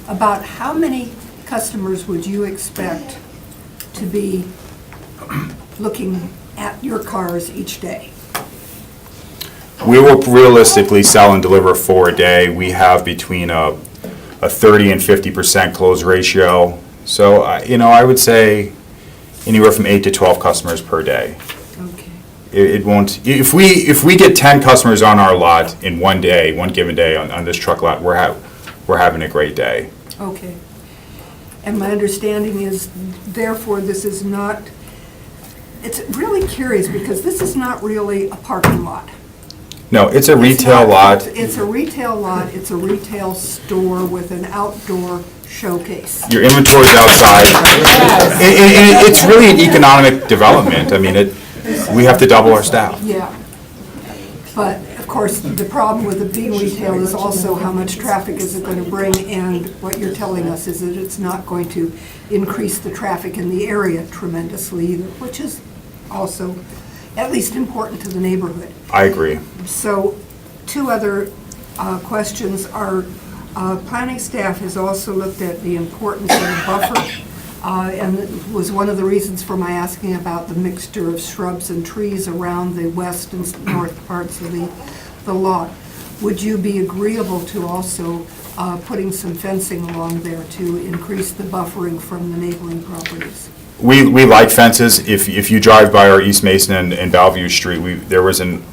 about how many customers would you expect to be looking at your cars each day? We will realistically sell and deliver 4 a day. We have between a 30 and 50% close ratio. So, you know, I would say anywhere from 8 to 12 customers per day. Okay. It won't, if we get 10 customers on our lot in one given day on this truck lot, we're having a great day. Okay. And my understanding is, therefore, this is not, it's really curious because this is not really a parking lot. No, it's a retail lot. It's a retail lot, it's a retail store with an outdoor showcase. Your inventory's outside. And it's really an economic development. I mean, we have to double our staff. Yeah. But, of course, the problem with it being retail is also how much traffic is it going to bring, and what you're telling us is that it's not going to increase the traffic in the area tremendously either, which is also at least important to the neighborhood. I agree. So, two other questions are, planning staff has also looked at the importance of a buffer, and it was one of the reasons for my asking about the mixture of shrubs and trees around the west and north parts of the lot. Would you be agreeable to also putting some fencing along there to increase the buffering from the neighboring properties. We like fences. If you drive by our East Mason and Bellevue Street, there was an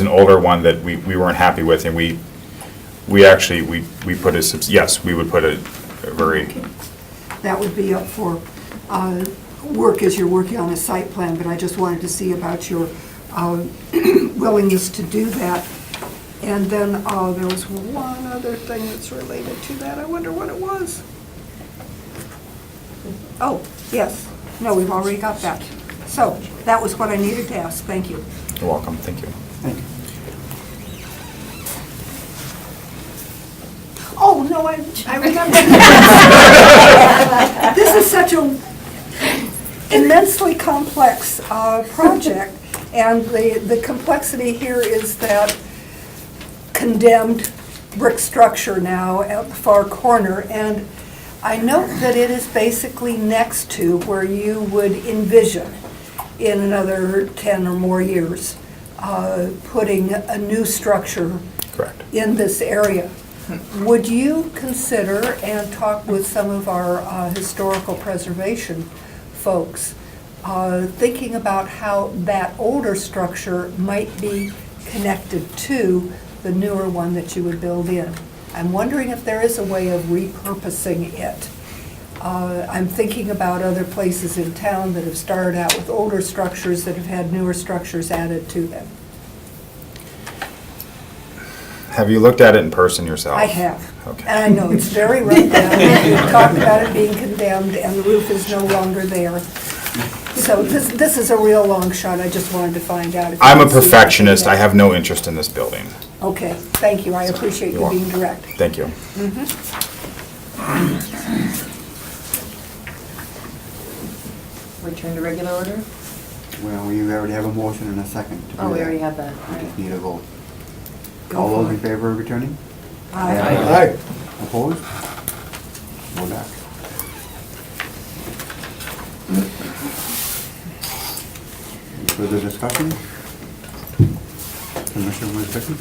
older one that we weren't happy with, and we put yes, we would put a very. That would be up for work as you're working on a site plan, but I just wanted to see about your willingness to do that. And then there was one other thing that's related to that. I wonder what it was. Oh, yes. No, we've already got that. So that was what I needed to ask. Thank you. You're welcome. Thank you. Thank you. Oh, no, I remember. This is such a immensely complex project, and the complexity here is that condemned brick structure now at the far corner, and I note that it is basically next to where you would envision in another 10 or more years putting a new structure Correct. in this area. Would you consider and talk with some of our historical preservation folks, thinking about how that older structure might be connected to the newer one that you would build in? I'm wondering if there is a way of repurposing it. I'm thinking about other places in town that have started out with older structures that have had newer structures added to them. Have you looked at it in person yourself? I have. Okay. And I know it's very run down. We've talked about it being condemned and the roof is no longer there. So this is a real long shot. I just wanted to find out. If you I'm a can see anything perfectionist. there. I have no interest in this building. Okay, thank you. I appreciate you You're being welcome. direct. Thank you. Return to regular order? Well, we already have a motion and a second to do Oh, we that. already have that. We just need a vote. Go All for those in it. favor of returning? Aye. Aye. Opposed? Go back. Any further discussion? Commissioner Whitson?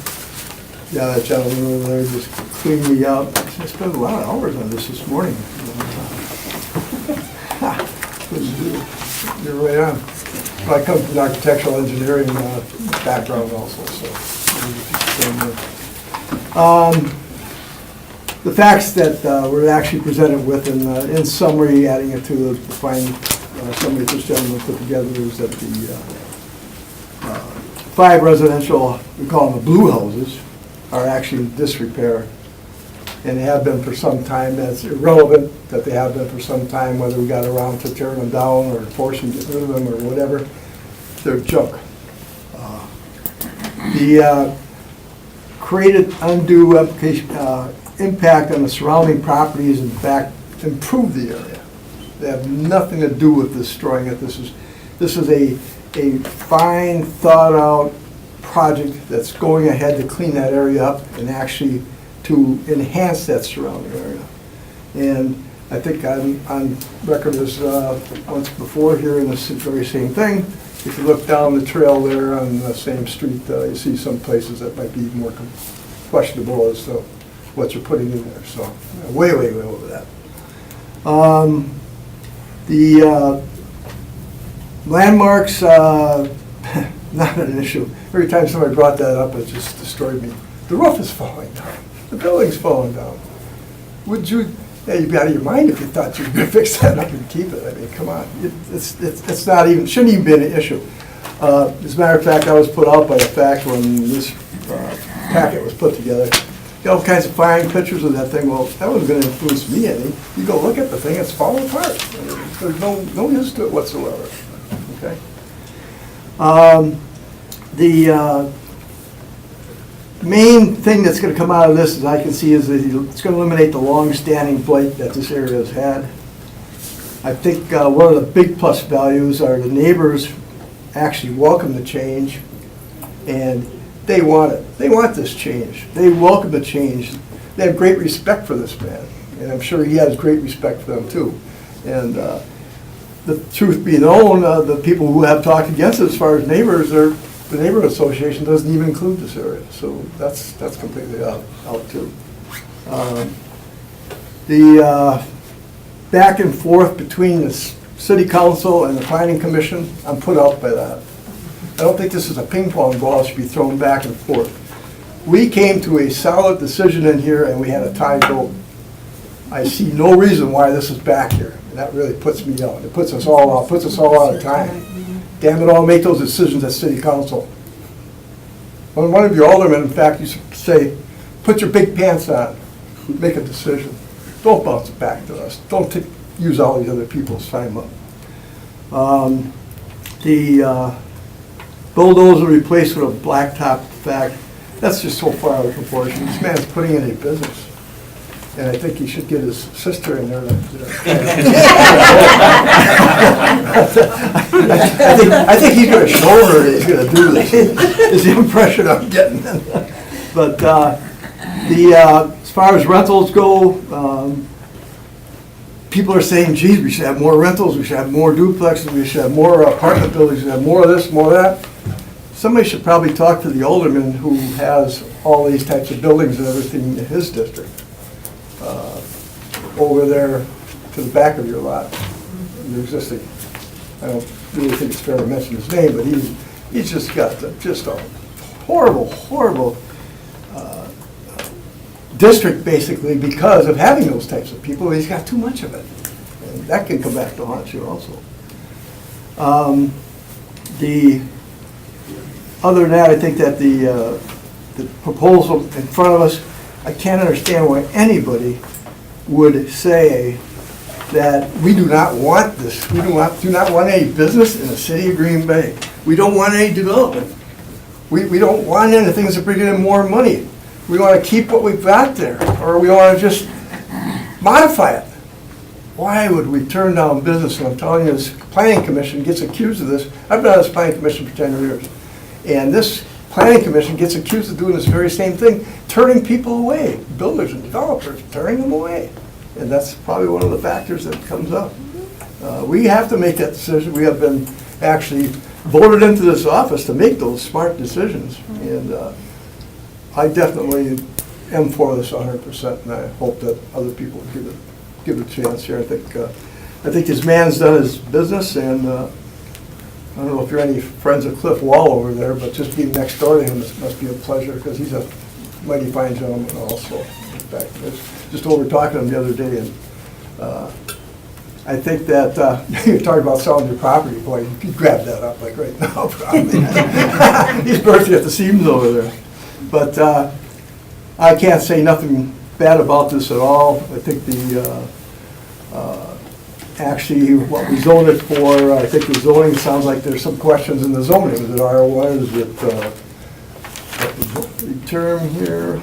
Yeah, that gentleman over there just cleaned me up. I spent a lot of hours on this morning. You're right on. I come from architectural engineering background also, so. The facts that we're actually presented with, in summary, adding it to the fine summary this gentleman put together, is that the 5 residential, we call them the blue houses, are actually in disrepair, and they have been for some time. That's irrelevant that they have been for some time, whether we got around to tearing them down or forcing getting rid of them or whatever. They're junk. The created undue impact on the surrounding properties, in fact, improve the area. They have nothing to do with destroying it. This is a fine, thought-out project that's going ahead to clean that area up and actually to enhance that surrounding area. And I think I'm on record as once before hearing this very same thing. If you look down the trail there on the same street, you see some places that might be more questionable as to what you're putting in there. So way, way, way over that. The landmarks, not an issue. Every time somebody brought that up, it just destroyed me. The roof is falling down. The building's falling down. Would you, you'd be out of your mind if you thought you were going to fix that up and keep it. I mean, come on. It's not even, shouldn't even be an issue. As a matter of fact, I was put out by the fact when this packet was put together. You got all kinds of fine pictures of that thing. Well, that wasn't going to influence me any. You go look at the thing, it's falling apart. There's no use to it whatsoever. Okay. The main thing that's going to come out of this, as I can see, is that it's going to eliminate the long-standing blight that this area has had. I think one of the big plus values are the neighbors actually welcome the change, and they want it. They want this change. They welcome the change. They have great respect for this man, and I'm sure he has great respect for them too. And the truth be known, the people who have talked against it as far as neighbors, the neighborhood association doesn't even include this area, so that's completely out too. The back and forth between the city council and the planning commission, I'm put out by that. I don't think this is a ping pong ball that should be thrown back and forth. We came to a solid decision in here and we had a tie vote. I see no reason why this is back here, and that really puts me out. It puts us all out of time. Damn it all, make those decisions at city council. When one of your aldermen, in fact, used to say, put your big pants on, make a decision. Don't bounce it back to us. Don't use all these other people's time up. The bulldozer replaced with a blacktop fact, that's just so far out of proportion. This man's putting in a business. And I think he should get his sister in there. I think he's going to show her that he's going to do this, is the impression I'm getting. But as far as rentals go, people are saying, geez, we should have more rentals, we should have more duplexes, we should have more apartment buildings, we should have more of this, more of that. Somebody should probably talk to the alderman who has all these types of buildings and everything in his district. Over there to the back of your lot, the existing. I don't really think it's fair to mention his name, but he's just got just a horrible district basically because of having those types of people. He's got too much of it, and that can come back to haunt you also. Other than that, I think that the proposal in front of us, I can't understand why anybody would say that we do not want this. We do not want any business in the city of Green Bay. We don't want any development. We don't want anything that's bringing in more money. We want to keep what we've got there, or we want to just modify it. Why would we turn down business? And I'm telling you, this planning commission gets accused of this. I've been on this planning commission for 10 years. And this planning commission gets accused of doing this very same thing, turning people away, builders and developers, turning them away. And that's probably one of the factors that comes up. We have to make that decision. We have been actually voted into this office to make those smart decisions. And I definitely am for this 100%, and I hope that other people give it a chance here. I think this man's done his business, and I don't know if you're any friends of Cliff Wall over there, but just being next door to him must be a pleasure, because he's a mighty fine gentleman also. In fact, I was just over talking to him the other day, and I think that you're talking about selling your property. Boy, you could grab that up like right now, probably. He's bursting at the seams over there. But I can't say nothing bad about this at all. I think actually, what we zoned it for, I think the zoning sounds like there's some questions in the zoning. Is it R1? Is it, the term here?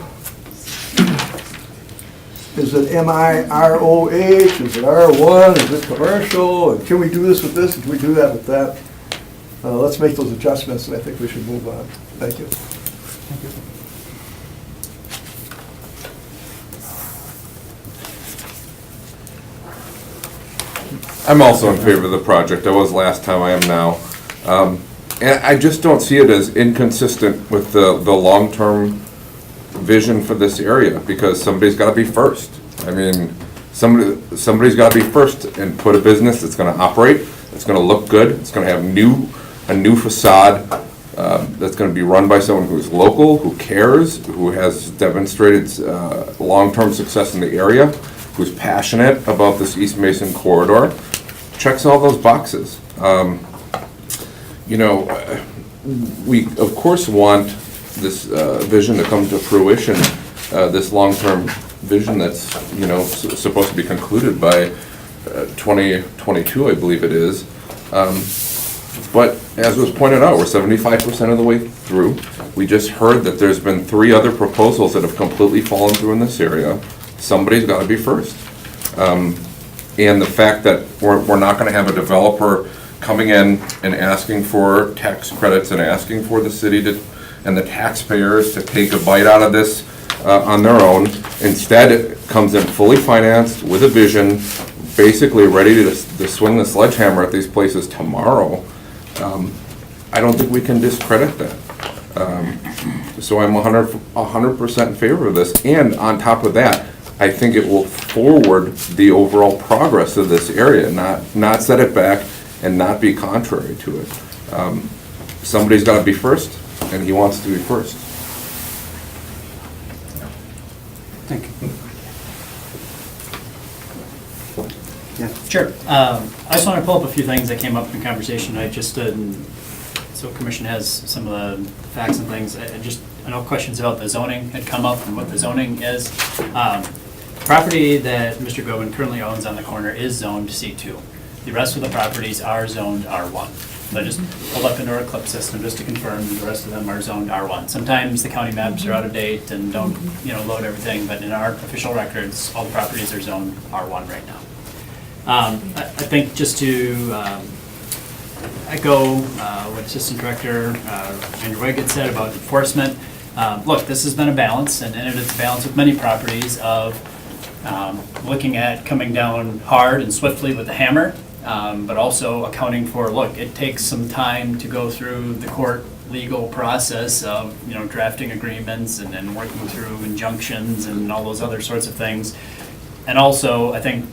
Is it MIROH? Is it R1? Is it commercial? And can we do this with this? And can we do that with that? Let's make those adjustments, and I think we should move on. Thank you. Thank you. I'm also in favor of the project. I was last time, I am now. And I just don't see it as inconsistent with the long-term vision for this area, because somebody's got to be first. I mean, somebody's got to be first and put a business that's going to operate, that's going to look good, it's going to have a new facade, that's going to be run by someone who's local, who cares, who has demonstrated long-term success in the area, who's passionate about this East Mason corridor. Checks all those boxes. We of course want this vision to come to fruition, this long-term vision that's supposed to be concluded by 2022, I believe it is. But as was pointed out, we're 75% of the way through. We just heard that there's been 3 other proposals that have completely fallen through in this area. Somebody's got to be first. And the fact that we're not going to have a developer coming in and asking for tax credits and asking for the city and the taxpayers to take a bite out of this on their own. Instead, it comes in fully financed with a vision, basically ready to swing the sledgehammer at these places tomorrow. I don't think we can discredit that. So I'm 100% in favor of this. And on top of that, I think it will forward the overall progress of this area, not set it back and not be contrary to it. Somebody's got to be first, and he wants to be first. Thank you. Sure. I just want to pull up a few things that came up in conversation. I just so Commission has some of the facts and things. I know questions about the zoning had come up and what the zoning is. Property that Mr. Gobin currently owns on the corner is zoned C2. The rest of the properties are zoned R1. So I just pulled up into our CLIP system just to confirm the rest of them are zoned R1. Sometimes the county maps are out of date and don't, load everything, but in our official records, all the properties are zoned R1 right now. I think just to echo what Assistant Director Andrew Wigg had said about enforcement, look, this has been a balance, and it's a balance with many properties of looking at coming down hard and swiftly with the hammer, but also accounting for, look, it takes some time to go through the court legal process of, drafting agreements and then working through injunctions and all those other sorts of things. And also, I think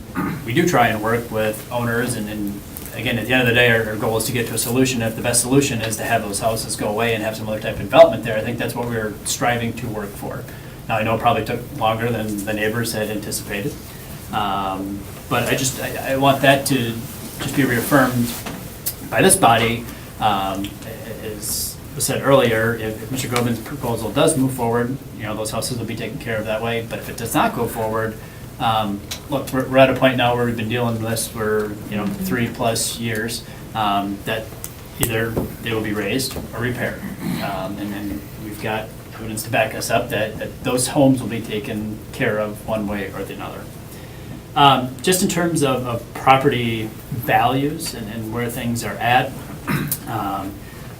we do try and work with owners, and again, at the end of the day, our goal is to get to a solution. If the best solution is to have those houses go away and have some other type of development there, I think that's what we're striving to work for. Now, I know it probably took longer than the neighbors had anticipated, but I want that to just be reaffirmed by this body. As was said earlier, if Mr. Gobin's proposal does move forward, those houses will be taken care of that way. But if it does not go forward, look, we're at a point now where we've been dealing with this for 3+ years, that either they will be raised or repaired, and we've got evidence to back us up that those homes will be taken care of one way or the other. Just in terms of property values and where things are at,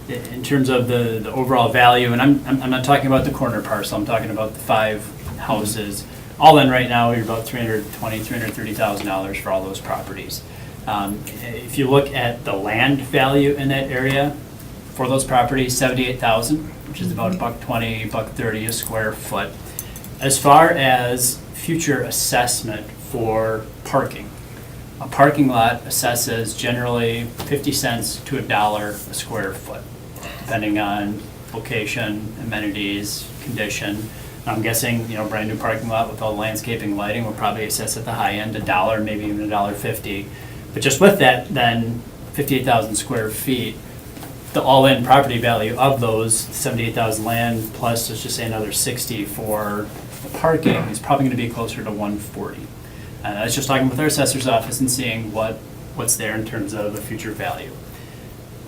in terms of the overall value, and I'm not talking about the corner parcel, I'm talking about the 5 houses. All in right now, you're about $320,000, $330,000 for all those properties. If you look at the land value in that area for those properties, $78,000, which is about $120, $130 a square foot. As far as future assessment for parking, a parking lot assesses generally 50 cents to $1 a square foot, depending on location, amenities, condition. I'm guessing, brand new parking lot with all the landscaping, lighting will probably assess at the high end $1, maybe even $1.50. But just with that, then 58,000 square feet, the all-in property value of those 78,000 land plus, let's just say another 60 for the parking is probably going to be closer to 140. I was just talking with our assessor's office and seeing what's there in terms of the future value.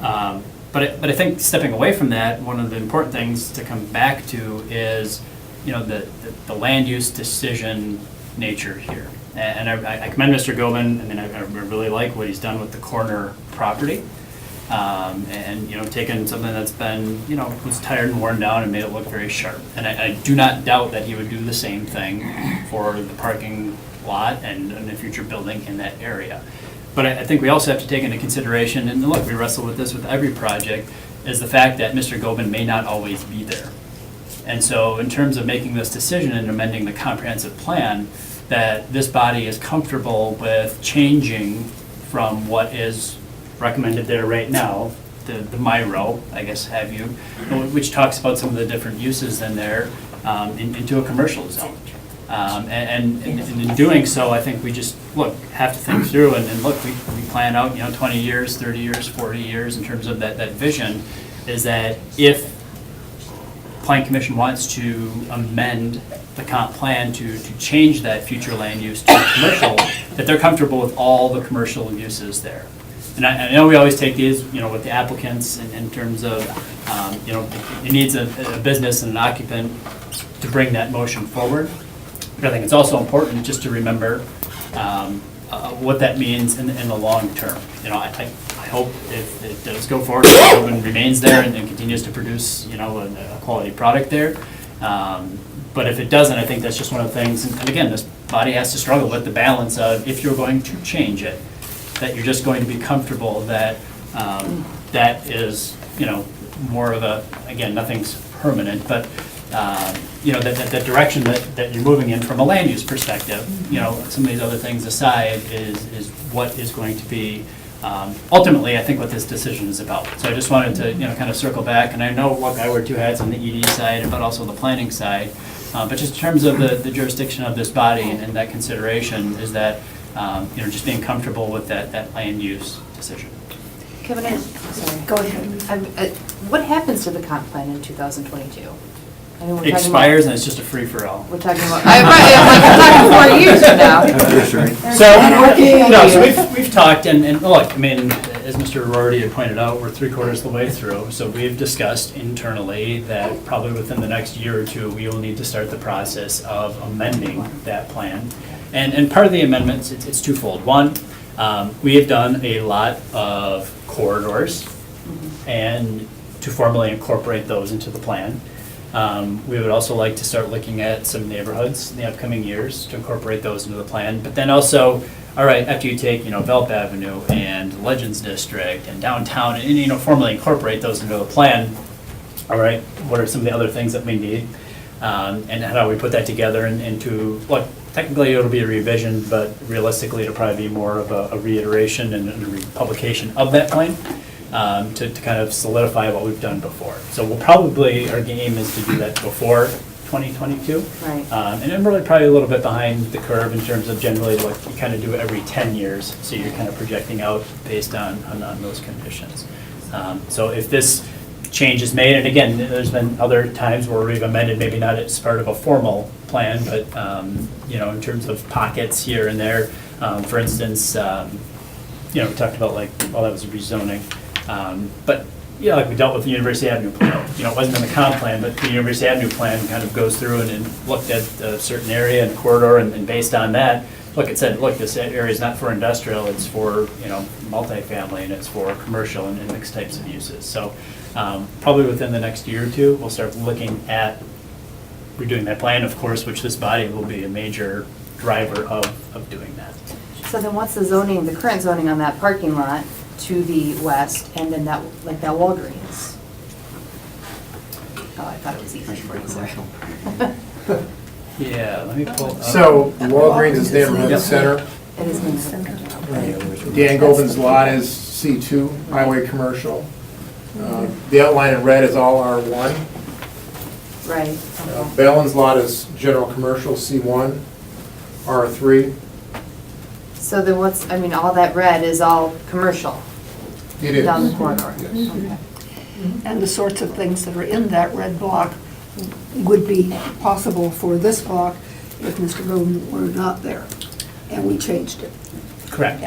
But I think stepping away from that, one of the important things to come back to is the land use decision nature here. And I commend Mr. Gobin. I mean, I really like what he's done with the corner property. And taken something that's been, was tired and worn down and made it look very sharp. And I do not doubt that he would do the same thing for the parking lot and the future building in that area. But I think we also have to take into consideration, and look, we wrestle with this with every project, is the fact that Mr. Gobin may not always be there. And so in terms of making this decision and amending the comprehensive plan, that this body is comfortable with changing from what is recommended there right now, the MIRO, I guess, which talks about some of the different uses in there, into a commercial zone. And in doing so, I think we just, have to think through and look, we plan out, 20 years, 30 years, 40 years in terms of that vision, is that if Plan Commission wants to amend the comp plan to change that future land use to commercial, that they're comfortable with all the commercial uses there. And I know we always take these, with the applicants in terms of, it needs a business and an occupant to bring that motion forward. But I think it's also important just to remember what that means in the long term. I hope if it does go forward, and remains there and continues to produce, a quality product there. But if it doesn't, I think that's just one of the things, and again, this body has to struggle with the balance of, if you're going to change it, that you're just going to be comfortable that that is, more of a, again, nothing's permanent, but that direction that you're moving in from a land use perspective, some of these other things aside, is what is going to be ultimately, I think, what this decision is about. So I just wanted to, kind of circle back, and I know, look, I wear two hats on the ED side, but also the planning side. But just in terms of the jurisdiction of this body and that consideration is that, just being comfortable with that land use decision. Kevin, sorry. Go ahead. What happens to the comp plan in 2022? I mean, we're It talking expires about- and it's just a free-for-all. We're talking about, I'm talking 4 years from now. So we've talked, and look, I mean, as Mr. Rorty had pointed out, we're 3/4 of the way through, so we've discussed internally that probably within the next year or two, we will need to start the process of amending that plan. And part of the amendments, it's twofold. One, we have done a lot of corridors, and to formally incorporate those into the plan. We would also like to start looking at some neighborhoods in the upcoming years to incorporate those into the plan. But then also, all right, after you take, Velp Avenue and Legends District and downtown and, formally incorporate those into the plan, all right, what are some of the other things that we need? And how do we put that together into, look, technically it'll be a revision, but realistically it'll probably be more of a reiteration and a republication of that plan. To kind of solidify what we've done before. So we'll probably, our game is to do that before 2022. Right. And then really probably a little bit behind the curve in terms of generally what you kind of do every 10 years. So you're kind of projecting out based on those conditions. So if this change is made, and again, there's been other times where we've amended, maybe not as part of a formal plan, but in terms of pockets here and there. For instance, we talked about that was rezoning. But, like we dealt with the University Avenue plan. It wasn't in the comp plan, but the University Avenue plan kind of goes through and looked at a certain area and corridor, and based on that, it said, this area is not for industrial, it's for, multifamily, and it's for commercial and mixed types of uses. So probably within the next year or two, we'll start looking at redoing that plan, of course, which this body will be a major driver of doing that. So then what's the zoning, the current zoning on that parking lot to the west, and then that Walgreens? Oh, I thought it was easy for you, sorry. Yeah, let me pull up. So Walgreens is neighborhood center. It is in the center. Dan Govin's lot is C2, highway commercial. The outline in red is all R1. Right. Ballin's lot is general commercial, C1, R3. So then all that red is all commercial? It is. Down the corridor? Yes. Okay. And the sorts of things that are in that red block would be possible for this block if Mr. Bowden were not there, and we changed it. Correct.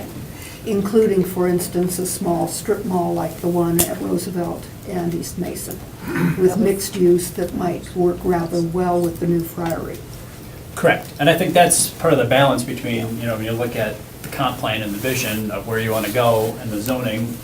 Including, for instance, a small strip mall like the one at Roosevelt and East Mason, with mixed use that might work rather well with the new Friary. Correct. And I think that's part of the balance between, when you look at the comp plan and the vision of where you want to go and the zoning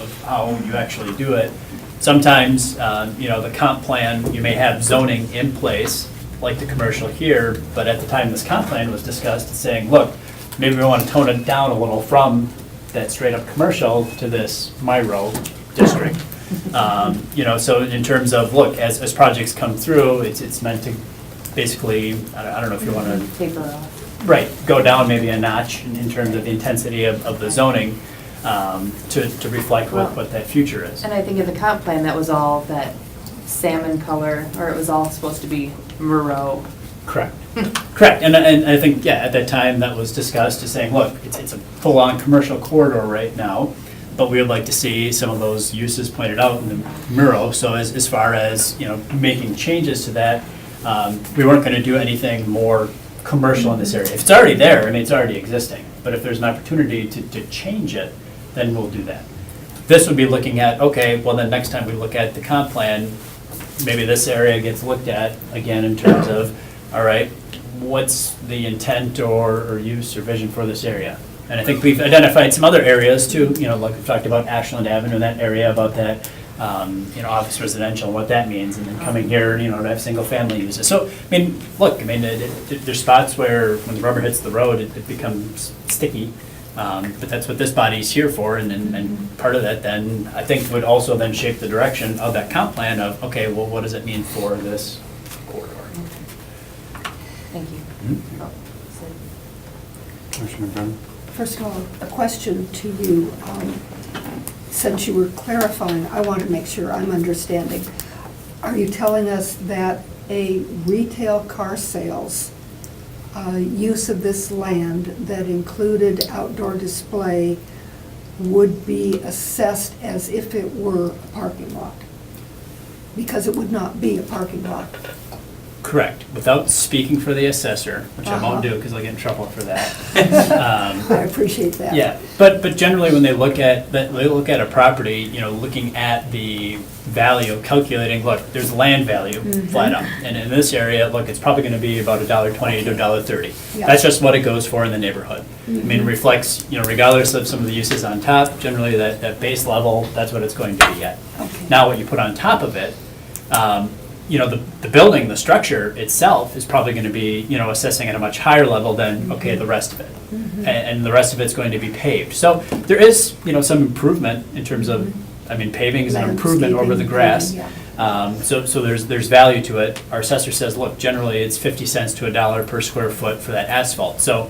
of how you actually do it. Sometimes, the comp plan, you may have zoning in place, like the commercial here, but at the time this comp plan was discussed, it's saying, look, maybe we want to tone it down a little from that straight up commercial to this MIRO district. So in terms of, look, as projects come through, it's meant to basically, I don't know if you want to. Taper off. Right, go down maybe a notch in terms of the intensity of the zoning to reflect what that future is. And I think in the comp plan, that was all that salmon color, or it was all supposed to be Murrow. Correct. Correct, and I think, at that time, that was discussed as saying, look, it's a full-on commercial corridor right now, but we would like to see some of those uses pointed out in the Murrow. So as far as, making changes to that, we weren't going to do anything more commercial in this area. If it's already there, it's already existing. But if there's an opportunity to change it, then we'll do that. This would be looking at, okay, well then next time we look at the comp plan, maybe this area gets looked at again in terms of, all right, what's the intent or use or vision for this area? And I think we've identified some other areas too, like we've talked about Ashland Avenue, that area, about that office residential and what that means, and then coming here, to have single family uses. So, look, there's spots where when the rubber hits the road, it becomes sticky. But that's what this body's here for, and part of that then, I think, would also then shape the direction of that comp plan of, okay, well, what does it mean for this Thank you. Commissioner Brennan? First of all, a question to you. Since you were clarifying, I want to make sure I'm understanding. Are you telling us that a retail car sales use of this land that included outdoor display would be assessed as if it were a parking lot? Because it would not be a parking lot. Correct. Without speaking for the assessor, which I won't do because I'll get in trouble for that. I appreciate that. Yeah, but generally when they look at a property, you know, looking at the value, calculating, look, there's land value flat out, and in this area, look, it's probably going to be about $1.20 to $1.30. Yeah. That's just what it goes for in the neighborhood. I mean, it reflects, you know, regardless of some of the uses on top, generally that base level, that's what it's going to be at. Okay. Now, what you put on top of it, you know, the building, the structure itself is probably going to be, you know, assessing at a much higher level than, okay, the rest of it. And the rest of it's going to be paved. So there is, you know, some improvement in terms of, I mean, paving is an improvement over the grass. So there's value to it. Our assessor says, look, generally it's 50 cents to $1 per square foot for that asphalt. So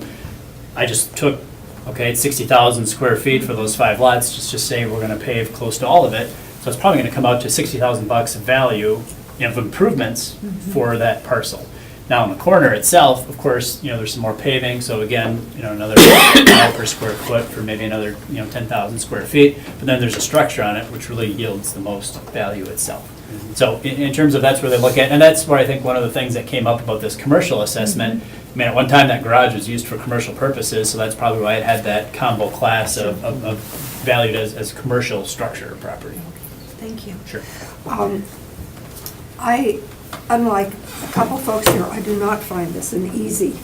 I just took, okay, it's 60,000 square feet for those 5 lots, just say we're going to pave close to all of it. So it's probably going to come out to $60,000 of value, you know, of improvements for that parcel. Now, in the corner itself, of course, you know, there's some more paving, so again, you know, another $1 per square foot for maybe another, you know, 10,000 square feet, but then there's a structure on it which really yields the most value itself. So in terms of that's where they look at, and that's where I think one of the things that came up about this commercial assessment, I mean, at one time that garage was used for commercial purposes, so that's probably why it had that combo class of valued as commercial structure property. Thank you. Sure. Unlike a couple folks here, I do not find this an easy,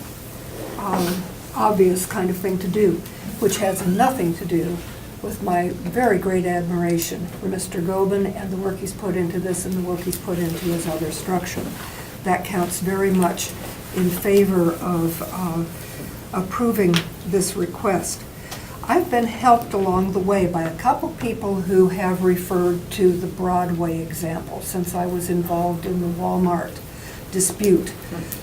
obvious kind of thing to do, which has nothing to do with my very great admiration for Mr. Gobin and the work he's put into this and the work he's put into his other structure. That counts very much in favor of approving this request. I've been helped along the way by a couple people who have referred to the Broadway example since I was involved in the Walmart dispute.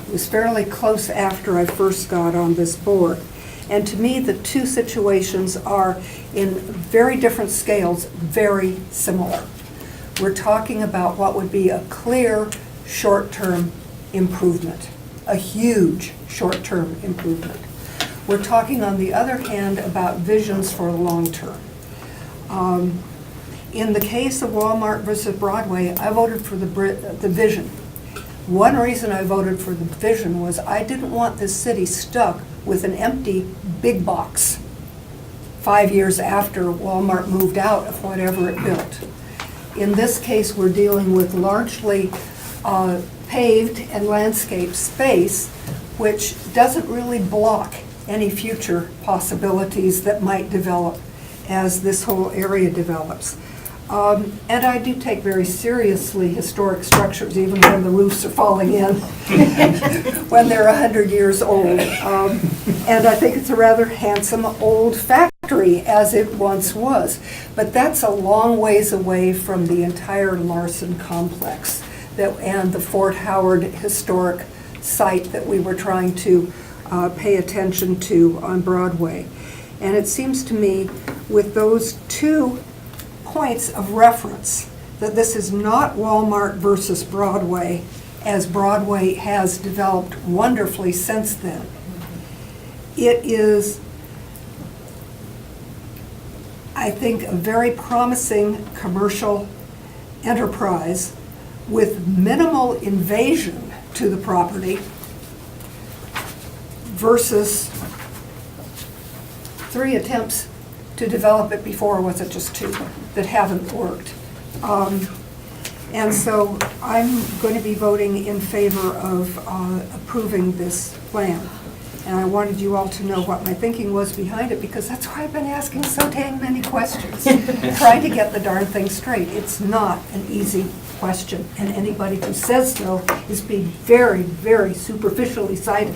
It was fairly close after I first got on this board. And to me, the two situations are in very different scales, very similar. We're talking about what would be a clear short-term improvement, a huge short-term improvement. We're talking, on the other hand, about visions for the long term. In the case of Walmart versus Broadway, I voted for the vision. One reason I voted for the vision was I didn't want this city stuck with an empty big box 5 years after Walmart moved out of whatever it built. In this case, we're dealing with largely paved and landscaped space, which doesn't really block any future possibilities that might develop as this whole area develops. And I do take very seriously historic structures, even when the roofs are falling in, when they're 100 years old. And I think it's a rather handsome old factory, as it once was. But that's a long ways away from the entire Larson complex and the Fort Howard historic site that we were trying to pay attention to on Broadway. And it seems to me, with those two points of reference, that this is not Walmart versus Broadway, as Broadway has developed wonderfully since then. It is, I think, a very promising commercial enterprise with minimal invasion to the property versus 3 attempts to develop it before, or was it just 2, that haven't worked. And so I'm going to be voting in favor of approving this plan. And I wanted you all to know what my thinking was behind it, because that's why I've been asking so dang many questions, trying to get the darn thing straight. It's not an easy question, and anybody who says so is being very, very superficially cited.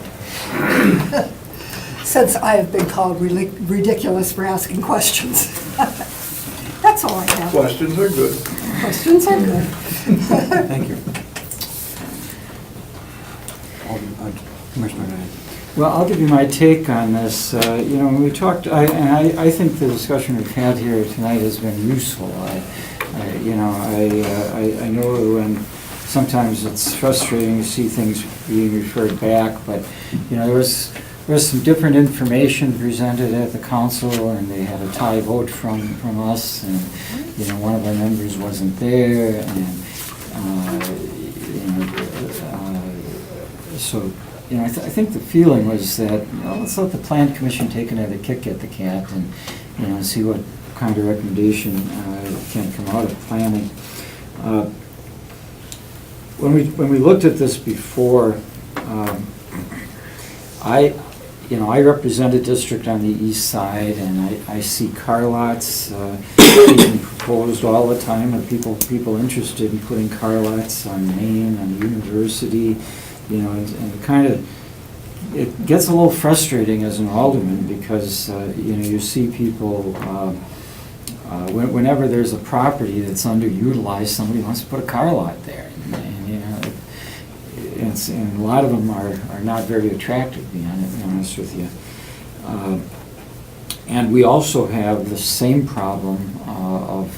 Since I have been called ridiculous for asking questions. That's all I have. Questions are good. Questions are good. Thank you. Commissioner Knight. Well, I'll give you my take on this. You know, when we talked, I think the discussion we've had here tonight has been useful. You know, I know when sometimes it's frustrating to see things being referred back, but, you know, there was some different information presented at the council, and they had a tie vote from us, and, you know, one of our members wasn't there, and, you know, so, you know, I think the feeling was that, well, let's let the Plan Commission take another kick at the cat and, you know, see what kind of recommendation can come out of planning. When we looked at this before, you know, I represent a district on the east side, and I see car lots being proposed all the time, of people interested in putting car lots on Main, on University, you know, and kind of, it gets a little frustrating as an alderman because, you know, you see people, whenever there's a property that's underutilized, somebody wants to put a car lot there. And you know, and a lot of them are not very attractive, to be honest with you. And we also have the same problem of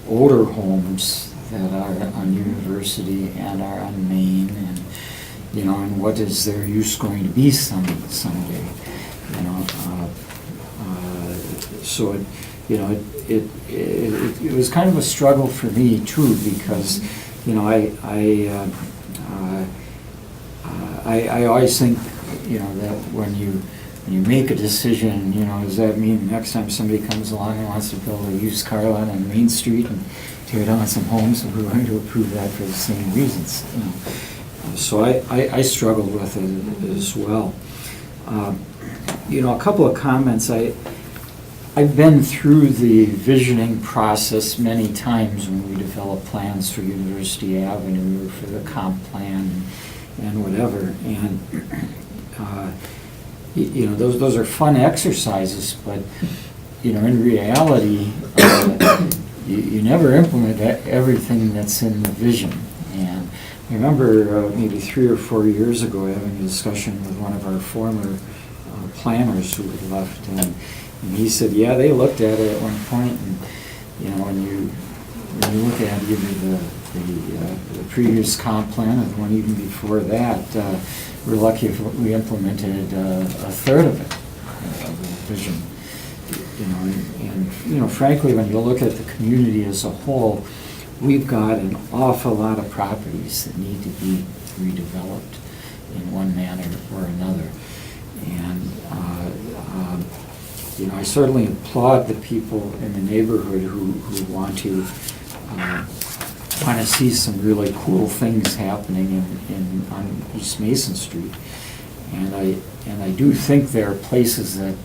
older homes that are on University and are on Main, and you know, and what is their use going to be someday, you know? So it, you know, it was kind of a struggle for me too, because, you know, I always think, you know, that when you make a decision, you know, does that mean next time somebody comes along and wants to build a used car lot on Main Street and tear down some homes, we're going to approve that for the same reasons, you know? So I struggled with it as well. You know, a couple of comments. I've been through the visioning process many times when we develop plans for University Avenue, or for the comp plan and whatever. And you know, those are fun exercises, but you know, in reality, you never implement everything that's in the vision. And I remember maybe 3 or 4 years ago having a discussion with one of our former planners who had left, and he said, yeah, they looked at it at one point, and you know, when you look at either the previous comp plan or the one even before that, we're lucky if we implemented a third of it, of the vision. You know, and you know, frankly, when you look at the community as a whole, we've got an awful lot of properties that need to be redeveloped in one manner or another. And you know, I certainly applaud the people in the neighborhood who want to see some really cool things happening on East Mason Street. And I do think there are places that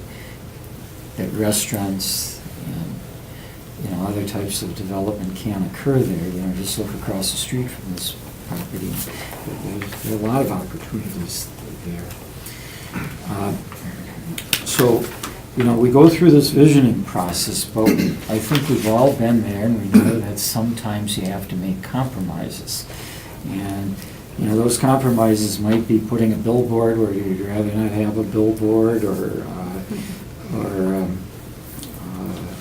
restaurants and, you know, other types of development can occur there. You know, just look across the street from this property. There are a lot of opportunities there. So, you know, we go through this visioning process, but I think we've all been there, and we know that sometimes you have to make compromises. And, you know, those compromises might be putting a billboard where you'd rather not have a billboard, or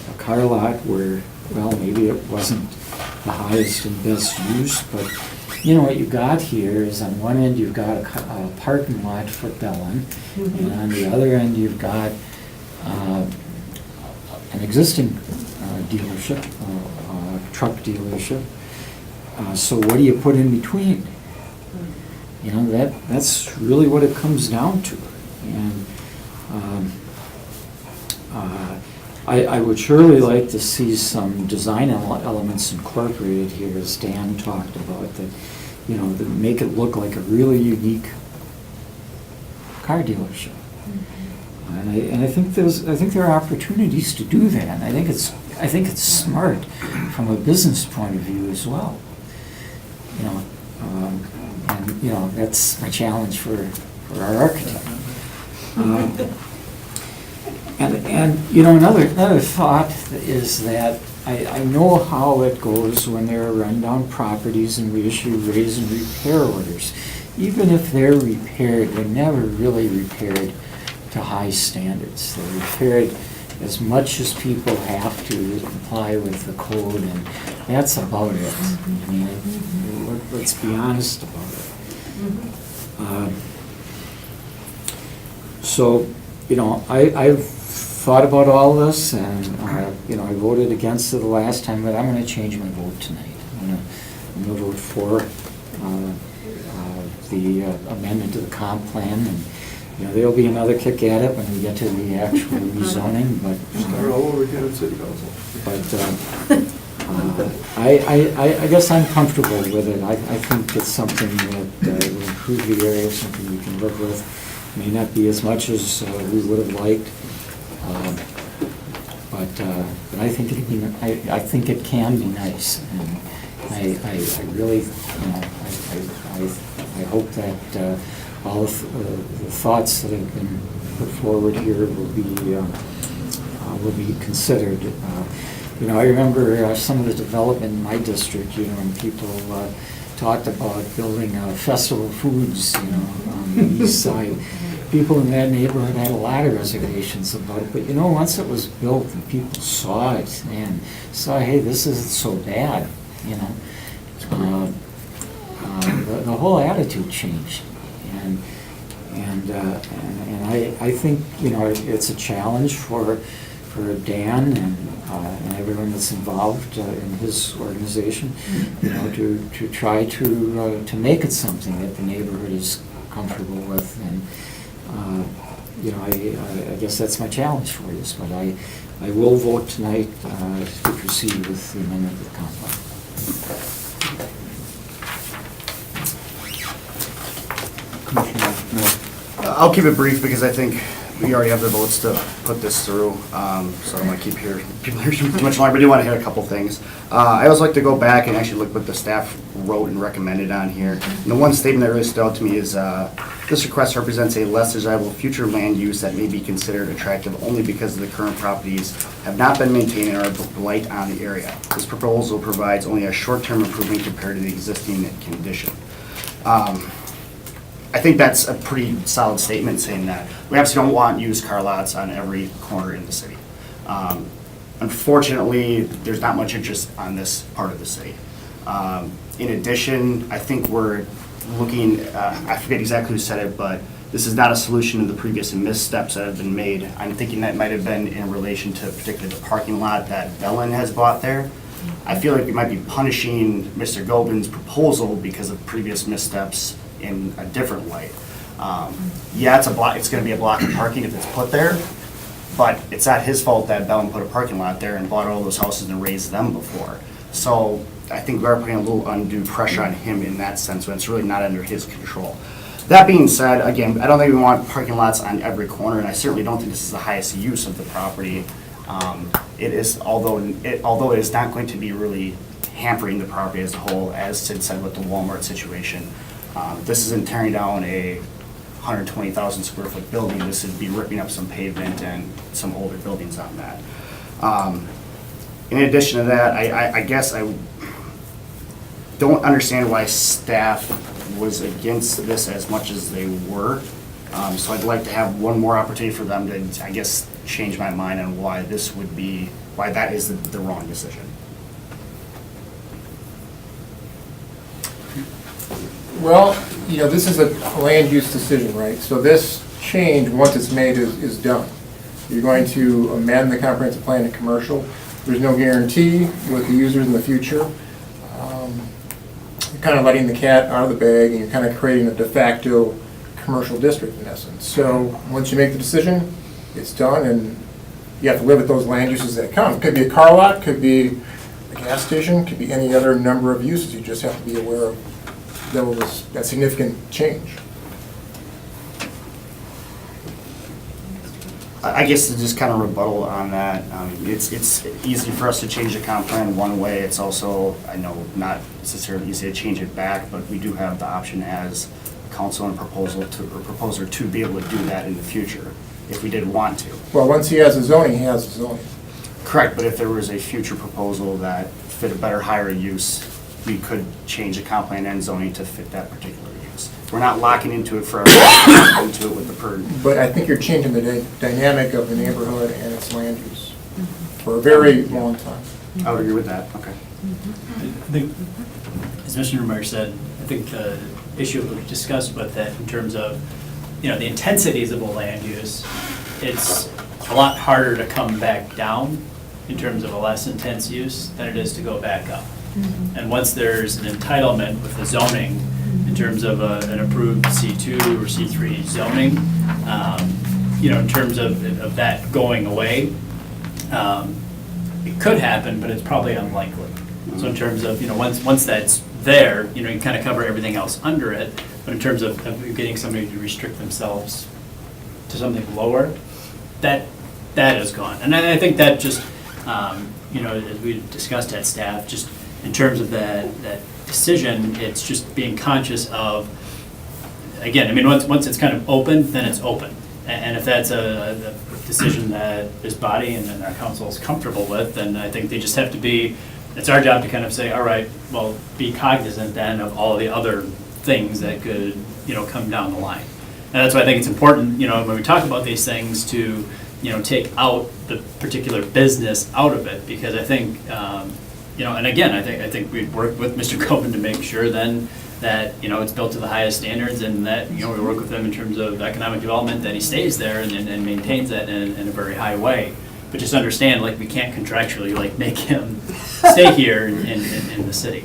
a car lot where, well, maybe it wasn't the highest and best use, but you know, what you got here is on one end you've got a parking lot for Bellin, and on the other end you've got an existing dealership, truck dealership. So what do you put in between? You know, that's really what it comes down to. And I would surely like to see some design elements incorporated here, as Dan talked about, that, you know, that make it look like a really unique car dealership. And I think there are opportunities to do that. And I think it's smart from a business point of view as well. You know, and you know, that's my challenge for our architect. And you know, another thought is that I know how it goes when there are rundown properties and we issue raise and repair orders. even if they're repaired, they're never really repaired to high standards. They're repaired as much as people have to comply with the code, and that's about it. I mean, let's be honest about it. So, you know, I've thought about all this, and, you know, I voted against it the last time, but I'm gonna change my vote tonight. I'm gonna vote for the amendment to the comp plan, and, you know, there'll be another kick at it when we get to the actual rezoning, but. Start all over again in city council. But, I guess I'm comfortable with it. I think it's something that will improve the area, something we can live with. May not be as much as we would have liked, but I think it can be, I think it can be nice. And I really, you know, I hope that all of the thoughts that have been put forward here will be considered. You know, I remember some of the development in my district, you know, when people talked about building Festival Foods, you know, on the east side. People in that neighborhood had a lot of reservations about it, but you know, once it was built and people saw it and saw, hey, this isn't so bad, you know, the whole attitude changed. And I think, you know, it's a challenge for Dan and everyone that's involved in his organization, you know, to try to make it something that the neighborhood is comfortable with. And you know, I guess that's my challenge for you. But I will vote tonight to proceed with the amendment of the comp plan. I'll keep it brief because I think we already have the votes to put this through, so I don't want to keep here too much longer, but I do want to hit a couple things. I always like to go back and actually look what the staff wrote and recommended on here. And the one statement that really stood out to me is, this request represents a less desirable future land use that may be considered attractive only because the current properties have not been maintained and are a blight on the area. This proposal provides only a short-term improvement compared to the existing condition. I think that's a pretty solid statement saying that. We obviously don't want used car lots on every corner in the city. Unfortunately, there's not much interest on this part of the city. In addition, I think we're looking, I forget exactly who said it, but this is not a solution to the previous missteps that have been made. I'm thinking that might have been in relation to particularly the parking lot that Bellin has bought there. I feel like we might be punishing Mr. Gobin's proposal because of previous missteps in a different light. Yeah, it's gonna be a block of parking if it's put there, but it's not his fault that Bellin put a parking lot there and bought all those houses and raised them before. So I think we are putting a little undue pressure on him in that sense when it's really not under his control. That being said, again, I don't think we want parking lots on every corner, and I certainly don't think this is the highest use of the property. It is, although it is not going to be really hampering the property as a whole, as Sid said with the Walmart situation. This isn't tearing down a 120,000 square foot building. This would be ripping up some pavement and some older buildings on that. In addition to that, I guess I don't understand why staff was against this as much as they were. So I'd like to have one more opportunity for them to, I guess, change my mind on why this would be, why that is the wrong decision. Well, you know, this is a land use decision, right? So this change, once it's made, is done. You're going to amend the comprehensive plan to commercial. There's no guarantee with the users in the future. You're kind of letting the cat out of the bag, and you're kind of creating a de facto commercial district in essence. So once you make the decision, it's done, and you have to live with those land uses that come. It could be a car lot, could be a gas station, could be any other number of uses. You just have to be aware of that significant change. I guess to just kind of rebuttal on that, it's easy for us to change the comp plan one way. It's also, I know, not necessarily easy to change it back, but we do have the option as a council and proposer to be able to do that in the future if we did want to. Well, once he has the zoning, he has the zoning. Correct, but if there was a future proposal that fit a better higher use, we could change the comp plan and zoning to fit that particular use. use. We're not locking into it forever, into it with the per. But I think you're changing the dynamic of the neighborhood and its land use for a very long time. I would agree with that, okay. I think, as Mr. Meyer said, I think the issue we discussed about that in terms of, you know, the intensities of a land use, it's a lot harder to come back down in terms of a less intense use than it is to go back up. And once there's an entitlement with the zoning, in terms of an approved C2 or C3 zoning, you know, in terms of that going away, it could happen, but it's probably unlikely. So in terms of, you know, once that's there, you know, you kind of cover everything else under it, but in terms of getting somebody to restrict themselves to something lower, that is gone. And I think that just, you know, as we discussed at staff, just in terms of that decision, it's just being conscious of, again, I mean, once it's kind of open, then it's open. And if that's a decision that this body and then our council is comfortable with, then I think they just have to be, it's our job to kind of say, all right, well, be cognizant then of all the other things that could, you know, come down the line. And that's why I think it's important, you know, when we talk about these things to, you know, take out the particular business out of it, because I think, you know, and again, I think we'd work with Mr. Coben to make sure then that, you know, it's built to the highest standards and that, you know, we work with him in terms of economic development, that he stays there and maintains that in a very high way. But just understand, like, we can't contractually, like, make him stay here in the city.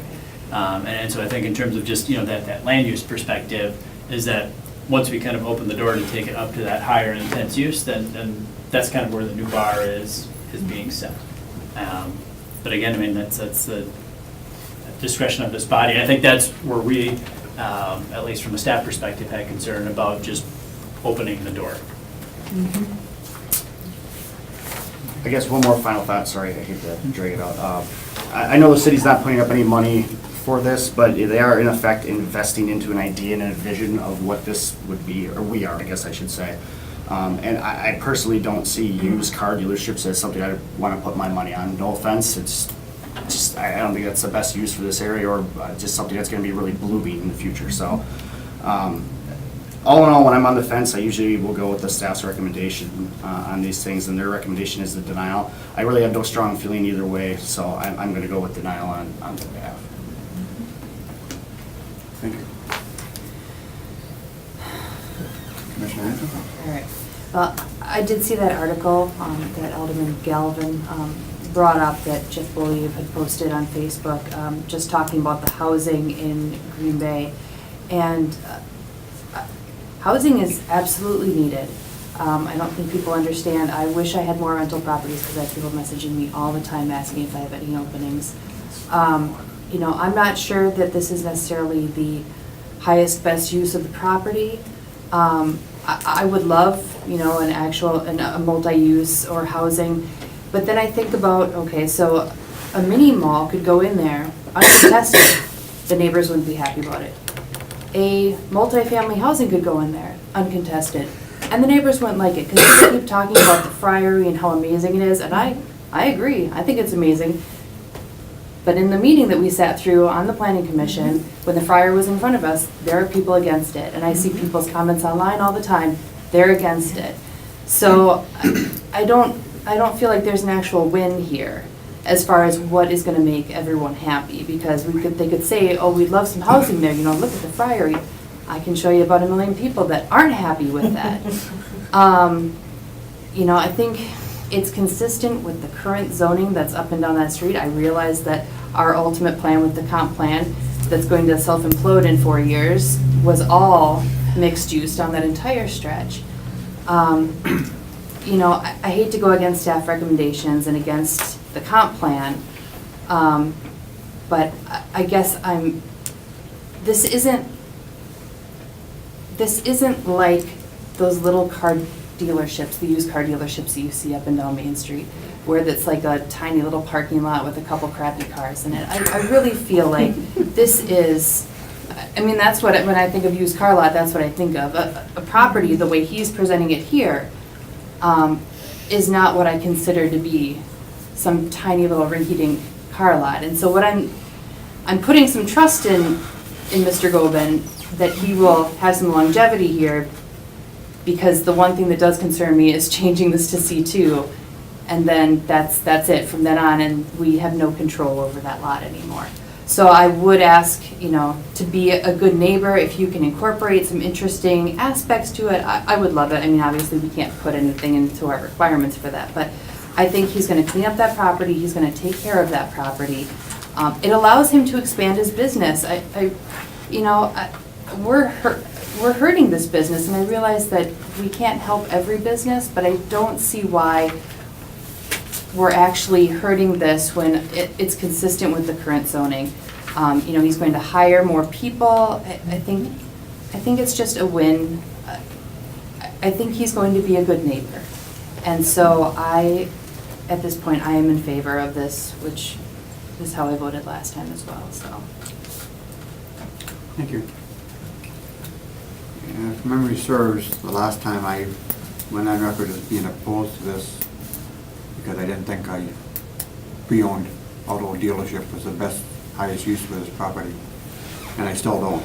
And so I think in terms of just, you know, that land use perspective is that once we kind of open the door to take it up to that higher intense use, then that's kind of where the new bar is being set. But again, I mean, that's the discretion of this body. I think that's where we, at least from a staff perspective, had concern about just opening the door. I guess one more final thought, sorry, I hate to drag it out. I know the city's not putting up any money for this, but they are in effect investing into an idea and a vision of what this would be, or we are, I guess I should say. And I personally don't see used car dealerships as something I want to put my money on. No offense, it's just, I don't think that's the best use for this area, or just something that's going to be really blooming in the future. So, all in all, when I'm on the fence, I usually will go with the staff's recommendation on these things, and their recommendation is the denial. I really have no strong feeling either way, so I'm going to go with denial on their behalf. Thank you. Commissioner Hanson? All right. Well, I did see that article that Alderman Galvin brought up that Jeff Bully had posted on Facebook, just talking about the housing in Green Bay. And housing is absolutely needed. I don't think people understand. I wish I had more rental properties because I have people messaging me all the time asking if I have any openings. You know, I'm not sure that this is necessarily the highest, best use of the property. I would love, you know, a multi-use or housing, but then I think about, okay, so a mini mall could go in there uncontested. The neighbors wouldn't be happy about it. A multifamily housing could go in there uncontested, and the neighbors wouldn't like it because they keep talking about the Friary and how amazing it is, and I agree. I think it's amazing. But in the meeting that we sat through on the Planning Commission, when the Friar was in front of us, there are people against it. And I see people's comments online all the time, they're against it. So I don't feel like there's an actual win here as far as what is gonna make everyone happy. Because they could say, oh, we'd love some housing there, you know, look at the Friary. I can show you about 1 million people that aren't happy with that. You know, I think it's consistent with the current zoning that's up and down that street. I realize that our ultimate plan with the comp plan that's going to self-implode in 4 years was all mixed use down that entire stretch. You know, I hate to go against staff recommendations and against the comp plan, but I guess this isn't like those little car dealerships, the used car dealerships that you see up and down Main Street, where it's like a tiny little parking lot with a couple crappy cars in it. I really feel like this is, I mean, that's what, when I think of used car lot, that's what I think of. A property, the way he's presenting it here, is not what I consider to be some tiny little rinky-dink car lot. And so what I'm putting some trust in Mr. Gobin that he will have some longevity here, because the one thing that does concern me is changing this to C2, and then that's it from then on, and we have no control over that lot anymore. So I would ask, to be a good neighbor, if you can incorporate some interesting aspects to it, I would love it. I mean, obviously, we can't put anything into our requirements for that, but I think he's gonna clean up that property, he's gonna take care of that property. It allows him to expand his business. We're hurting this business, and I realize that we can't help every business, but I don't see why we're actually hurting this when it's consistent with the current zoning. He's going to hire more people. I think it's just a win. I think he's going to be a good neighbor. And so at this point, I am in favor of this, which is how I voted last time as well, so. Thank you. And if memory serves, the last time I went on record as being opposed to this because I didn't think a pre-owned auto dealership was the best, highest use for this property. And I still don't.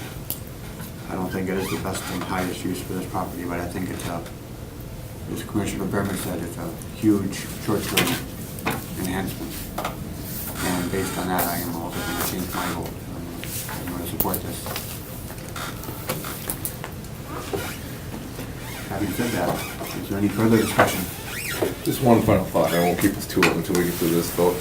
I don't think it is the best and highest use for this property, but I think it's as Commissioner Berman said, it's a huge short-term enhancement. And based on that, I am also going to change my vote. I'm going to support this. Having said that, is there any further discussion? Just one final thought, I won't keep us too long until we get to this vote.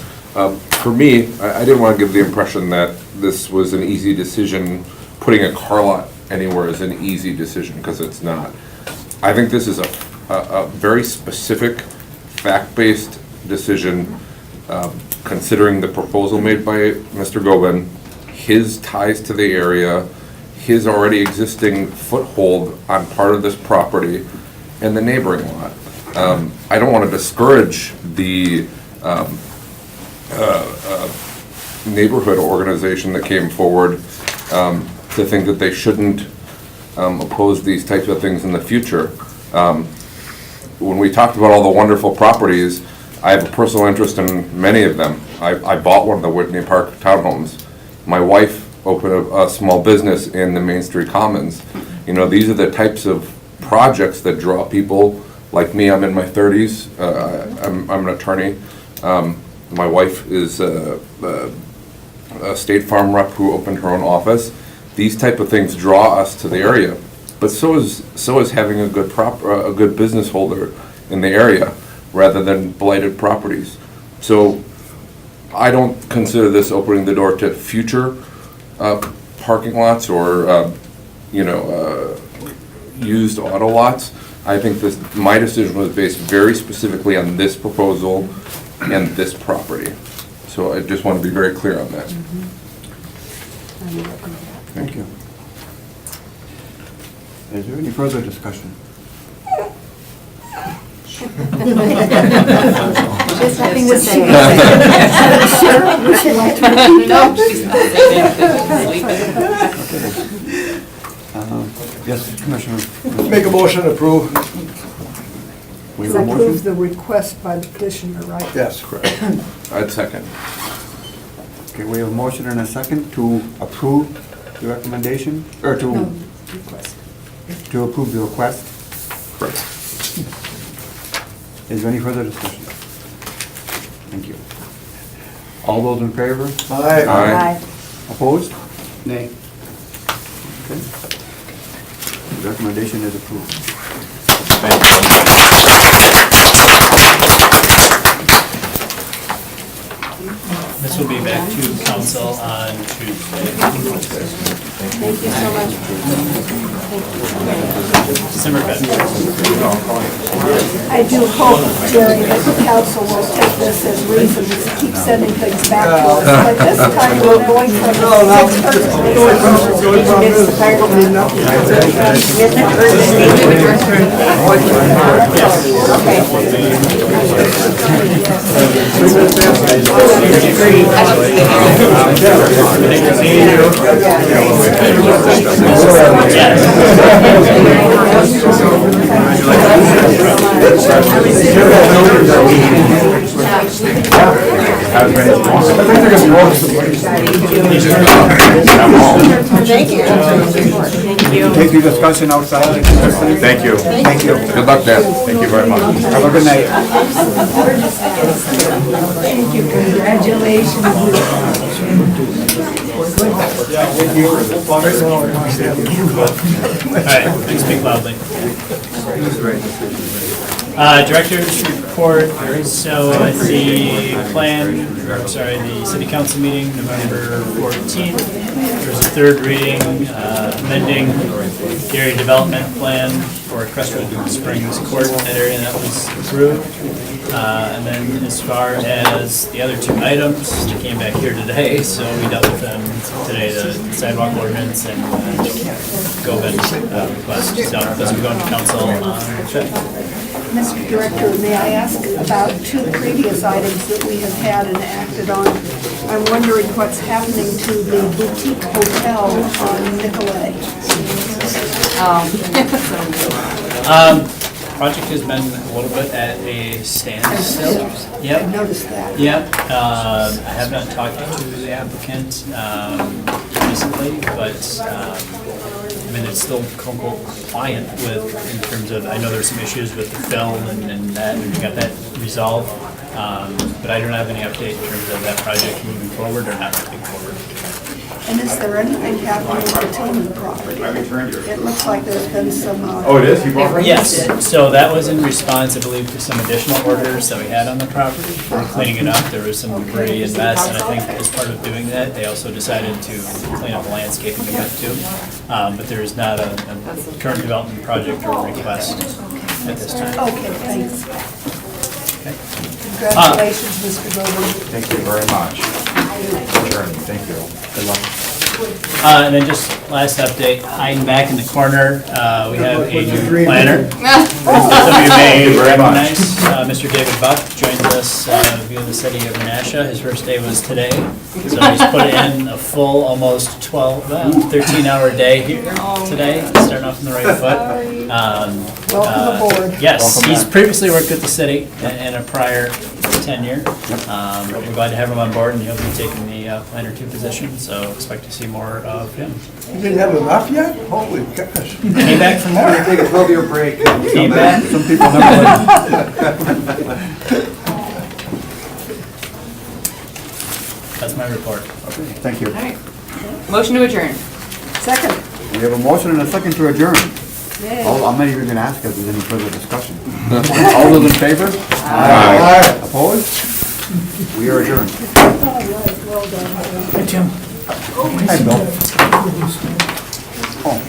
For me, I didn't want to give the impression that this was an easy decision. Putting a car lot anywhere is an easy decision, because it's not. I think this is a very specific, fact-based decision, considering the proposal made by Mr. Gobin, his ties to the area, his already existing foothold on part of this property, and the neighboring lot. I don't want to discourage the neighborhood organization that came forward to think that they shouldn't oppose these types of things in the future. When we talked about all the wonderful properties, I have a personal interest in many of them. I bought one of the Whitney Park townhomes. My wife opened a small business in the Main Street Commons. These are the types of projects that draw people like me. I'm in my 30s. I'm an attorney. My wife is a State Farm rep who opened her own office. These type of things draw us to the area, but so is having a good business holder in the area, rather than blighted properties. So I don't consider this opening the door to future parking lots or used auto lots. I think my decision was based very specifically on this proposal and this property. So I just want to be very clear on that. Thank you. Is there any further discussion? There's nothing to say. Sarah, would you like to repeat No, that? she's not saying. Yes, Commissioner. Make a motion to approve. We have a Approve motion? the request by the petitioner, right? Yes, correct. I'd second. Okay, we have a motion and a second to approve the recommendation, or to No, request. to approve the request. Correct. Is there any further discussion? Thank you. All those in favor? Aye. Aye. Opposed? Nay. Okay. The recommendation is approved. This will be back to council on Tuesday. Thank you so much. December 5th. I do hope, Jerry, that the council will take this as reason to keep sending things back to us. But this time, we're going from 6 person Thank you. take your discussion outside. Thank you. Thank you. Good luck, Dan. Thank you very much. Have a good night. Thank you, All right, please speak loudly. Director's report, so at the the city council meeting, November 14th, there was a third reading amending the area development plan for Crestwood Springs Court, that area that was approved. And then as far as the other two items, they came back here today, so we dealt with them today, the sidewalk ordinance and GOVIN request. So those will go into council on the 5th. Mr. Director, may I ask about two previous items that we have had and acted on? I'm wondering what's happening to the boutique hotel on Nicolay. Project has been a little bit at a standstill. Yep. I noticed that. Yep. I have not talked to the applicant recently, but I mean, it's still compliant with, in terms of, I know there's some issues with the film and that, and we got that resolved. But I don't have any update in terms of that project moving forward or not moving forward. And is there anything happening with the Tillman property? It looks like there's been some... Oh, it is? You brought it? Yes, so that was in response, I believe, to some additional orders that we had on the property. For cleaning it up, there was some debris and mess, and I think as part of doing that, they also decided to clean up the landscaping a bit too. But there is not a current development project or request at this time. Okay, thanks. Congratulations, Mr. Goldman. Thank you very much. Sure, thank you. Good luck. And then just last update, hiding back in the corner, we have a new planner. Some of you may recognize Mr. David Buck joined us via the city of Menasha. His first day was today, so he's put in a full, almost 13-hour day here today, starting off on the right foot. Welcome aboard. Yes, he's previously worked with the city in a prior tenure, but we're glad to have him on board, and he'll be taking the planner 2 position, so expect to see more of him. You didn't have enough yet? Holy gosh. Came back for more. Take a 12-year break. Came back. Some people never would. That's my report. Thank you. All right. Motion to adjourn. Second. We have a motion and a second to adjourn. Yay. I'm not even going to ask if there's any further discussion. All those in favor? Aye. Opposed? We are adjourned. Well done. Hey, Jim. Hi, Bill. Oh.